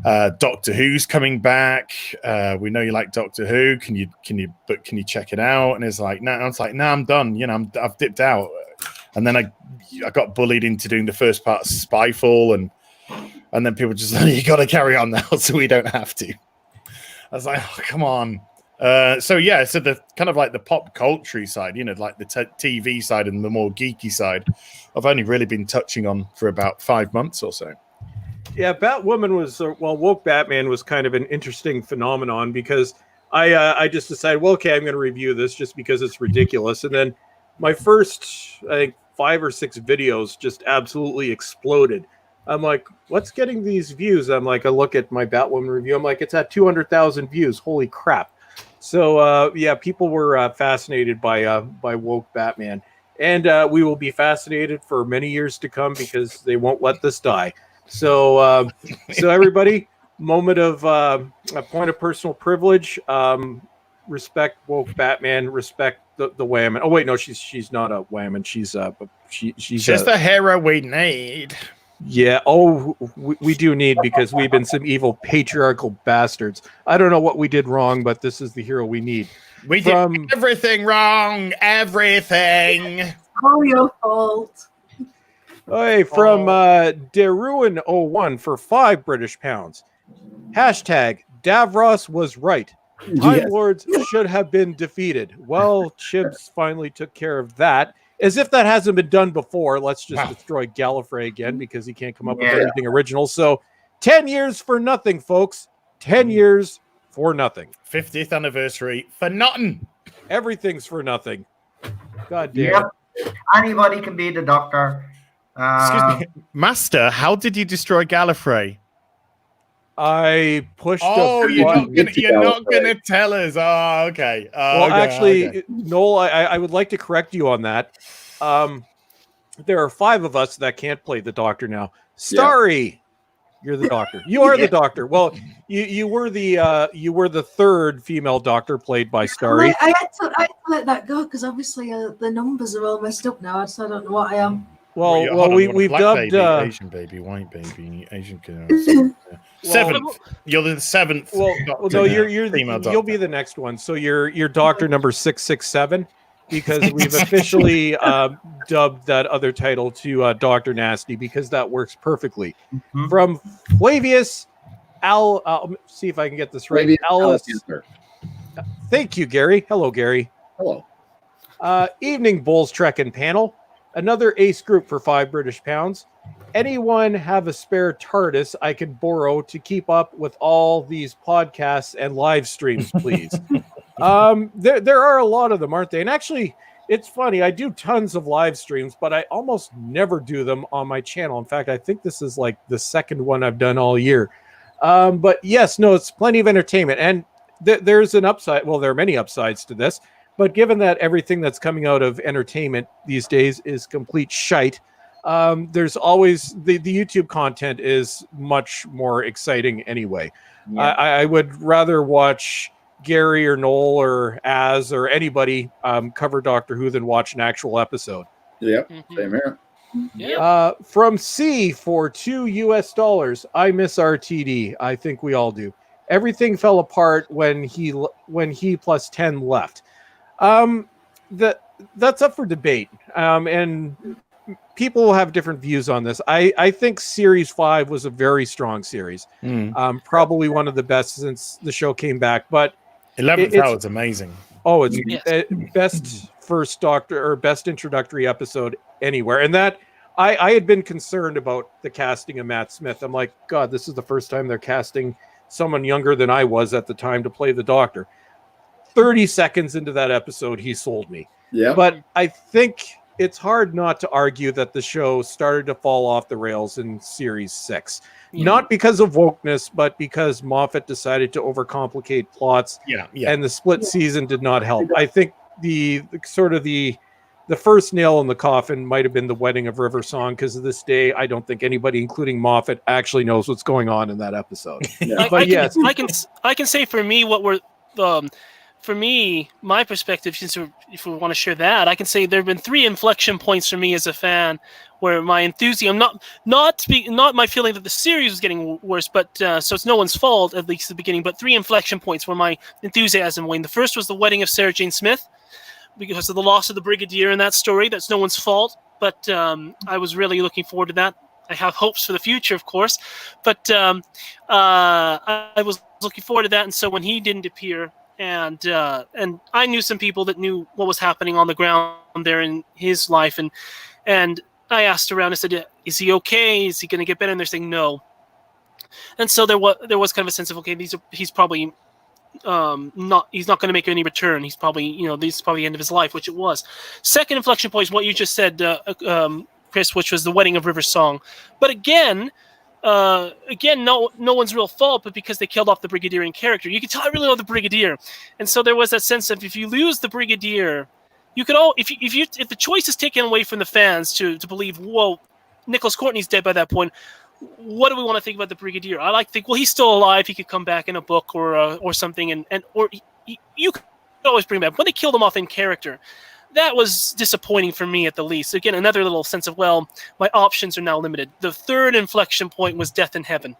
Doctor Who's coming back. We know you like Doctor Who. Can you check it out? And it's like, no, I was like, no, I'm done. I've dipped out. And then I got bullied into doing the first part of Spyfall, and then people just like, you got to carry on now, so we don't have to. I was like, oh, come on. So the kind of like the pop culture side, like the TV side and the more geeky side, I've only really been touching on for about 5 months or so. Yeah, Batwoman was Woke Batman was kind of an interesting phenomenon because I just decided, well, okay, I'm going to review this just because it's ridiculous, and then my first, I think, 5 or 6 videos just absolutely exploded. I'm like, what's getting these views? I'm like, I look at my Batwoman review. I'm like, it's at 200,000 views. Holy crap! So people were fascinated by Woke Batman, and we will be fascinated for many years to come because they won't let this die. So everybody, moment of a point of personal privilege. Respect Woke Batman. Respect the wham. Oh wait, no, she's not a wham, she's she's the hero we need. Yeah. Oh, we do need, because we've been some evil patriarchal bastards. I don't know what we did wrong, but this is the hero we need. We did everything wrong. Everything. All your fault. Hey, from Deruin01 for £5 Hashtag Davros was right. Time Lords should have been defeated. Well, Chibs finally took care of that. As if that hasn't been done before, let's just destroy Gallifrey again, because he can't come up with anything original. So 10 years for nothing, folks. 10 years for nothing. 50th anniversary for nothing. Everything's for nothing. God damn. Yep. Anybody can be the Doctor. Excuse me, Master, how did you destroy Gallifrey? I pushed. You're not gonna tell us. Oh, okay. Actually, Noel, I would like to correct you on that. There are 5 of us that can't play the Doctor now. Starry, you're the Doctor. You are the Doctor. Well, you were the third female Doctor played by Starry. I had to let that go, because obviously the numbers are all messed up now, so I don't know what I am. We've dubbed Asian baby, white baby, Asian girl. 7th. You're the 7th. No, you'll be the next one. So you're Doctor number 667, because we've officially dubbed that other title to Dr. Nasty, because that works perfectly. Mm-hmm. From Flavius see if I can get this right. Alice. Thank you, Gary. Hello, Gary. Hello. Evening Bulls Trek and panel. Another ace group for £5. Anyone have a spare TARDIS I can borrow to keep up with all these podcasts and live streams, please? There are a lot of them, aren't they? And actually, it's funny. I do tons of live streams, but I almost never do them on my channel. In fact, I think this is like the second one I've done all year. But yes, no, it's plenty of entertainment. And there's an upside. Well, there are many upsides to this. But given that everything that's coming out of entertainment these days is complete shite, there's always the YouTube content is much more exciting anyway. Yeah. I would rather watch Gary or Noel or Az or anybody cover Doctor Who than watch an actual episode. Yep, same here. Yeah. From C for $2. I miss RTD. I think we all do. Everything fell apart when he plus 10 left. That's up for debate, and people will have different views on this. I think Series 5 was a very strong series, probably one of the best since the show came back. But 11th hour is amazing. Oh, it's best first Doctor or best introductory episode anywhere. And that I had been concerned about the casting of Matt Smith. I'm like, God, this is the first time they're casting someone younger than I was at the time to play the Doctor. 30 seconds into that episode, he sold me. Yeah. But I think it's hard not to argue that the show started to fall off the rails in Series 6. Yeah. Not because of wokeness, but because Moffat decided to overcomplicate plots. And the split season did not help. I think the first nail in the coffin might have been the wedding of River Song, because to this day, I don't think anybody, including Moffat, actually knows what's going on in that episode. I can say for me what were for me, my perspective, since if we want to share that, I can say there have been 3 inflection points for me as a fan where my enthusiasm, not my feeling that the series was getting worse, but so it's no one's fault, at least at the beginning, but 3 inflection points where my enthusiasm waned. The first was the wedding of Sarah Jane Smith, because of the loss of the Brigadier in that story. That's no one's fault, but I was really looking forward to that. I have hopes for the future, of course, but I was looking forward to that, and so when he didn't appear, and I knew some people that knew what was happening on the ground there in his life, and I asked around. I said, "Is he okay? Is he going to get better?" And they're saying no. And so there was kind of a sense of, okay, he's probably not. He's not going to make any return. He's probably this is probably the end of his life, which it was. Second inflection point is what you just said, Chris, which was the wedding of River Song. But again, no one's real fault, but because they killed off the Brigadier in character. You can tell I really love the Brigadier, and so there was that sense of, if you lose the Brigadier, you could if the choice is taken away from the fans to believe, whoa, Nicholas Courtney's dead by that point, what do we want to think about the Brigadier? I like to think, well, he's still alive, he could come back in a book or something, or you always bring back when they killed him off in character. That was disappointing for me at the least. Again, another little sense of, well, my options are now limited. The third inflection point was Death in Heaven.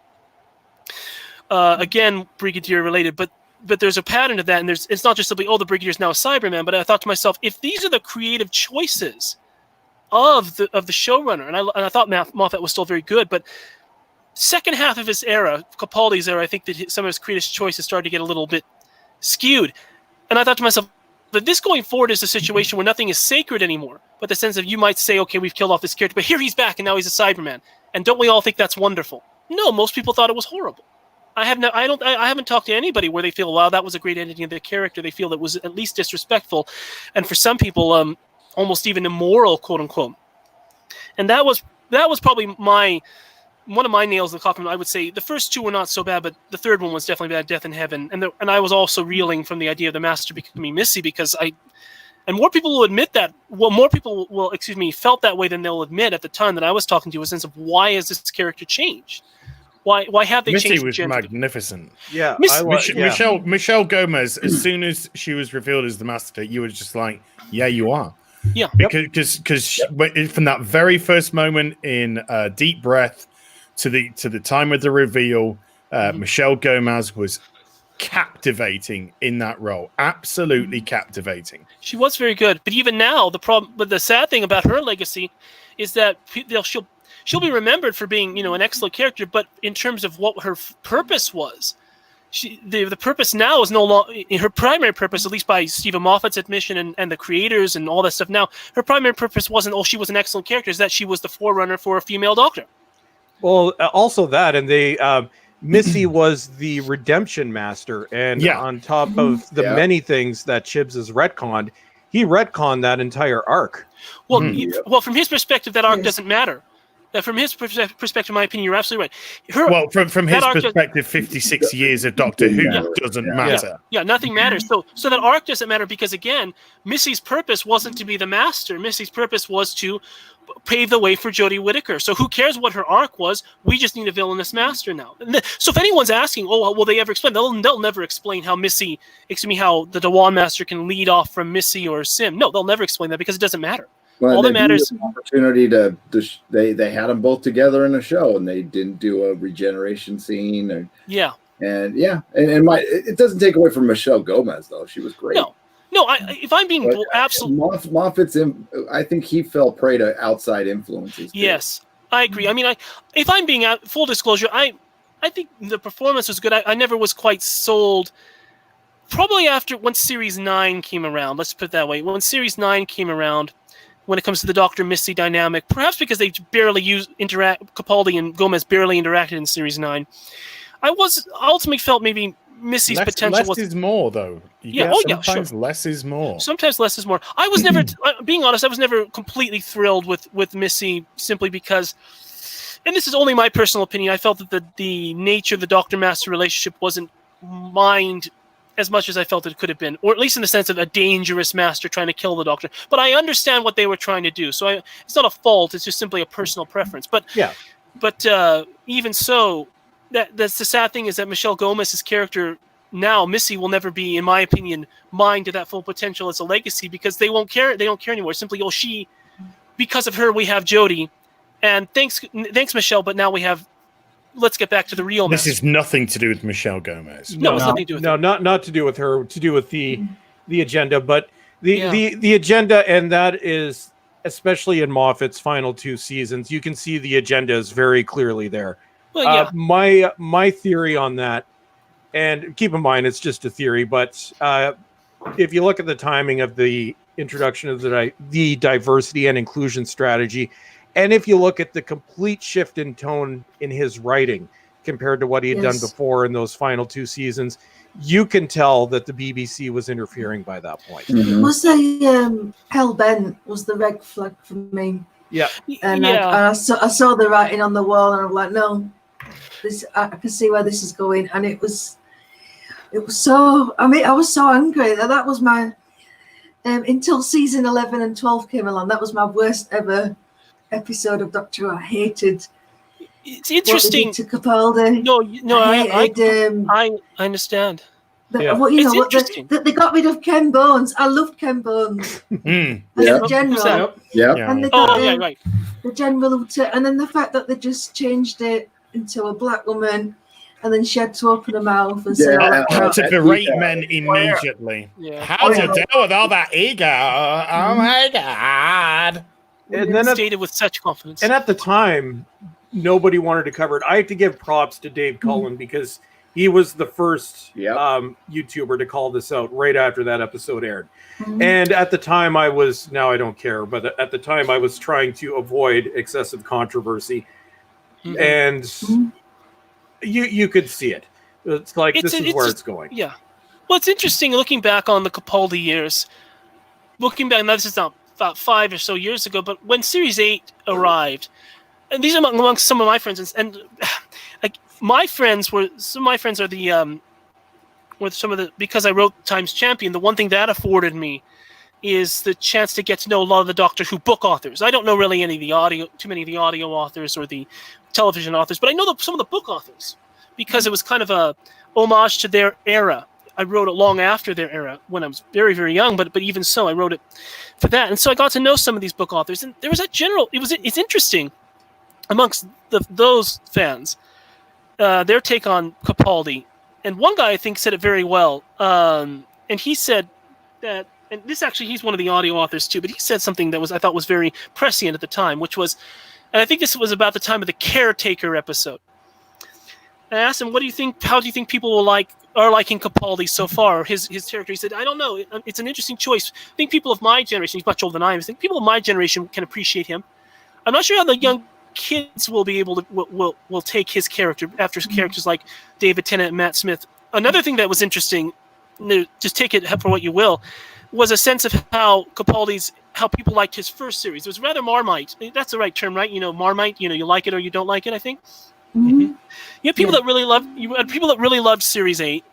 Again, Brigadier related, but there's a pattern to that, and it's not just simply, the Brigadier's now a Cyberman, but I thought to myself, if these are the creative choices of the showrunner, and I thought Moffat was still very good, but second half of his era, Capaldi's era, I think that some of his creative choices started to get a little bit skewed. And I thought to myself, that this going forward is a situation where nothing is sacred anymore, but the sense of you might say, okay, we've killed off this character, but here he's back and now he's a Cyberman. And don't we all think that's wonderful? No, most people thought it was horrible. I haven't talked to anybody where they feel, wow, that was a great ending of their character. They feel that was at least disrespectful, and for some people, almost even immoral, quote unquote. And that was probably one of my nails in the coffin. I would say the first two were not so bad, but the third one was definitely bad, Death in Heaven. And I was also reeling from the idea of the Master becoming Missy, because and more people will admit that. Well, more people will, felt that way than they'll admit at the time that I was talking to. A sense of, why has this character changed? Why have they Missy changed? Missy was magnificent. Yeah, Michelle Gomez. As soon as she was revealed as the Master, you were just like, yeah, you are. Yeah, because from that very first moment in Deep Breath to the time of the reveal, Michelle Gomez was captivating in that role. Absolutely captivating. She was very good, but even now, the sad thing about her legacy is that she'll be remembered for being, an excellent character, but in terms of what her purpose was, the purpose now is no longer her primary purpose, at least by Stephen Moffat's admission and the creators and all that stuff. Now, her primary purpose wasn't, she was an excellent character, is that she was the forerunner for a female Doctor. Well, also that, and they Missy was the redemption master, and on top of the many things that Chibbs has retconned, he retconned that entire arc. Well, well, from his perspective, that arc doesn't matter. From his perspective, in my opinion, you're absolutely right. From his perspective, 56 years of Doctor Who doesn't matter. Yeah, nothing matters. So that arc doesn't matter because, again, Missy's purpose wasn't to be the Master. Missy's purpose was to pave the way for Jodie Whittaker. So who cares what her arc was? We just need a villainous Master now. So if anyone's asking, will they ever explain? They'll never explain how how the Dewan Master can lead off from Missy or Sim. No, they'll never explain that because it doesn't matter. Well, all that matters. An opportunity they had them both together in a show, and they didn't do a regeneration scene. And it doesn't take away from Michelle Gomez though. She was great. No. If I'm being absolutely Moffat's, I think he fell prey to outside influences. Yes, I agree. I mean, if I'm being full disclosure, I think the performance was good. I never was quite sold. Probably when Series 9 came around. Let's put it that way. When Series 9 came around. When it comes to the Dr. Missy dynamic, perhaps because they barely Capaldi and Gomez barely interacted in Series 9. I ultimately felt maybe Missy's potential was... Less is more, though. Sometimes less is more. Sometimes less is more. I was never, being honest, I was never completely thrilled with Missy simply because, and this is only my personal opinion, I felt that the nature of the Doctor-Master relationship wasn't mined as much as I felt it could have been, or at least in the sense of a dangerous Master trying to kill the Doctor. But I understand what they were trying to do, so it's not a fault. It's just simply a personal preference. But even so, that's the sad thing is that Michelle Gomez's character now, Missy, will never be, in my opinion, mined to that full potential as a legacy because they won't care. They don't care anymore. Simply, because of her, we have Jodie, and thanks Michelle. But now we have. Let's get back to the real Master. This is nothing to do with Michelle Gomez. No, it's nothing to do with her. Not to do with her, to do with the agenda, but the agenda, and that is especially in Moffat's final 2 seasons, you can see the agenda is very clearly there. Well, my theory on that, and keep in mind it's just a theory, but if you look at the timing of the introduction of the diversity and inclusion strategy, and if you look at the complete shift in tone in his writing compared to what he had done before in those final 2 seasons, you can tell that the BBC was interfering by that point. Mm-hmm. Was a Hell Bent was the red flag for me. Yeah. And I saw the writing on the wall, and I'm like, no, I can see where this is going. And it was so, I was so angry that was my, until season 11 and 12 came along, that was my worst ever episode of Doctor Who. I hated. It's interesting to Capaldi. No, I understand. Yeah. What It's interesting. they got rid of Ken Bones. I loved Ken Bones Mm. as Yeah. a general. Yep. Yeah. Yeah. And they got Oh, right. the general, and then the fact that they just changed it into a black woman, and then she had to open her mouth and say, Yeah. "Oh, To berate men immediately. Yeah. How to deal with all that ego? Oh my god! And then Stated with such confidence. and at the time, nobody wanted to cover it. I have to give props to Dave Cullen because he was the first Yep. YouTuber to call this out right after that episode aired. Mhm. And at the time, I was, now I don't care, but at the time, I was trying to avoid excessive controversy. Mhm. And Mhm. you could see it. It's like, It's- this is it's where just- it's going. Yeah. Well, it's interesting looking back on the Capaldi years. Looking back, now this is not about 5 or so years ago, but when Series 8 arrived, and these are amongst some of my friends, and like my friends were, some of my friends are the with some of the, because I wrote Times Champion, the one thing that afforded me is the chance to get to know a lot of the Doctor Who book authors. I don't know really too many of the audio authors or the television authors, but I know some of the book authors because it was kind of a homage to their era. I wrote it long after their era when I was very, very young, but even so, I wrote it for that. And so I got to know some of these book authors, and there was that general, it's interesting amongst those fans, their take on Capaldi. And one guy, I think, said it very well. And he said that, and this actually, he's one of the audio authors too, but he said something that I thought was very prescient at the time, which was, and I think this was about the time of the Caretaker episode. And I asked him, how do you think people are liking Capaldi so far, his character? He said, I don't know. It's an interesting choice. I think people of my generation, he's much older than I am, I think people of my generation can appreciate him. I'm not sure how the young kids will be able to will take his character after characters like David Tennant and Matt Smith. Another thing that was interesting, just take it for what you will, was a sense of how people liked his first series. It was rather Marmite. That's the right term, right? Marmite. You like it or you don't like it, I think. Mhm. You had people that really loved. You had people that really loved Series 8,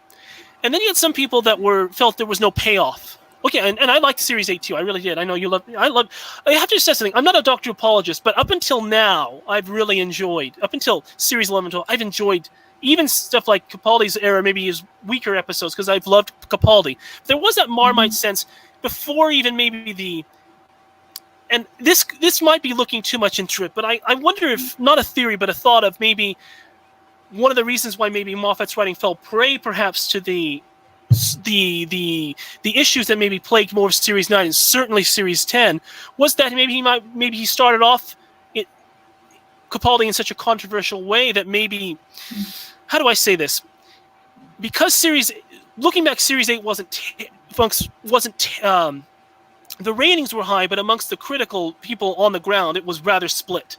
and then you had some people that felt there was no payoff. Okay, and I liked Series 8 too. I really did. I know you love. I have to say something. I'm not a Doctor apologist, but up until now, I've really enjoyed. Up until Series 11, 12, I've enjoyed even stuff like Capaldi's era, maybe his weaker episodes, because I've loved Capaldi. There was that Marmite sense before even maybe the. And this might be looking too much into it, but I wonder if, not a theory, but a thought of maybe one of the reasons why maybe Moffat's writing fell prey perhaps to the issues that maybe plagued more of Series 9 and certainly Series 10 was that maybe he started off Capaldi in such a controversial way that maybe, how do I say this? Because looking back, Series 8 wasn't the ratings were high, but amongst the critical people on the ground, it was rather split.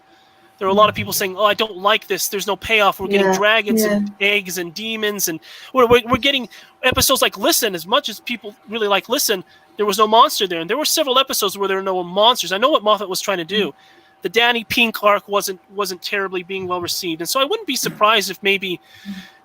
There were a lot of people saying, "Oh, I don't like this. There's no payoff. We're getting dragons and eggs and demons, and we're getting episodes like Listen." As much as people really like Listen, there was no monster there, and there were several episodes where there were no monsters. I know what Moffat was trying to do. The Danny Pink arc wasn't terribly being well received, and so I wouldn't be surprised if maybe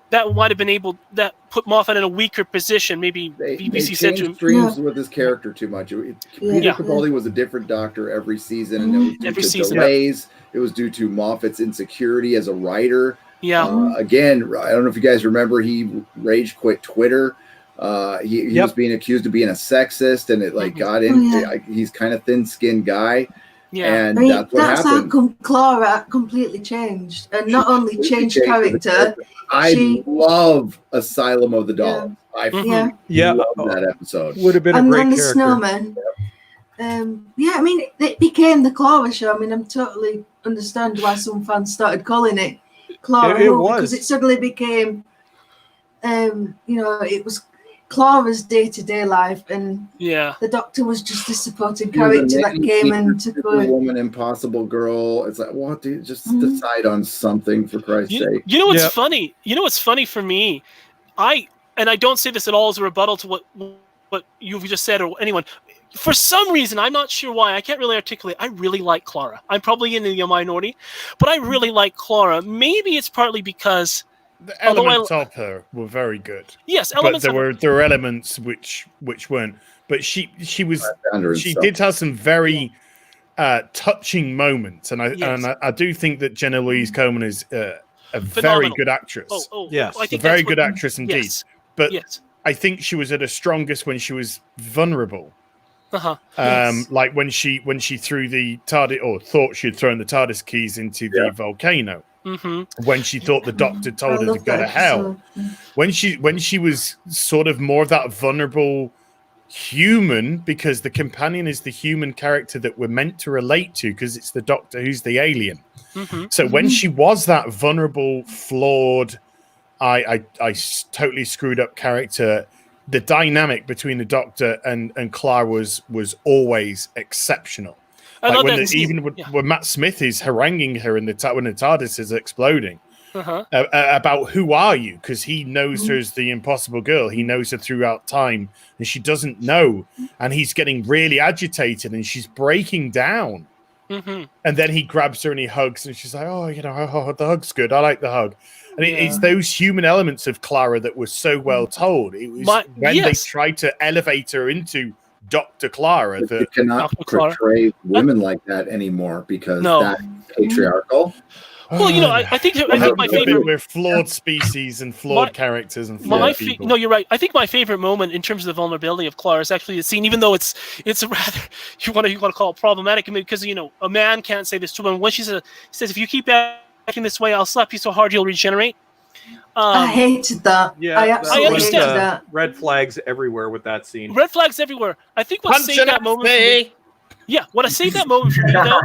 that might have been that put Moffat in a weaker position. Maybe BBC said to him, streams with his character too much. Peter Capaldi was a different Doctor every season, and it was due to delays. It was due to Moffat's insecurity as a writer. Yeah. Again, I don't know if you guys remember, he rage quit Twitter. He was being accused of being a sexist, and it got in. He's kind of thin-skinned guy. Yeah, and that's what happened. How Clara completely changed, and not only changed character. I love Asylum of the Dolls. I love that episode. Would have been a great and the character. Snowman. I mean, it became the Clara show. I mean, I'm totally understand why some fans started calling it Clara Who, because it suddenly became, it was Clara's day-to-day life, and the Doctor was just a supporting character that came and took over. Woman, Impossible Girl. It's like, what, dude? Just decide on something, for Christ's sake. You know what's funny? You know what's funny for me? I don't say this at all as a rebuttal to what you've just said or anyone. For some reason, I'm not sure why, I can't really articulate, I really like Clara. I'm probably in the minority, but I really like Clara. Maybe it's partly because the elements of her were very good. Yes, elements. But there were elements which weren't. But she did have some very touching moments, and I do think that Jenna Louise Coleman is a very good actress. Yes, a very good actress indeed. Yes. But I think she was at her strongest when she was vulnerable. Yes. Like when she threw the TARDIS, or thought she had thrown the TARDIS keys into the volcano. When she thought the Doctor told her to go to hell. When she was sort of more of that vulnerable human, because the companion is the human character that we're meant to relate to, because it's the Doctor who's the alien. So when she was that vulnerable, flawed, I totally screwed up character, the dynamic between the Doctor and Clara was always exceptional. I Like love when that scene. when Matt Smith is haranguing her when the TARDIS is exploding, about who are you, because he knows her as the impossible girl. He knows her throughout time, and she doesn't know, and he's getting really agitated, and she's breaking down. And then he grabs her and he hugs, and she's like, "Oh, the hug's good. I like the hug." And it's those human elements of Clara that were so well told. It was they tried to elevate her into Dr. Clara. You cannot portray women like that anymore, because that's patriarchal. Well, I think my favorite. We're flawed species and flawed characters and flawed people. No, you're right. I think my favorite moment in terms of the vulnerability of Clara is actually the scene, even though it's a rather you want to call it problematic, because a man can't say this to a woman. When she says, "If you keep acting this way, I'll slap you so hard you'll regenerate." I hated that. Yeah, I absolutely understand hated that. Red flags everywhere with that scene. Red flags everywhere. I think what saved that moment. What saved that moment for me though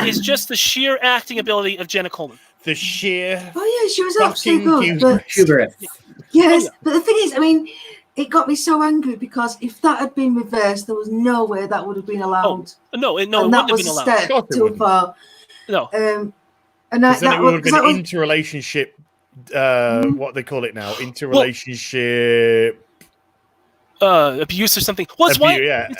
is just the sheer acting ability of Jenna Coleman. The sheer. Oh yeah, she was absolutely good. Yes, but the thing is, I mean, it got me so angry, because if that had been reversed, there was no way that would have been allowed. No, it and wouldn't that have was been a allowed. step too far. No. And then it would have been was interrelationship. What they call it now? Interrelationship. Abuse or something. Well, it's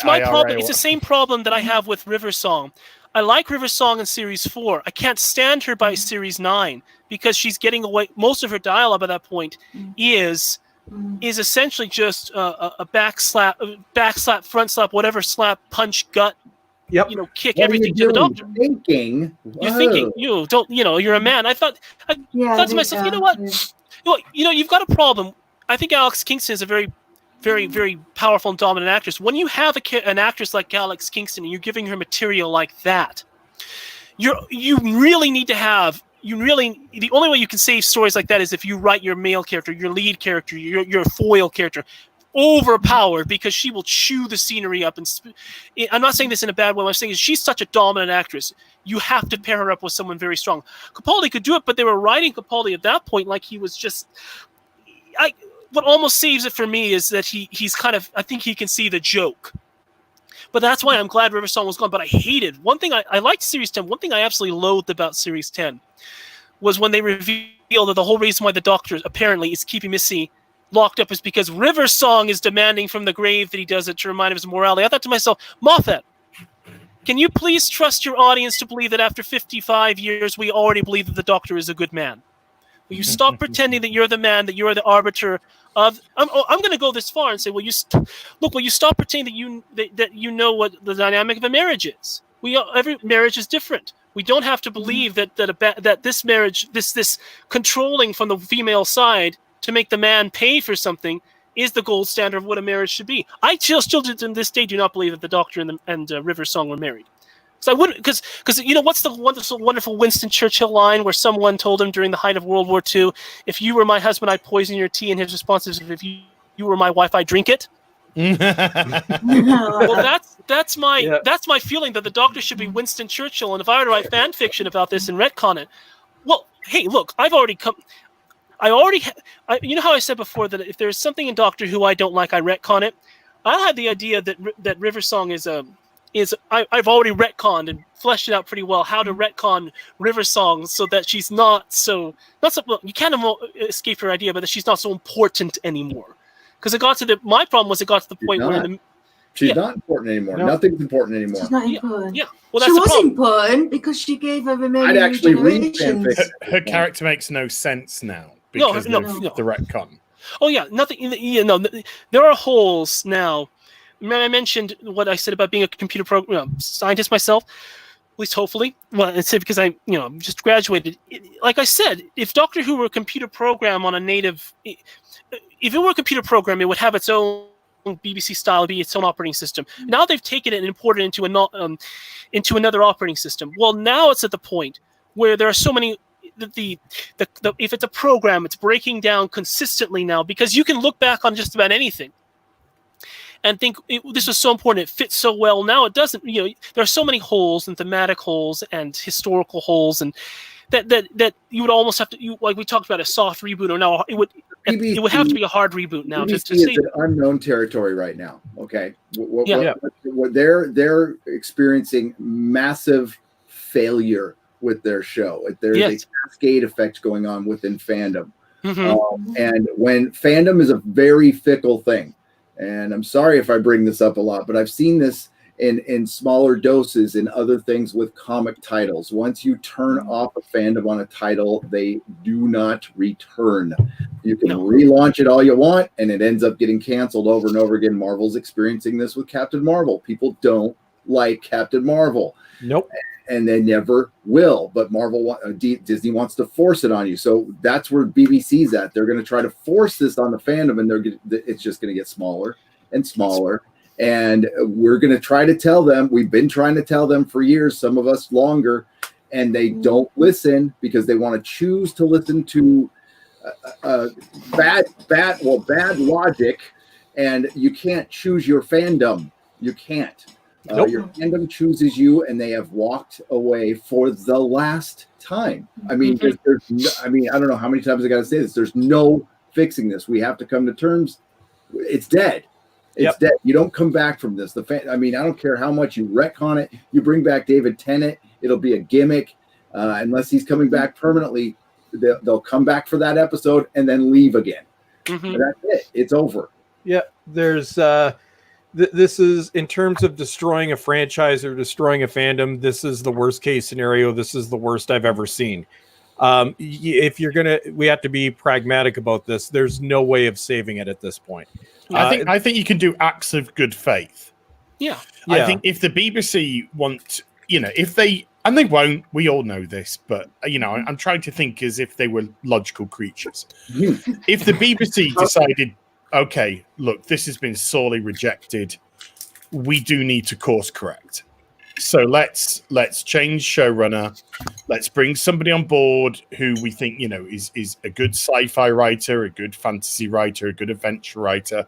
my problem. It's the same problem that I have with River Song. I like River Song in Series 4. I can't stand her by Series 9, because she's getting away. Most of her dialogue by that point is essentially just a back slap, front slap, whatever slap, punch, gut. Yep. Kick everything to the Doctor. You're thinking. You don't. You're a man. I thought to myself, you know what? You've got a problem. I think Alex Kingston is a very, very, very powerful and dominant actress. When you have an actress like Alex Kingston and you're giving her material like that, you really need to have. The only way you can save stories like that is if you write your male character, your lead character, your foil character overpowered, because she will chew the scenery up. And I'm not saying this in a bad way. What I'm saying is she's such a dominant actress. You have to pair her up with someone very strong. Capaldi could do it, but they were writing Capaldi at that point like he was just. What almost saves it for me is that he's kind of. I think he can see the joke. But that's why I'm glad River Song was gone. But I hated one thing. I liked Series 10. One thing I absolutely loathed about Series 10 was when they revealed that the whole reason why the Doctor apparently is keeping Missy locked up is because River Song is demanding from the grave that he does it to remind him of his morality. I thought to myself, Moffat, can you please trust your audience to believe that after 55 years we already believe that the Doctor is a good man? Will you stop pretending that you're the man, that you're the arbiter of? I'm going to go this far and say, will you stop pretending that you know what the dynamic of a marriage is? Every marriage is different. We don't have to believe that this marriage, this controlling from the female side to make the man pay for something, is the gold standard of what a marriage should be. I still to this day do not believe that the Doctor and River Song were married. So I wouldn't, because what's the wonderful Winston Churchill line where someone told him during the height of World War II, "If you were my husband, I'd poison your tea," and his response is, "If you were my wife, I'd drink it." Well, that's my feeling, that the Doctor should be Winston Churchill, and if I were to write fan fiction about this and retcon it, well, hey, look, you know how I said before that if there's something in Doctor Who I don't like, I retcon it. I had the idea that River Song I've already retconned and fleshed it out pretty well how to retcon River Song so that she's not so you can't escape her idea, but that she's not so important anymore. Because my problem was it got to the point where she's not important anymore. No. Nothing's important anymore. She's not important. Yeah. Well, she was important because she gave her remaining I'd actually read her character makes no sense now because of the retcon. Oh yeah, nothing. There are holes now. I mentioned what I said about being a computer program scientist myself. least hopefully. Well, it's because I just graduated. Like I said, if Doctor Who were a computer program on a native, if it were a computer program, it would have its own BBC style, be its own operating system. Now they've taken it and imported it into another operating system. Well, now it's at the point where there are so many. If it's a program, it's breaking down consistently now, because you can look back on just about anything and think this was so important, it fits so well. Now it doesn't. There are so many holes and thematic holes and historical holes, and that you would almost have to, like we talked about, a soft reboot, or now it would have to be a hard reboot now. BBC to see is an unknown territory right now. Okay, Yeah. They're experiencing massive failure with their show. There's a cascade effect going on within fandom, and when fandom is a very fickle thing. And I'm sorry if I bring this up a lot, but I've seen this in smaller doses in other things with comic titles. Once you turn off a fandom on a title, they do not return. You can relaunch it all you want, and it ends up getting canceled over and over again. Marvel's experiencing this with Captain Marvel. People don't like Captain Marvel. Nope. And they never will. But Disney wants to force it on you. So that's where BBC's at. They're going to try to force this on the fandom, and it's just going to get smaller and smaller. And we're going to try to tell them. We've been trying to tell them for years, some of us longer, and they don't listen because they want to choose to listen to bad logic. And you can't choose your fandom. You can't. Your fandom chooses you, and they have walked away for the last time. I mean, I don't know how many times I got to say this. There's no fixing this. We have to come to terms. It's dead. It's dead. You don't come back from this. I don't care how much you retcon it. You bring back David Tennant, it'll be a gimmick. Unless he's coming back permanently, they'll come back for that episode and then leave again. That's it. It's over. Yeah, there's this is, in terms of destroying a franchise or destroying a fandom, this is the worst case scenario. This is the worst I've ever seen. If we have to be pragmatic about this. There's no way of saving it at this point. I think you can do acts of good faith. Yeah. I think if the BBC want, if they, and they won't, we all know this, but I'm trying to think as if they were logical creatures. If the BBC decided, okay, look, this has been sorely rejected, we do need to course correct. So let's change showrunner. Let's bring somebody on board who we think is a good sci-fi writer, a good fantasy writer, a good adventure writer,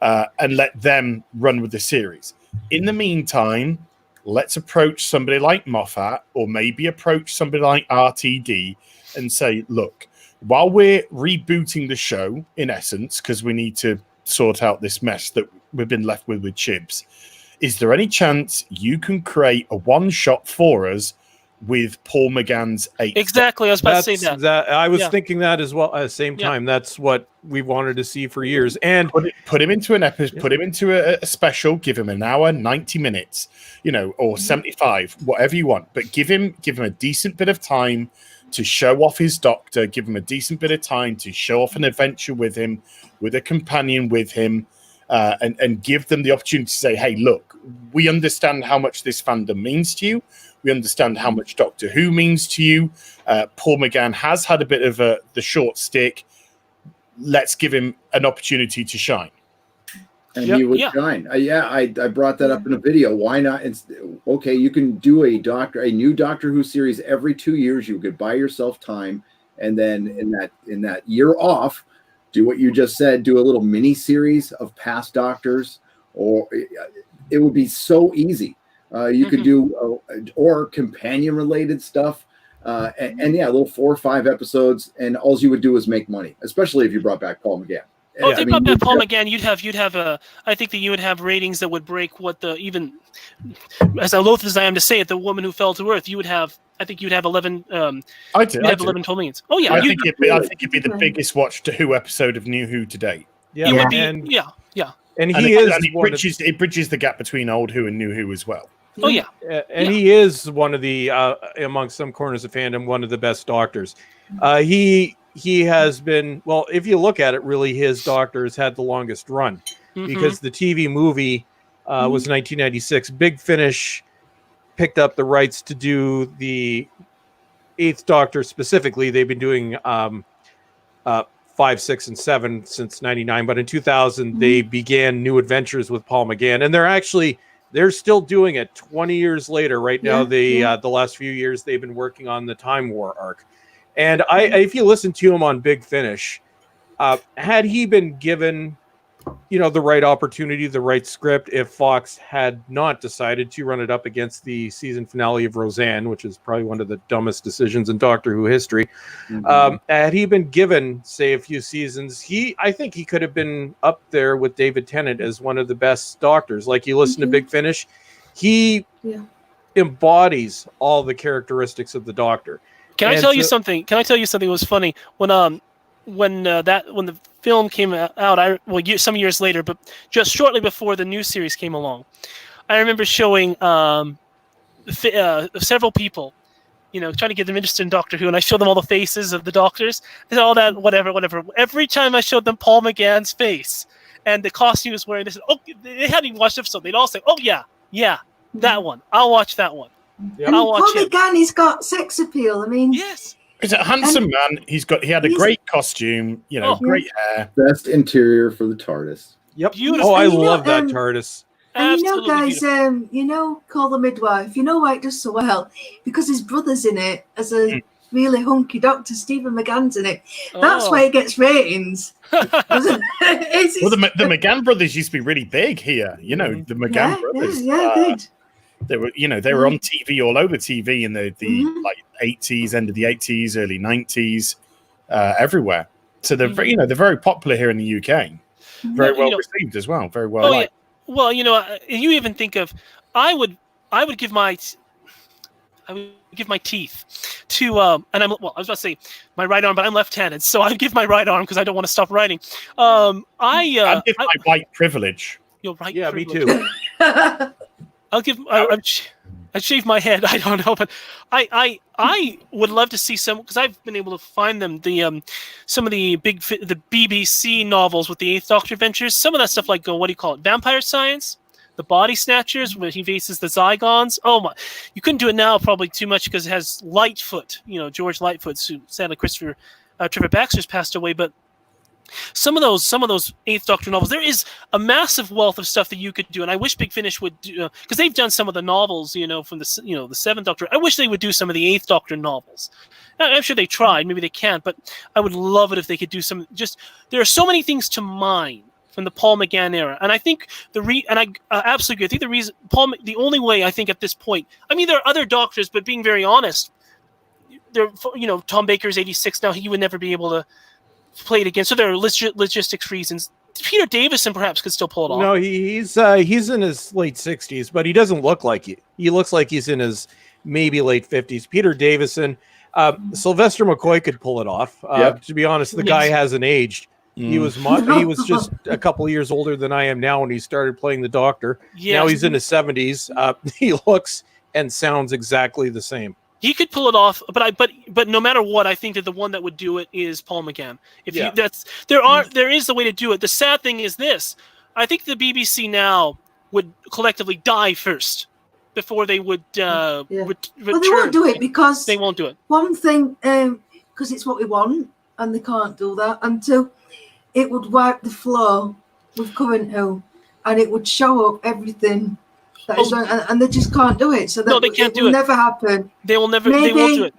and let them run with the series. In the meantime, let's approach somebody like Moffat, or maybe approach somebody like RTD, and say, look, while we're rebooting the show, in essence, because we need to sort out this mess that we've been left with Chibs, is there any chance you can create a one-shot for us with Paul McGann's 8? Exactly, I was about to say that. I was thinking that as well at the same time. That's what we wanted to see for years. And put him into an episode, put him into a special, give him an hour, 90 minutes, or 75, whatever you want. But give him a decent bit of time to show off his Doctor, give him a decent bit of time to show off an adventure with him, with a companion with him, and give them the opportunity to say, hey, look, we understand how much this fandom means to you. We understand how much Doctor Who means to you. Paul McGann has had a bit of the short stick. Let's give him an opportunity to shine. And he would shine. I brought that up in a video. Why not? Okay, you can do a new Doctor Who series every 2 years. You could buy yourself time, and then in that year off, do what you just said. Do a little mini series of past Doctors, or it would be so easy. You could do or companion related stuff, and little 4 or 5 episodes, and all you would do is make money. Especially if you brought back Paul McGann. Oh, if they brought back Paul McGann, I think that you would have ratings that would break what even, as loath as I am to say it, The Woman Who Fell to Earth, you'd have 11. I'd have 11 total millions. Oh yeah, I think it'd be the biggest watched Who episode of New Who to date. Yeah, it would be. And it bridges the gap between old Who and new Who as well. Oh yeah, and he is one of the amongst some corners of fandom, one of the best Doctors. He has been, well, if you look at it, really his Doctor has had the longest run, because the TV movie was 1996. Big Finish picked up the rights to do the Eighth Doctor specifically. They've been doing 5, 6, and 7 since '99, but in 2000 they began New Adventures with Paul McGann, and they're still doing it 20 years later. Right now, the last few years they've been working on the Time War arc, and if you listen to him on Big Finish, had he been given the right opportunity, the right script, if Fox had not decided to run it up against the season finale of Roseanne, which is probably one of the dumbest decisions in Doctor Who history, had he been given, say, a few seasons, I think he could have been up there with David Tennant as one of the best Doctors. Like, you listen to Big Finish, he embodies all the characteristics of the Doctor. Can I tell you something that was funny? When the film came out, some years later, but just shortly before the new series came along, I remember showing several people, trying to get them interested in Doctor Who, and I showed them all the faces of the Doctors and all that, whatever. Every time I showed them Paul McGann's face and the costume he was wearing, they said, "Oh," they hadn't even watched the episode. They'd all say, "Oh yeah, that one. I'll watch that one." Yep. And Paul McGann, he's got sex appeal. I mean, yes. He's a handsome man. He had a great costume, great hair. Best interior for the TARDIS. Yep. Beautiful. Oh, I love that TARDIS. And guys, Call the Midwife. You know why it does so well? Because his brother's in it as a really hunky doctor. Stephen McGann's in it. That's why it gets ratings. The McGann brothers used to be really big here. The McGann brothers. Good. They were on TV, all over TV in the like 80s, end of the 80s, early 90s, everywhere. So they're they're very popular here in the UK. Very well received as well. Very well liked. Yeah. Well, you even think of I would give my teeth to and I was about to say my right arm, but I'm left-handed, so I'd give my right arm because I don't want to stop writing. I'd give my white privilege. Your right privilege. Me too. I'd shave my head. I don't know, but I would love to see some, because I've been able to find them, some of the the BBC novels with the Eighth Doctor adventures. Some of that stuff, like what do you call it? Vampire Science, the Body Snatchers, where he faces the Zygons. Oh my! You couldn't do it now, probably too much, because it has Lightfoot. George Lightfoot. Sadly, Trevor Baxter's passed away, but. Some of those Eighth Doctor novels, there is a massive wealth of stuff that you could do, and I wish Big Finish would do, because they've done some of the novels, from the Seventh Doctor. I wish they would do some of the Eighth Doctor novels. I'm sure they tried, maybe they can't, but I would love it if they could do some. There are so many things to mine from the Paul McGann era, and I think I absolutely agree. I think the only way I think at this point, I mean, there are other Doctors, but being very honest, Tom Baker's 86 now. He would never be able to play it again. So there are logistics reasons. Peter Davison perhaps could still pull it off. No, he's in his late 60s, but he doesn't look like it. He looks like he's in his maybe late 50s. Peter Davison, Sylvester McCoy could pull it off. To be honest, the guy hasn't aged. He was just a couple of years older than I am now when he started playing the Doctor. Yes. Now he's in his 70s. He looks and sounds exactly the same. He could pull it off, but no matter what, I think that the one that would do it is Paul McGann. There is the way to do it. The sad thing is this: I think the BBC now would collectively die first before they would. Well, they won't do it because they won't do it. One thing, because it's what we want, and they can't do that. And two, it would wipe the floor with current Who, and it would show up everything. And they just can't do it. So they can't do it. It will never happen. They will never. They won't do it.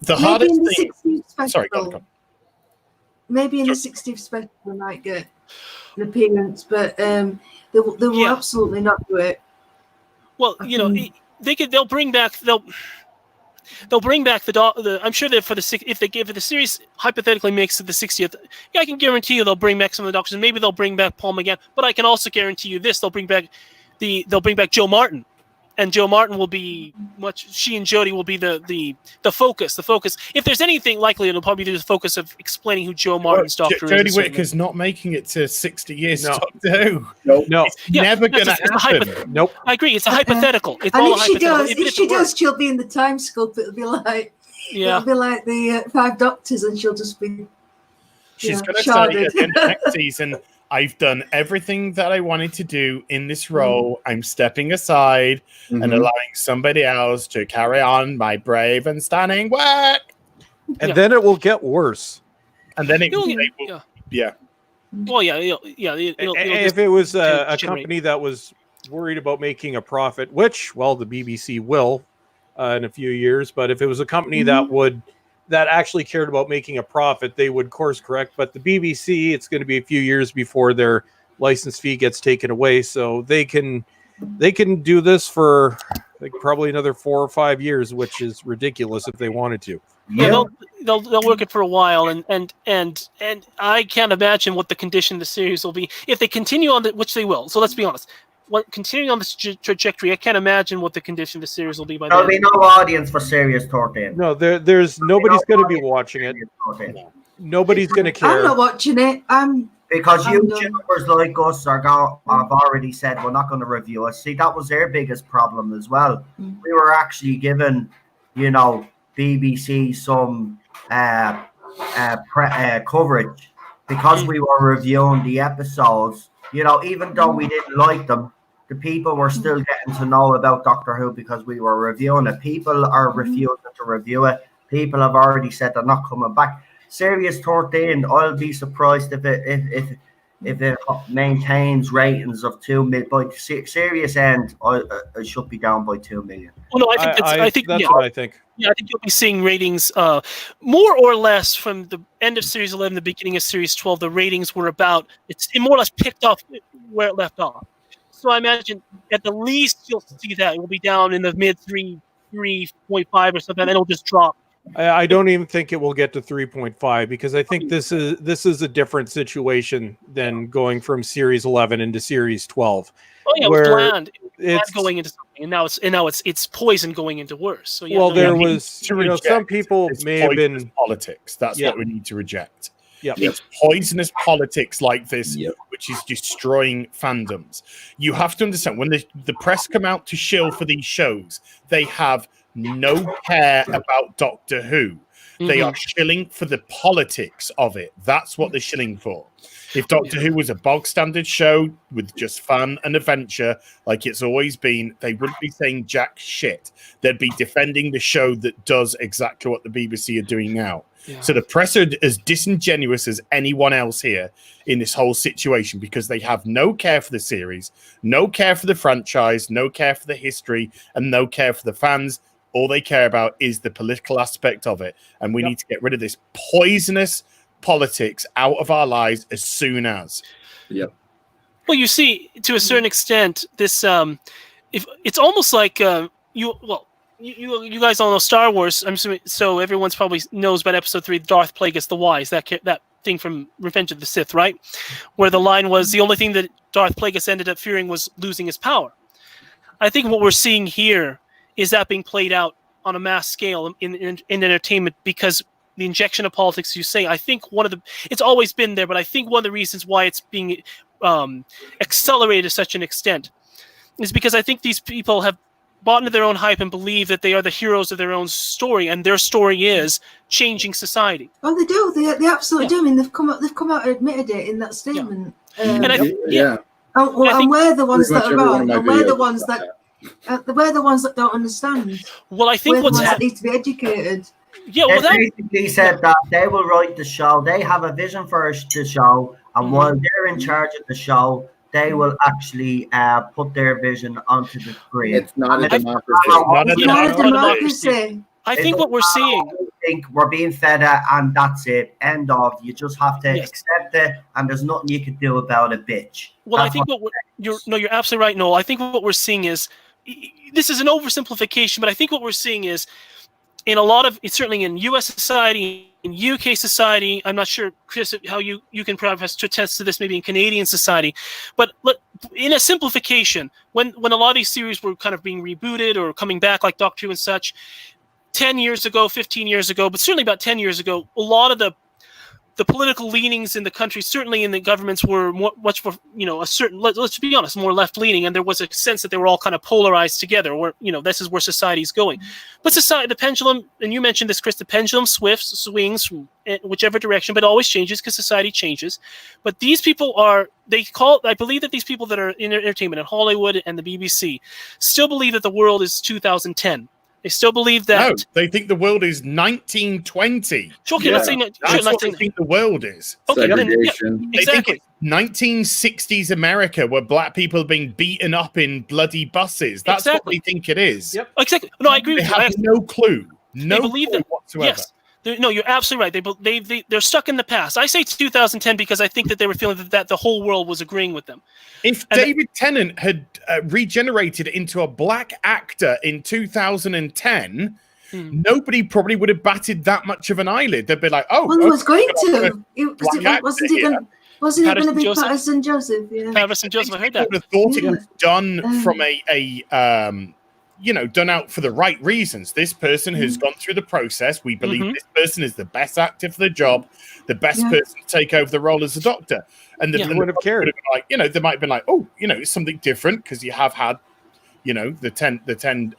The hardest thing. Sorry, go on. Maybe in the 60th special we might get an appearance, but they will absolutely not do it. Well, they'll bring back the. I'm sure that if the series hypothetically makes it the 60th, I can guarantee you they'll bring back some of the Doctors, and maybe they'll bring back Paul McGann. But I can also guarantee you this: they'll bring back Joe Martin, and Joe Martin will be she and Jodie will be the focus. The focus. If there's anything likely, it'll probably be the focus of explaining who Joe Martin's Doctor is. Jodie Whittaker's not making it to 60 years. No. Doctor Who. No. It's never going to happen. Nope. I agree. It's a hypothetical. It's and all if she does, she'll be in the time scope. It'll be like the Five Doctors, and she'll just be. She's going to say at the end of next season, I've done everything that I wanted to do in this role. I'm stepping aside and allowing somebody else to carry on my brave and stunning work. And then it will get worse. And then it You'll- will, yeah. Well, yeah, it'll If just it was a generate. company that was worried about making a profit, which, well, the BBC will in a few years, but if it was a company that actually cared about making a profit, they would course correct. But the BBC, it's going to be a few years before their license fee gets taken away, so they can do this for like probably another 4 or 5 years, which is ridiculous if they wanted to. Yeah, they'll work it for a while, and I can't imagine what the condition of the series will be if they continue on which they will. So let's be honest. Continuing on this trajectory, I can't imagine what the condition of the series will be by There'll then. be no audience for Serious 13. No, there's nobody's going to be watching it. Nobody's going to care. I'm not watching it. Because I'm YouTubers like us have already said we're not going to review it. See, that was their biggest problem as well. We were actually given, BBC some coverage because we were reviewing the episodes. Even though we didn't like them, the people were still getting to know about Doctor Who because we were reviewing it. People are refusing to review it. People have already said they're not coming back. Series 13, I'll be surprised if it maintains ratings of 2 million. By Series end, it should be down by 2 million. Well, no, I think that's what I think. Yeah, I think you'll be seeing ratings more or less from the end of Series 11, the beginning of Series 12. The ratings were it more or less picked up where it left off. So I imagine at the least you'll see that it will be down in the mid 3.5 or something, and it'll just drop. I don't even think it will get to 3.5 because I think this is a different situation than going from Series 11 into Series 12. Oh yeah, it was bland. It's going into something, and now it's poison going into worse. So yeah, there was some people may have been politics. That's what we need to reject. Yeah, it's poisonous politics like this, which is destroying fandoms. You have to understand when the press come out to shill for these shows, they have no care about Doctor Who. They are shilling for the politics of it. That's what they're shilling for. If Doctor Who was a bog standard show with just fun and adventure, like it's always been, they wouldn't be saying jack shit. They'd be defending the show that does exactly what the BBC are doing now. Yeah. So the press are as disingenuous as anyone else here in this whole situation because they have no care for the series, no care for the franchise, no care for the history, and no care for the fans. All they care about is the political aspect of it. And we need to get rid of this poisonous politics out of our lives as soon as. Yep. Well, you see, to a certain extent, this if it's almost like you guys all know Star Wars. I'm assuming, so everyone's probably knows about Episode 3, Darth Plagueis the Wise, that thing from Revenge of the Sith, right? Where the line was the only thing that Darth Plagueis ended up fearing was losing his power. I think what we're seeing here is that being played out on a mass scale in entertainment because the injection of politics, you say, I think it's always been there, but I think one of the reasons why it's being accelerated to such an extent is because I think these people have bought into their own hype and believe that they are the heroes of their own story, and their story is changing society. Oh, they do. They absolutely do. I mean, they've come out and admitted it in that statement. And I think, and we're the ones that are wrong, and we're the ones that don't understand. Well, I think what's that need to be educated. Yeah, well, they basically said that they will write the show. They have a vision for the show, and while they're in charge of the show, they will actually put their vision onto the screen. It's not a democracy. It's not a democracy. I think what we're seeing. I think we're being fed it, and that's it. End of. You just have to accept it, and there's nothing you can do about it, bitch. Well, I think you're absolutely right, Noel. I think what we're seeing is this is an oversimplification, but I think what we're seeing is in a lot of, it's certainly in U.S. society, in UK society, I'm not sure, Chris, how you can perhaps attest to this maybe in Canadian society, but in a simplification, when a lot of these series were kind of being rebooted or coming back like Doctor Who and such, 10 years ago, 15 years ago, but certainly about 10 years ago, a lot of the the political leanings in the country, certainly in the governments, were much more, a certain, let's be honest, more left-leaning, and there was a sense that they were all kind of polarized together, where, this is where society's going. But the pendulum, and you mentioned this, Chris, the pendulum swings from whichever direction, but always changes because society changes. But these people I believe that these people that are in entertainment in Hollywood and the BBC still believe that the world is 2010. They still believe that. No, they think the world is 1920. Okay, let's say that's what they think the world is. Okay, Segregation. They think it's 1960s America where black people are being beaten up in bloody buses. That's what they think it is. Yep. Exactly. No, I agree with you. They have no clue. No believe clue that, whatsoever. Yes. No, you're absolutely right. They're stuck in the past. I say 2010 because I think that they were feeling that the whole world was agreeing with them. If David Tennant had regenerated into a black actor in 2010, nobody probably would have batted that much of an eyeyelid. They'd be like, "Oh, well, he was going to. Wasn't it going to be Joseph? Patterson Joseph? Yeah. Patterson Joseph. I heard that. I would have thought it was done from done out for the right reasons. This person has gone through the process. We believe this person is the best actor for the job, the best person to take over the role as a doctor. And the would have cared. They might have been like, oh, it's something different because you have had, the 10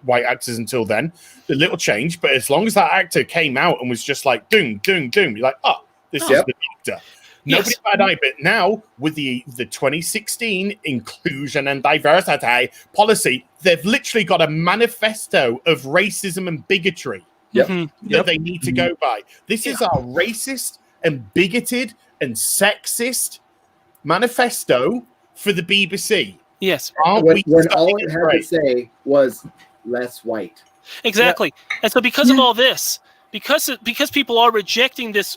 white actors until then, the little change. But as long as that actor came out and was just like, doom, doom, doom, you're like, oh, this is the doctor. Nobody bad eye, but now with the 2016 inclusion and diversity policy, they've literally got a manifesto of racism and bigotry that they need to go by. This is our racist and bigoted and sexist manifesto for the BBC. Yes. When all it had to say was less white. Exactly. And so because of all this, because people are rejecting this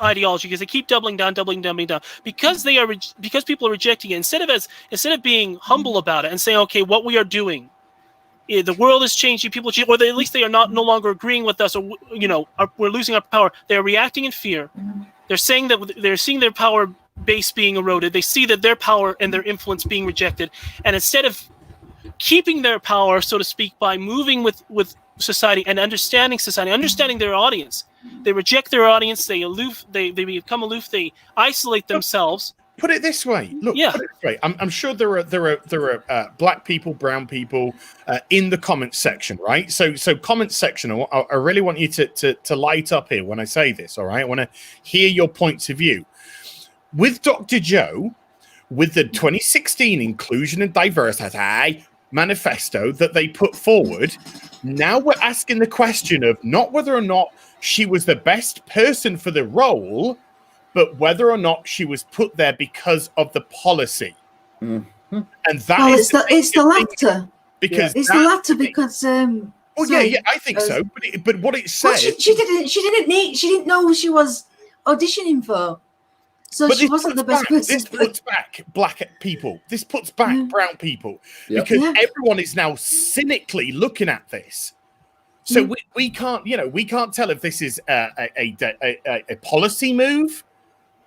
ideology, because they keep doubling down, because people are rejecting it, instead of being humble about it and saying, okay, what we are doing, the world is changing, people change, or at least they are no longer agreeing with us, or we're losing our power. They're reacting in fear. They're saying that they're seeing their power base being eroded. They see that their power and their influence being rejected, and instead of keeping their power, so to speak, by moving with society and understanding their audience, they reject their audience. They become aloof. They isolate themselves. Put it this way. Look, put it this way. I'm sure there are black people, brown people in the comments section, right? So comments section. I really want you to light up here when I say this. All right, I want to hear your points of view. With Dr. Joe, with the 2016 inclusion and diversity manifesto that they put forward, now we're asking the question of not whether or not she was the best person for the role, but whether or not she was put there because of the policy. Mm-hmm. And that it's the latter. Because it's the latter because I think so. But what it says, she didn't know who she was auditioning for. So she wasn't the best person. This puts back black people. This puts back brown people because everyone is now cynically looking at this. So we can't tell if this is a policy move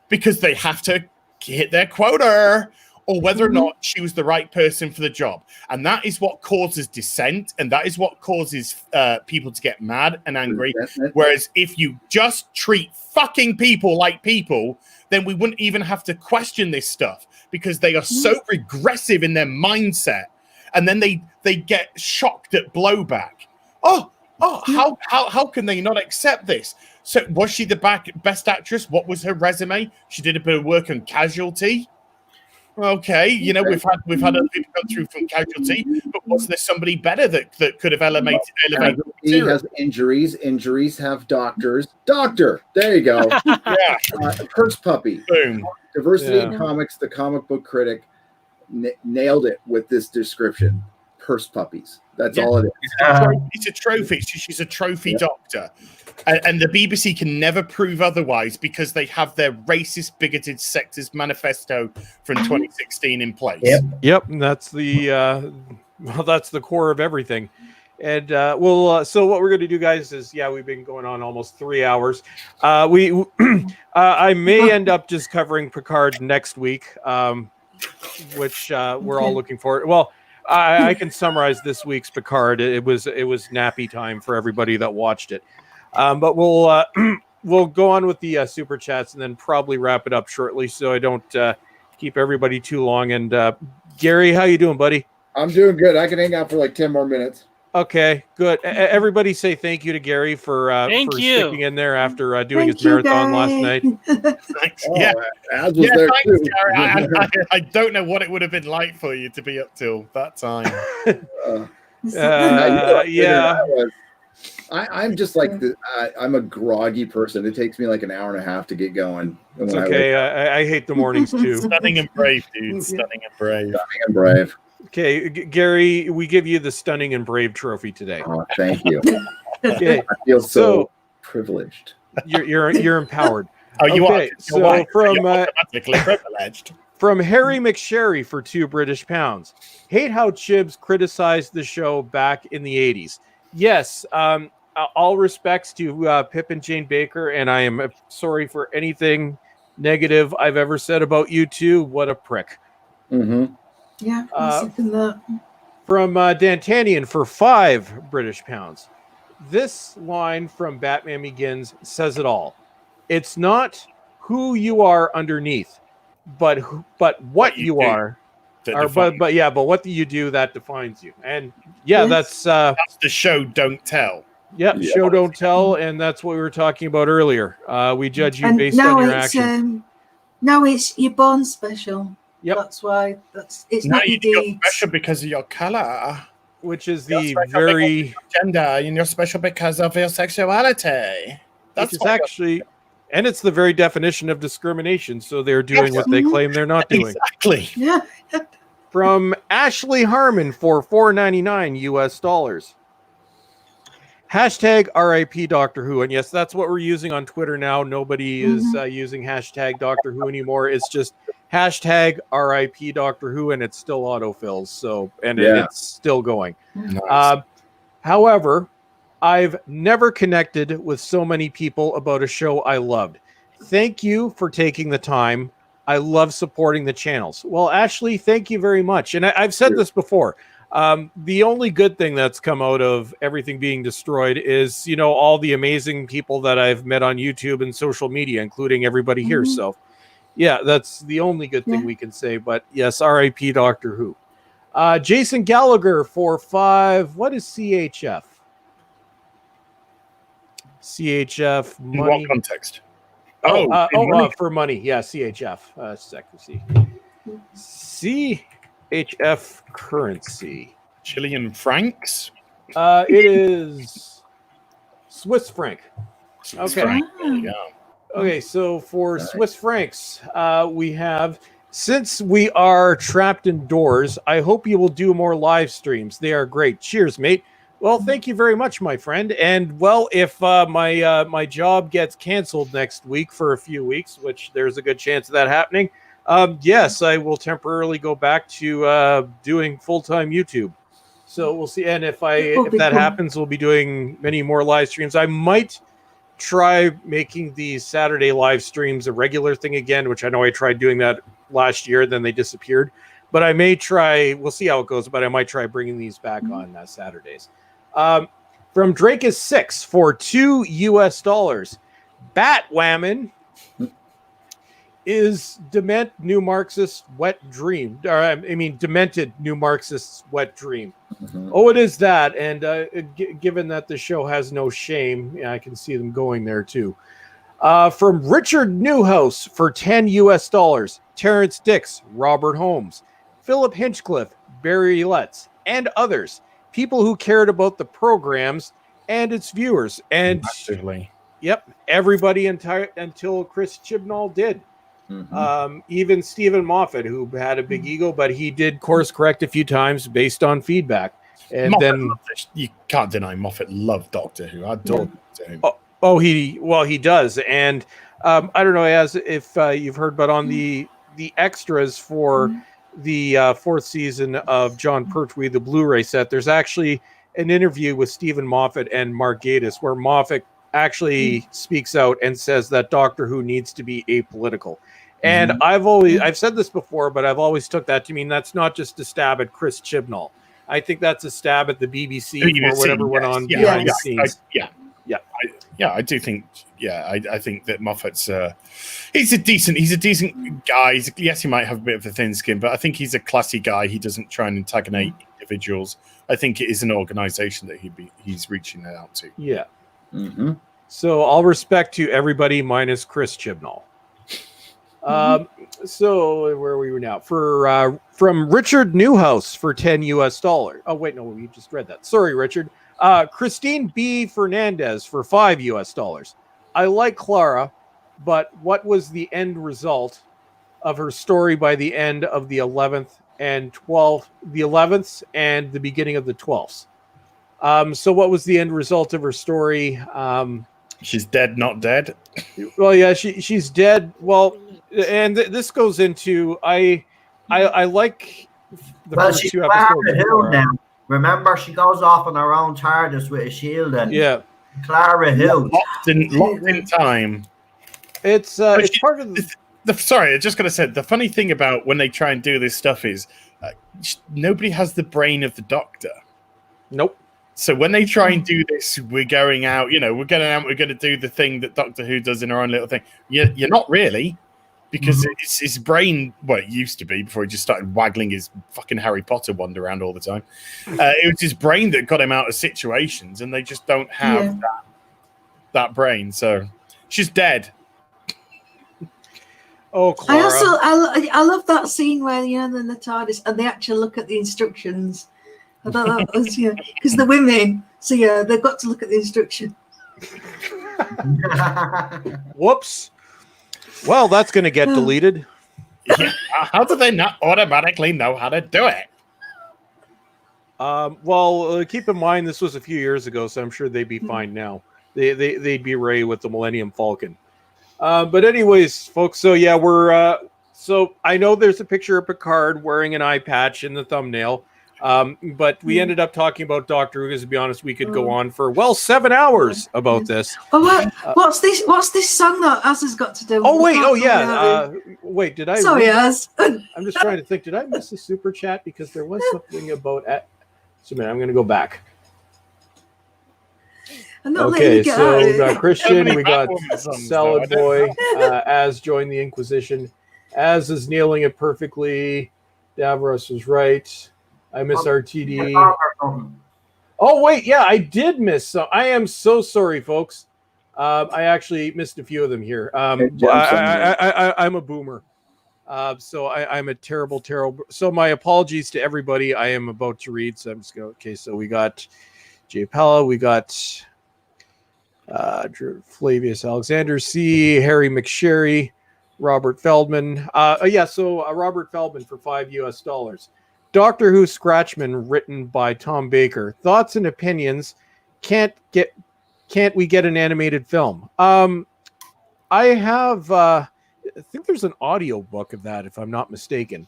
because they have to hit their quota, or whether or not she was the right person for the job. And that is what causes dissent, and that is what causes people to get mad and angry. Whereas if you just treat fucking people like people, then we wouldn't even have to question this stuff because they are so regressive in their mindset. And then they get shocked at blowback. How can they not accept this? So was she the best actress? What was her resume? She did a bit of work on Casualty. Okay, we've had other people come through from Casualty, but was there somebody better that could have elevated? He has injuries. Injuries have doctors. Doctor, there you go. Purse puppy. Boom. Diversity in comics. The comic book critic nailed it with this description. Purse puppies. That's all it is. It's a trophy. She's a trophy doctor. And the BBC can never prove otherwise because they have their racist, bigoted, sexist manifesto from 2016 in place. Yep. That's that's the core of everything. And so what we're going to do, guys, is we've been going on almost 3 hours. I may end up just covering Picard next week, which we're all looking forward. Well, I can summarize this week's Picard. It was nappy time for everybody that watched it. But we'll we'll go on with the super chats and then probably wrap it up shortly, so I don't keep everybody too long. And Gary, how you doing, buddy? I'm doing good. I can hang out for like 10 more minutes. Okay, good. Everybody say thank you to Gary for Thank you. sticking in there after doing Thank his you, marathon last Gary. night. Thanks. Oh, Yeah. Az was Yeah, there thanks, too. Gary. I don't know what it would have been like for you to be up till that time. Yeah. I'm just like I'm a groggy person. It takes me like an hour and a half to get going. It's okay. I hate the mornings too. Stunning and brave, dude. Stunning and brave. I'm brave. Okay, Gary, we give you the Stunning and Brave trophy today. Oh, thank you. Okay, I feel so privileged. you're empowered. Oh, you Okay, are. so You're white. from, You're automatically privileged. From Harry McSherry for £2 hate how Chibs criticized the show back in the 80s. Yes, all respects to Pip and Jane Baker, and I am sorry for anything negative I've ever said about you two. What a prick. Mm-hmm. Yeah, I second that. From Dantanian for £5. This line from Batman Begins says it all. It's not who you are underneath, but what you are. But what do you do that defines you? And Yes. that's the show don't tell. Yeah, show don't tell, and that's what we were talking about earlier. We judge you based on your actions. Now it's you're born special. Yep. That's why it's Now not your you're deeds. special because of your color, which is you're the special very because of your gender, and you're special because of your sexuality. which is actually, and it's the very definition of discrimination. So they're doing what they claim they're not doing. Exactly. Yeah. From Ashley Harmon for $4.99. Hashtag RIP Doctor Who. And yes, that's what we're using on Twitter now. Nobody is using hashtag Doctor Who anymore. It's just hashtag RIP Doctor Who, and it still autofills. So, and it's still going. Nice. However, I've never connected with so many people about a show I loved. Thank you for taking the time. I love supporting the channels. Well, Ashley, thank you very much. And I've said this before. The only good thing that's come out of everything being destroyed is, all the amazing people that I've met on YouTube and social media, including everybody here. So, yeah, that's the only good thing we can say. But yes, RIP Doctor Who. Jason Gallagher for $5. What is CHF? CHF money. In what context? For money. Yeah, CHF. CHF currency. Chilean francs? It is Swiss franc. Okay. Franc. There you go. Okay, so for Swiss francs, we have, since we are trapped indoors, I hope you will do more live streams. They are great. Cheers, mate. Well, thank you very much, my friend. And well, if my job gets canceled next week for a few weeks, which there's a good chance of that happening, yes, I will temporarily go back to doing full-time YouTube. So we'll see. And if that happens, we'll be doing many more live streams. I might try making these Saturday live streams a regular thing again, which I know I tried doing that last year, then they disappeared. But I may try. We'll see how it goes. But I might try bringing these back on Saturdays. From Drake is 6 for $2. Batwoman is dement new Marxist wet dream. Demented new Marxist wet dream. Oh, it is that. And given that the show has no shame, I can see them going there too. From Richard Newhouse for $10. Terrence Dix, Robert Holmes, Philip Hinchcliffe, Barry Letts, and others. People who cared about the programs and its viewers. And massively. Yep, everybody until Chris Chibnall did. Even Stephen Moffat, who had a big ego, but he did course correct a few times based on feedback. And Moffat you can't deny Moffat loved Doctor Who. I adored him. He does. And I don't know if you've heard, but on the extras for the fourth season of John Pertwee, the Blu-ray set, there's actually an interview with Stephen Moffat and Mark Gatiss where Moffat actually speaks out and says that Doctor Who needs to be apolitical. And I've said this before, but I've always took that to mean that's not just a stab at Chris Chibnall. I think that's a stab at the BBC for whatever went on behind the scenes. I do think. Yeah, I think that Moffat's he's a decent guy. Yes, he might have a bit of a thin skin, but I think he's a classy guy. He doesn't try and antagonate individuals. I think it is an organization that he's reaching out to. Yeah. Mm-hmm. So all respect to everybody minus Chris Chibnall. So where are we now? For from Richard Newhouse for $10. Oh wait, no, we just read that. Sorry, Richard. Christine B. Fernandez for $5. I like Clara, but what was the end result of her story by the end of the 11th and 12th, the 11th and the beginning of the 12th? So what was the end result of her story? She's dead, not dead. Well, yeah, she's dead. Well, and this goes into I like the first she's two episodes. Clara Hill now. Remember, she goes off on her own TARDIS with a shield. And Yeah, Clara Hill. Locked in time. it's part of Sorry, I just gotta say the funny thing about when they try and do this stuff is nobody has the brain of the Doctor. Nope. So when they try and do this, we're going out. We're going to do the thing that Doctor Who does in her own little thing. You're not really, because it's his brain. Well, it used to be before he just started waggling his fucking Harry Potter wand around all the time. It was his brain that got him out of situations, and they just don't have that brain. So she's dead. Oh, Clara. I love that scene where they're in the TARDIS and they actually look at the instructions. I thought that was because the women, so they've got to look at the instruction. Whoops. Well, that's going to get deleted. Yeah. How do they not automatically know how to do it? Well, keep in mind this was a few years ago, so I'm sure they'd be fine now. They'd be ready with the Millennium Falcon. But anyways, folks. So yeah, we're so I know there's a picture of Picard wearing an eye patch in the thumbnail. But we ended up talking about Doctor Who because, to be honest, we could go on for 7 hours about this. Oh, what's this? What's this song that Az has got to do? Oh wait, wait, did I? Sorry, Az. I'm just trying to think. Did I miss a super chat because there was something about? So man, I'm going to go back. I'm not Okay, letting you get so out. we got Christian, we got Batwoman songs, Salad though. Boy, Az joined the Inquisition. Az is nailing it perfectly. Davros was right. I miss RTD. Oh wait, yeah, I did miss some. I am so sorry, folks. I actually missed a few of them here. I'm a boomer, so I'm a terrible. So my apologies to everybody. I am about to read, so I'm just going. Okay, so we got Jay Pella, we got Flavius Alexander C, Harry McSherry, Robert Feldman. So Robert Feldman for $5. Doctor Who Scratchman, written by Tom Baker. Thoughts and opinions. Can't we get an animated film? I have I think there's an audio book of that, if I'm not mistaken.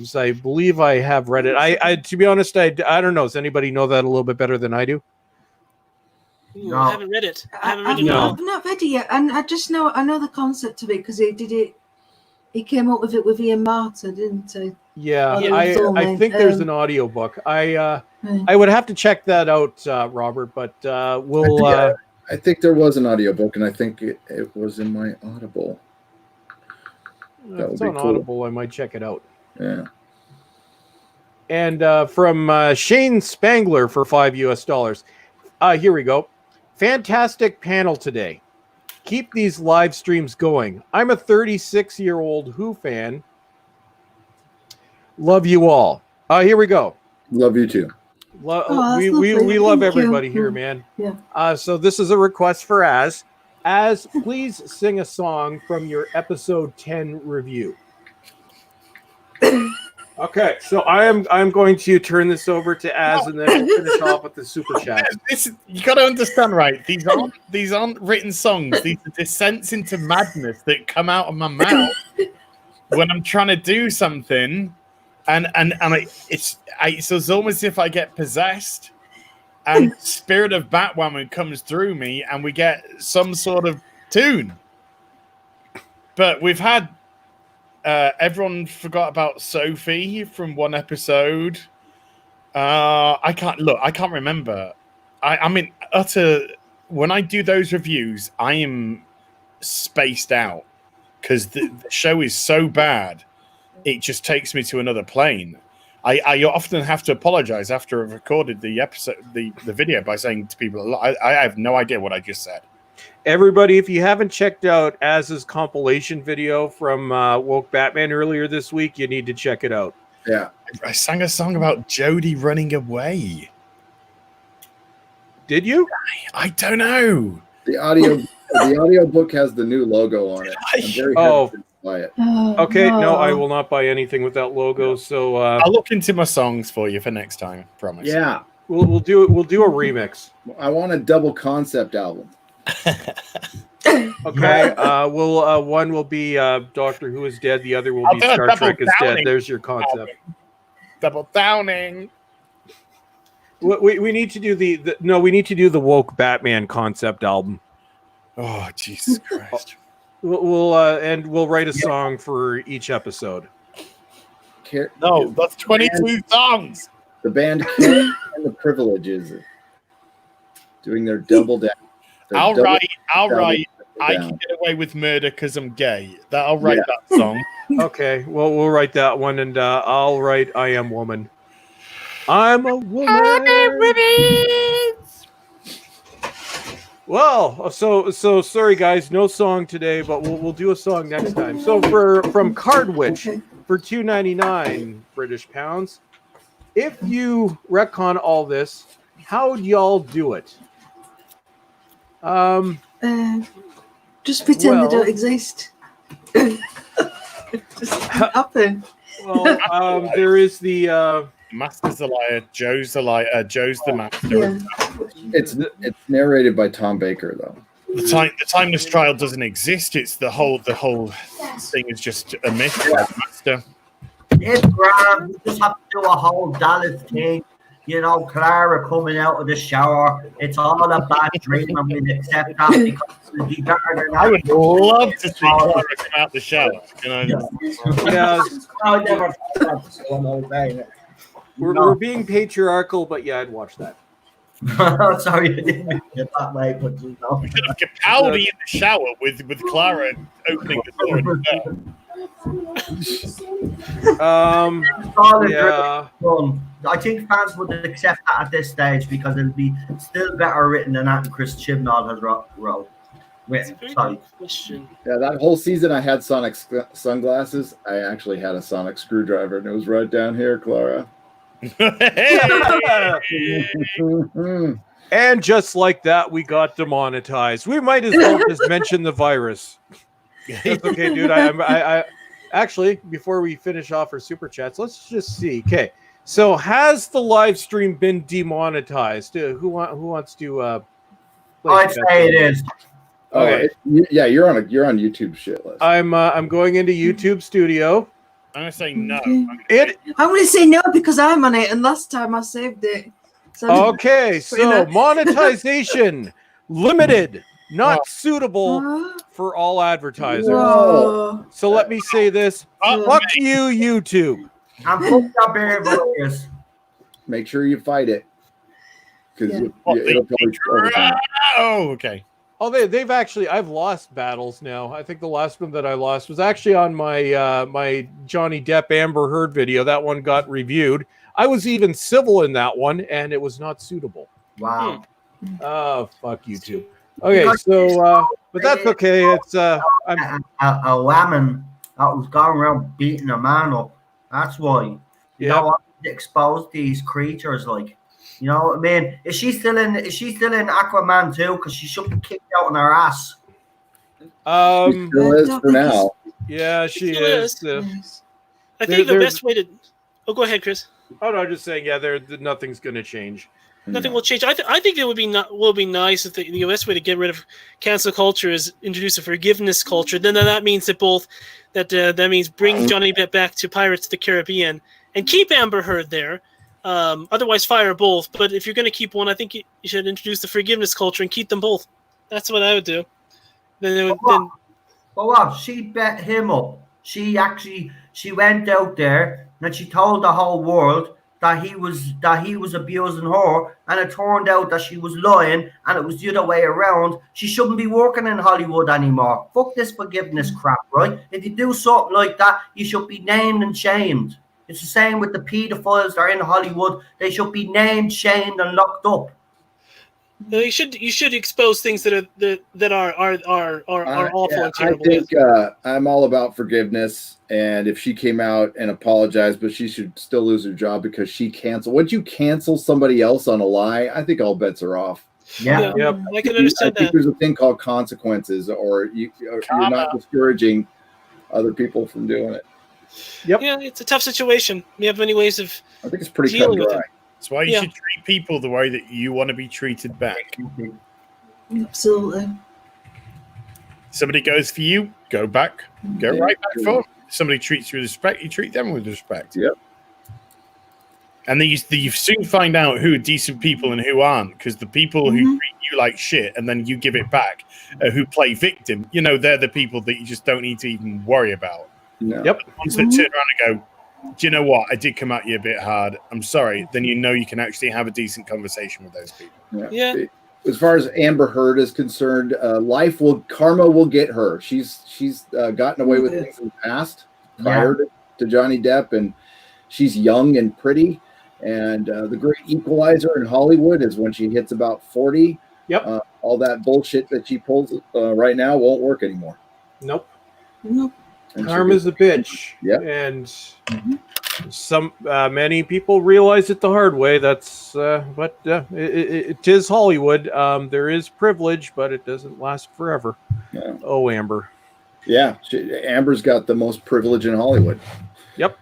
So I believe I have read it. I to be honest, I don't know. Does anybody know that a little bit better than I do? Ooh, I haven't read it. I've not read it yet, and I know the concept of it because he did it. He came up with it with Ian Martin, didn't he? Yeah, I think there's an audio book. I would have to check that out, Robert. But we'll. I think there was an audiobook, and I think it was in my Audible. If it's on Audible, I might check it out. Yeah. And from Shane Spangler for $5. Here we go. Fantastic panel today. Keep these live streams going. I'm a 36-year-old Who fan. Love you all. Here we go. Love you too. We love everybody here, man. Yeah. So this is a request for Az. Az, please sing a song from your episode 10 review. Okay, so I'm going to turn this over to Az, and then we'll finish off with the super chat. You got to understand, right? These aren't written songs. These are descents into madness that come out of my mouth when I'm trying to do something, and it's almost as if I get possessed, and spirit of Batwoman comes through me, and we get some sort of tune. But we've had. Everyone forgot about Sophie from one episode. I can't remember. I'm in utter when I do those reviews, I am spaced out because the show is so bad. It just takes me to another plane. I often have to apologize after I've recorded the episode, the video, by saying to people, I have no idea what I just said. Everybody, if you haven't checked out Az's compilation video from Woke Batman earlier this week, you need to check it out. Yeah. I sang a song about Jodie running away. Did you? I don't know. The audio book has the new logo on it. I'm very hesitant to buy it. Okay, no, I will not buy anything with that logo. So I'll look into my songs for you for next time. Promise. Yeah. we'll do a remix. I want a double concept album. Okay, one will be Doctor Who is dead. The other will be Star Trek is dead. There's your concept. Double downing. We need to do we need to do the Woke Batman concept album. Oh, Jesus Christ. We'll write a song for each episode. No, that's 22 songs. The band Care and the Privileges doing their double down. I'll write. I can get away with murder because I'm gay. I'll write that song. Okay, well, we'll write that one, and I'll write I Am Woman. I'm a woman. Well, so sorry guys, no song today, but we'll do a song next time. So from Cardwitch for $2.99 British pounds. If you retcon all this, how'd y'all do it? Just pretend they don't exist. Just happen. Well, there is the Master's a liar, Joe's a liar, Joe's the master. Yeah. It's narrated by Tom Baker though. The timeless trial doesn't exist. It's the whole thing is just a myth. Master. It's grand. We just have to do a whole Dallas thing. You know, Clara coming out of the shower. It's all a bad dream, and we'll accept that because it'll be better than that. I would love to see Clara come out the shower. You know, yeah. I never thought that one all day. We're being patriarchal, but yeah, I'd watch that. Sorry, I didn't mean it that way, but you know. we could have Capaldi in the shower with Clara opening the door. Yeah. I think fans would accept that at this stage because it'll be still better written than that Chris Chibnall has wrote. Sorry. Question. Yeah, that whole season I had Sonic sunglasses. I actually had a Sonic screwdriver, and it was right down here, Clara. And just like that, we got demonetized. We might as well just mention the virus. That's okay, dude. I actually, before we finish off our super chats, let's just see. Okay, so has the live stream been demonetized? Who wants to? I'd say it is. Okay. Yeah, you're on YouTube shit list. I'm going into YouTube Studio. I'm gonna say no. I'm going to say no because I'm on it, and last time I saved it. So Okay, so monetization limited, not suitable for all advertisers. Whoa. So let me say this: fuck you, YouTube. I'm fucked up here, boys. Make sure you fight it, because it'll probably overtime. Oh, okay. Oh, they've actually. I've lost battles now. I think the last one that I lost was actually on my my Johnny Depp Amber Heard video. That one got reviewed. I was even civil in that one, and it was not suitable. Wow. Oh, fuck YouTube. Okay, so but that's okay. It's I'm A woman that was going around beating a man up. That's why. You know what? Expose these creatures, like, you know what I mean? Is she still in Aquaman too? Because she should be kicked out on her ass. She still is for now. Yeah, she Still is. is. I think the best way to. Oh, go ahead, Chris. Oh no, I'm just saying. Yeah, nothing's going to change. Nothing will change. I think it would be nice if the best way to get rid of cancel culture is introduce a forgiveness culture. Then that means that means bring Johnny Depp back to Pirates of the Caribbean and keep Amber Heard there. Otherwise, fire both. But if you're going to keep one, I think you should introduce the forgiveness culture and keep them both. That's what I would do. Then Well, she bet him up. She went out there and she told the whole world that he was abusing her, and it turned out that she was lying, and it was the other way around. She shouldn't be working in Hollywood anymore. Fuck this forgiveness crap, right? If you do something like that, you should be named and shamed. It's the same with the paedophiles that are in Hollywood. They should be named, shamed, and locked up. You should expose things that are awful and terrible. I think I'm all about forgiveness, and if she came out and apologized, but she should still lose her job because she canceled. Once you cancel somebody else on a lie, I think all bets are off. Yeah. Yep. I can understand I think that. there's a thing called consequences, or you're not discouraging other people from doing it. Yep. Yeah, it's a tough situation. We have many ways of. I think it's pretty cut dealing and with dry. it. That's why you should treat people the way that you want to be treated back. Absolutely. Somebody goes for you, go back. Go right back for them. If somebody treats you with respect, you treat them with respect. Yep. And then you soon find out who are decent people and who aren't, because the people who treat you like shit and then you give it back, who play victim, they're the people that you just don't need to even worry about. No. Yep. The ones that turn around and go, do you know what? I did come at you a bit hard. I'm sorry. Then you can actually have a decent conversation with those people. Yeah. As far as Amber Heard is concerned, karma will get her. She's gotten away with things in the past prior to Johnny Depp, and she's young and pretty. And the great equalizer in Hollywood is when she hits about 40. Yep. All that bullshit that she pulls right now won't work anymore. Nope. And Karma's a bitch. Yeah. And many people realize it the hard way. But it is Hollywood. There is privilege, but it doesn't last forever. Yeah. Oh, Amber. Yeah. Amber's got the most privilege in Hollywood. Yep.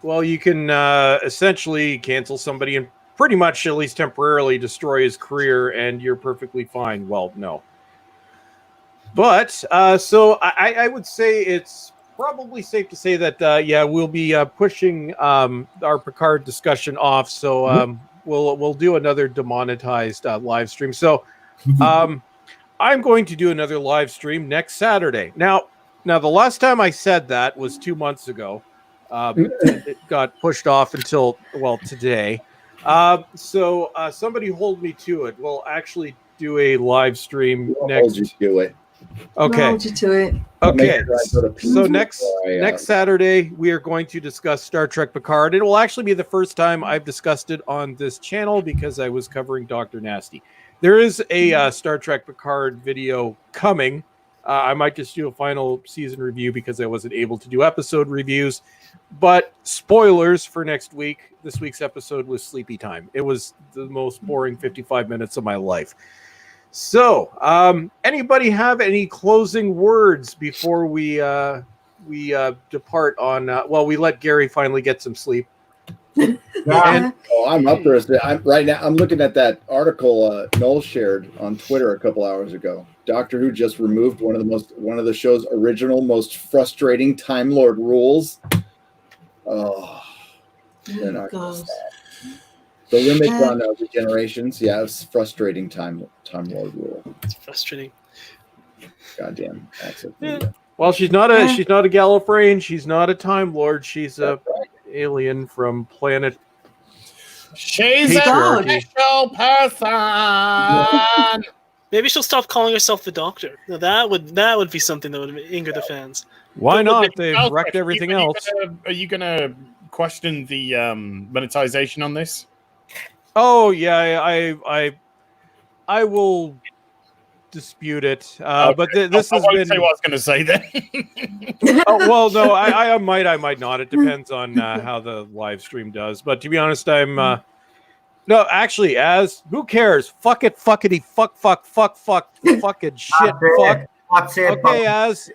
Well, you can essentially cancel somebody and pretty much, at least temporarily, destroy his career, and you're perfectly fine. Well, no. But so I would say it's probably safe to say that we'll be pushing our Picard discussion off. So we'll do another demonetized live stream. So I'm going to do another live stream next Saturday. Now the last time I said that was 2 months ago. It got pushed off until today. So somebody hold me to it. We'll actually do a live stream next. Hold you to it. Okay. Hold you to it. Okay. So next Saturday we are going to discuss Star Trek Picard. It will actually be the first time I've discussed it on this channel because I was covering Dr. Nasty. There is a Star Trek Picard video coming. I might just do a final season review because I wasn't able to do episode reviews. But spoilers for next week. This week's episode was sleepy time. It was the most boring 55 minutes of my life. So, anybody have any closing words before we depart on? We let Gary finally get some sleep. I'm up for it. Right now, I'm looking at that article Noel shared on Twitter a couple hours ago. Doctor Who just removed one of the show's original, most frustrating Time Lord rules. Oh, they're not gonna stop. The limit on regenerations, it's frustrating Time Lord rule. It's frustrating. Goddamn accent. Yeah. Well, she's not a Gallifreyan. She's not a Time Lord. She's a alien from planet. She's a special person. Maybe she'll stop calling herself the Doctor. Now, that would be something that would anger the fans. Why not? They've wrecked everything else. Are you gonna question the monetization on this? Oh yeah, I will dispute it. But this has been. Say what I was going to say then. No, I might not. It depends on how the live stream does. But to be honest, I'm no, actually, who cares? Fuck it, fuckity, fuck, fucking shit, fuck. Okay,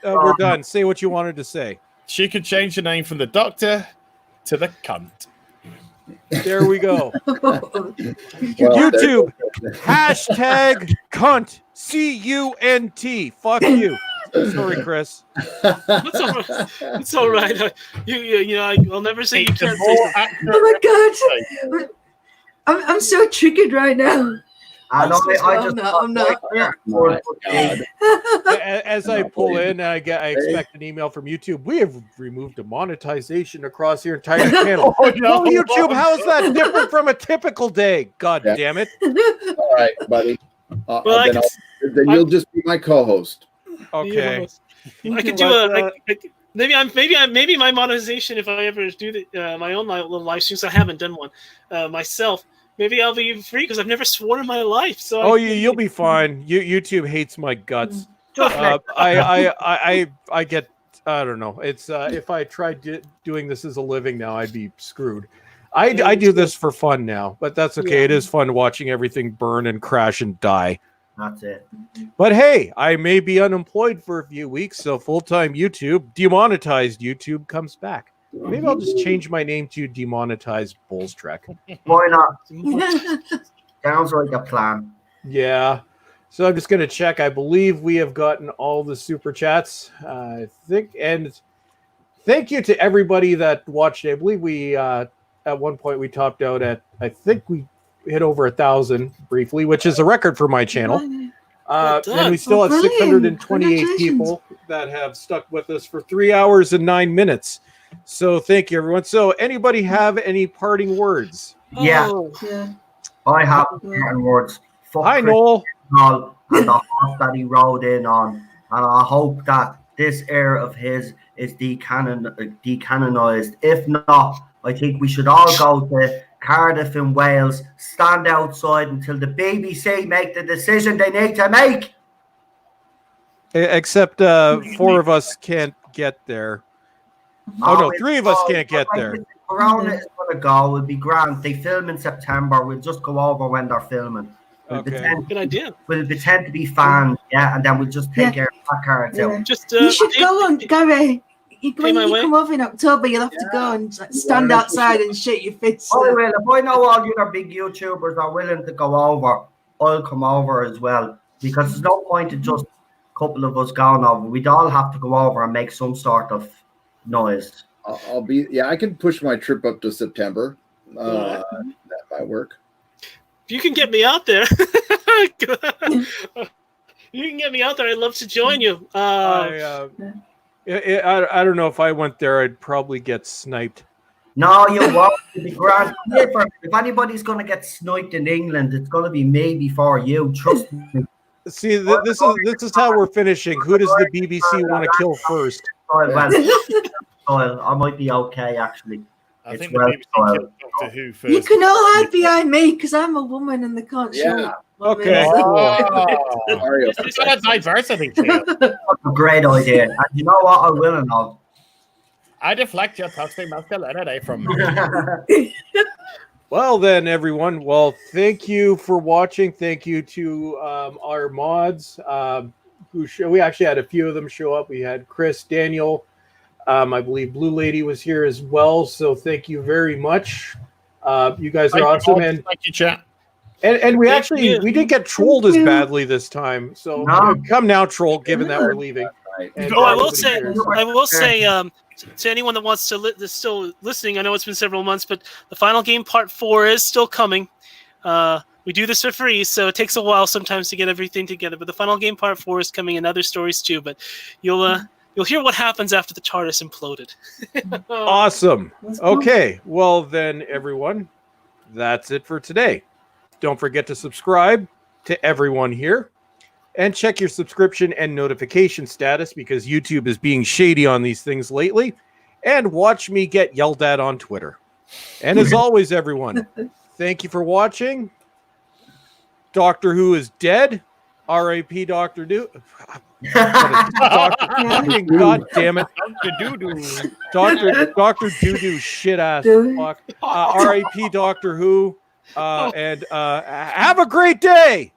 we're done. Say what you wanted to say. She could change the name from the Doctor to the cunt. There we go. YouTube hashtag cunt CUNT. Fuck you. Sorry, Chris. It's all right. I'll never say you can't say Oh my god, I'm so triggered right now. I know. I'm not. My God. As I pull in, I expect an email from YouTube. We have removed demonetization across your entire channel. Oh, no. Well, YouTube, how is that different from a typical day? God Yeah. damn it. All right, buddy. Well, I then, could- then you'll just be my co-host. Okay. I could do maybe my monetization if I ever do my own little live streams. I haven't done one myself. Maybe I'll be free because I've never sworn in my life. So Oh, you'll be fine. YouTube hates my guts. Just like I get. I don't know. It's if I tried doing this as a living now, I'd be screwed. I do this for fun now, but that's okay. Yeah. It is fun watching everything burn and crash and die. that's it. But hey, I may be unemployed for a few weeks, so full-time YouTube, demonetized YouTube comes back. Maybe I'll just change my name to Demonetized Bulls Trek. Why not? Sounds like a plan. Yeah. So I'm just going to check. I believe we have gotten all the super chats. I think, and thank you to everybody that watched. I believe we at one point we topped out at. I think we hit over 1,000 briefly, which is a record for my channel. And we still have brilliant. 628 Congratulations. people that have stuck with us for 3 hours and 9 minutes. So thank you, everyone. So anybody have any parting words? Yeah, Yeah. I have certain words. Fuck Hi, Chris Noel. Paul and the horse that he rode in on, and I hope that this heir of his is decanonized. If not, I think we should all go to Cardiff in Wales, stand outside until the BBC make the decision they need to make. Except 4 of us can't get there. Oh, no, 3 of us can't get there. Corona is going to go. It'll be grand. They film in September. We'll just go over when they're filming. We'll Okay. pretend, good idea. we'll pretend to be fans, yeah, and then we'll just take our cards Yeah. out. Just You should go on, Gary. When my you way. come over in October, you'll have to go and stand outside and shake your fists. Oh, well, if I know all the other big YouTubers are willing to go over, I'll come over as well. Because there's no point in just a couple of us going over. We'd all have to go over and make some sort of noise. I'll be. Yeah, I can push my trip up to September. That might work. If you can get me out there, you can get me out there. I'd love to join you. I don't know if I went there, I'd probably get sniped. No, you won't. It'll be grand. If anybody's going to get sniped in England, it's going to be me before you. Trust me. See, this is how we're finishing. Who does the BBC want to kill first? Well, I might be okay, actually. I It's think the well BBC spoiled. killed Doctor Who first. You can all hide behind me because I'm a woman and they can't show Yeah. it. Okay. Mario. It's got a diversity to it. That's a great idea. And you know what? I will know. I deflect your toxic masculinity from me. Well then, everyone. Well, thank you for watching. Thank you to our mods we actually had a few of them show up. We had Chris, Daniel, I believe Blue Lady was here as well. So thank you very much. You guys are awesome. And Thank you, chat. And we Thank actually you. we didn't get trolled as Thank you. badly this time. So No. come now, troll. Given that we're leaving. Right. And Oh, I will everybody say, cares. to anyone that wants to is still listening. I know it's been several months, but the final game part 4 is still coming. We do this for free, so it takes a while sometimes to get everything together. But the final game part 4 is coming, and other stories too. But you'll hear what happens after the TARDIS imploded. Awesome. Okay. Well then, everyone, that's it for today. Don't forget to subscribe to everyone here. And check your subscription and notification status because YouTube is being shady on these things lately. And watch me get yelled at on Twitter. And as always, everyone, thank you for watching. Doctor Who is dead. R.I.P. Doctor Do. God damn it. Dr. Doo-doo. Doctor Doo-doo shit ass Dude. fuck. R.I.P. Doctor Who. And have a great day.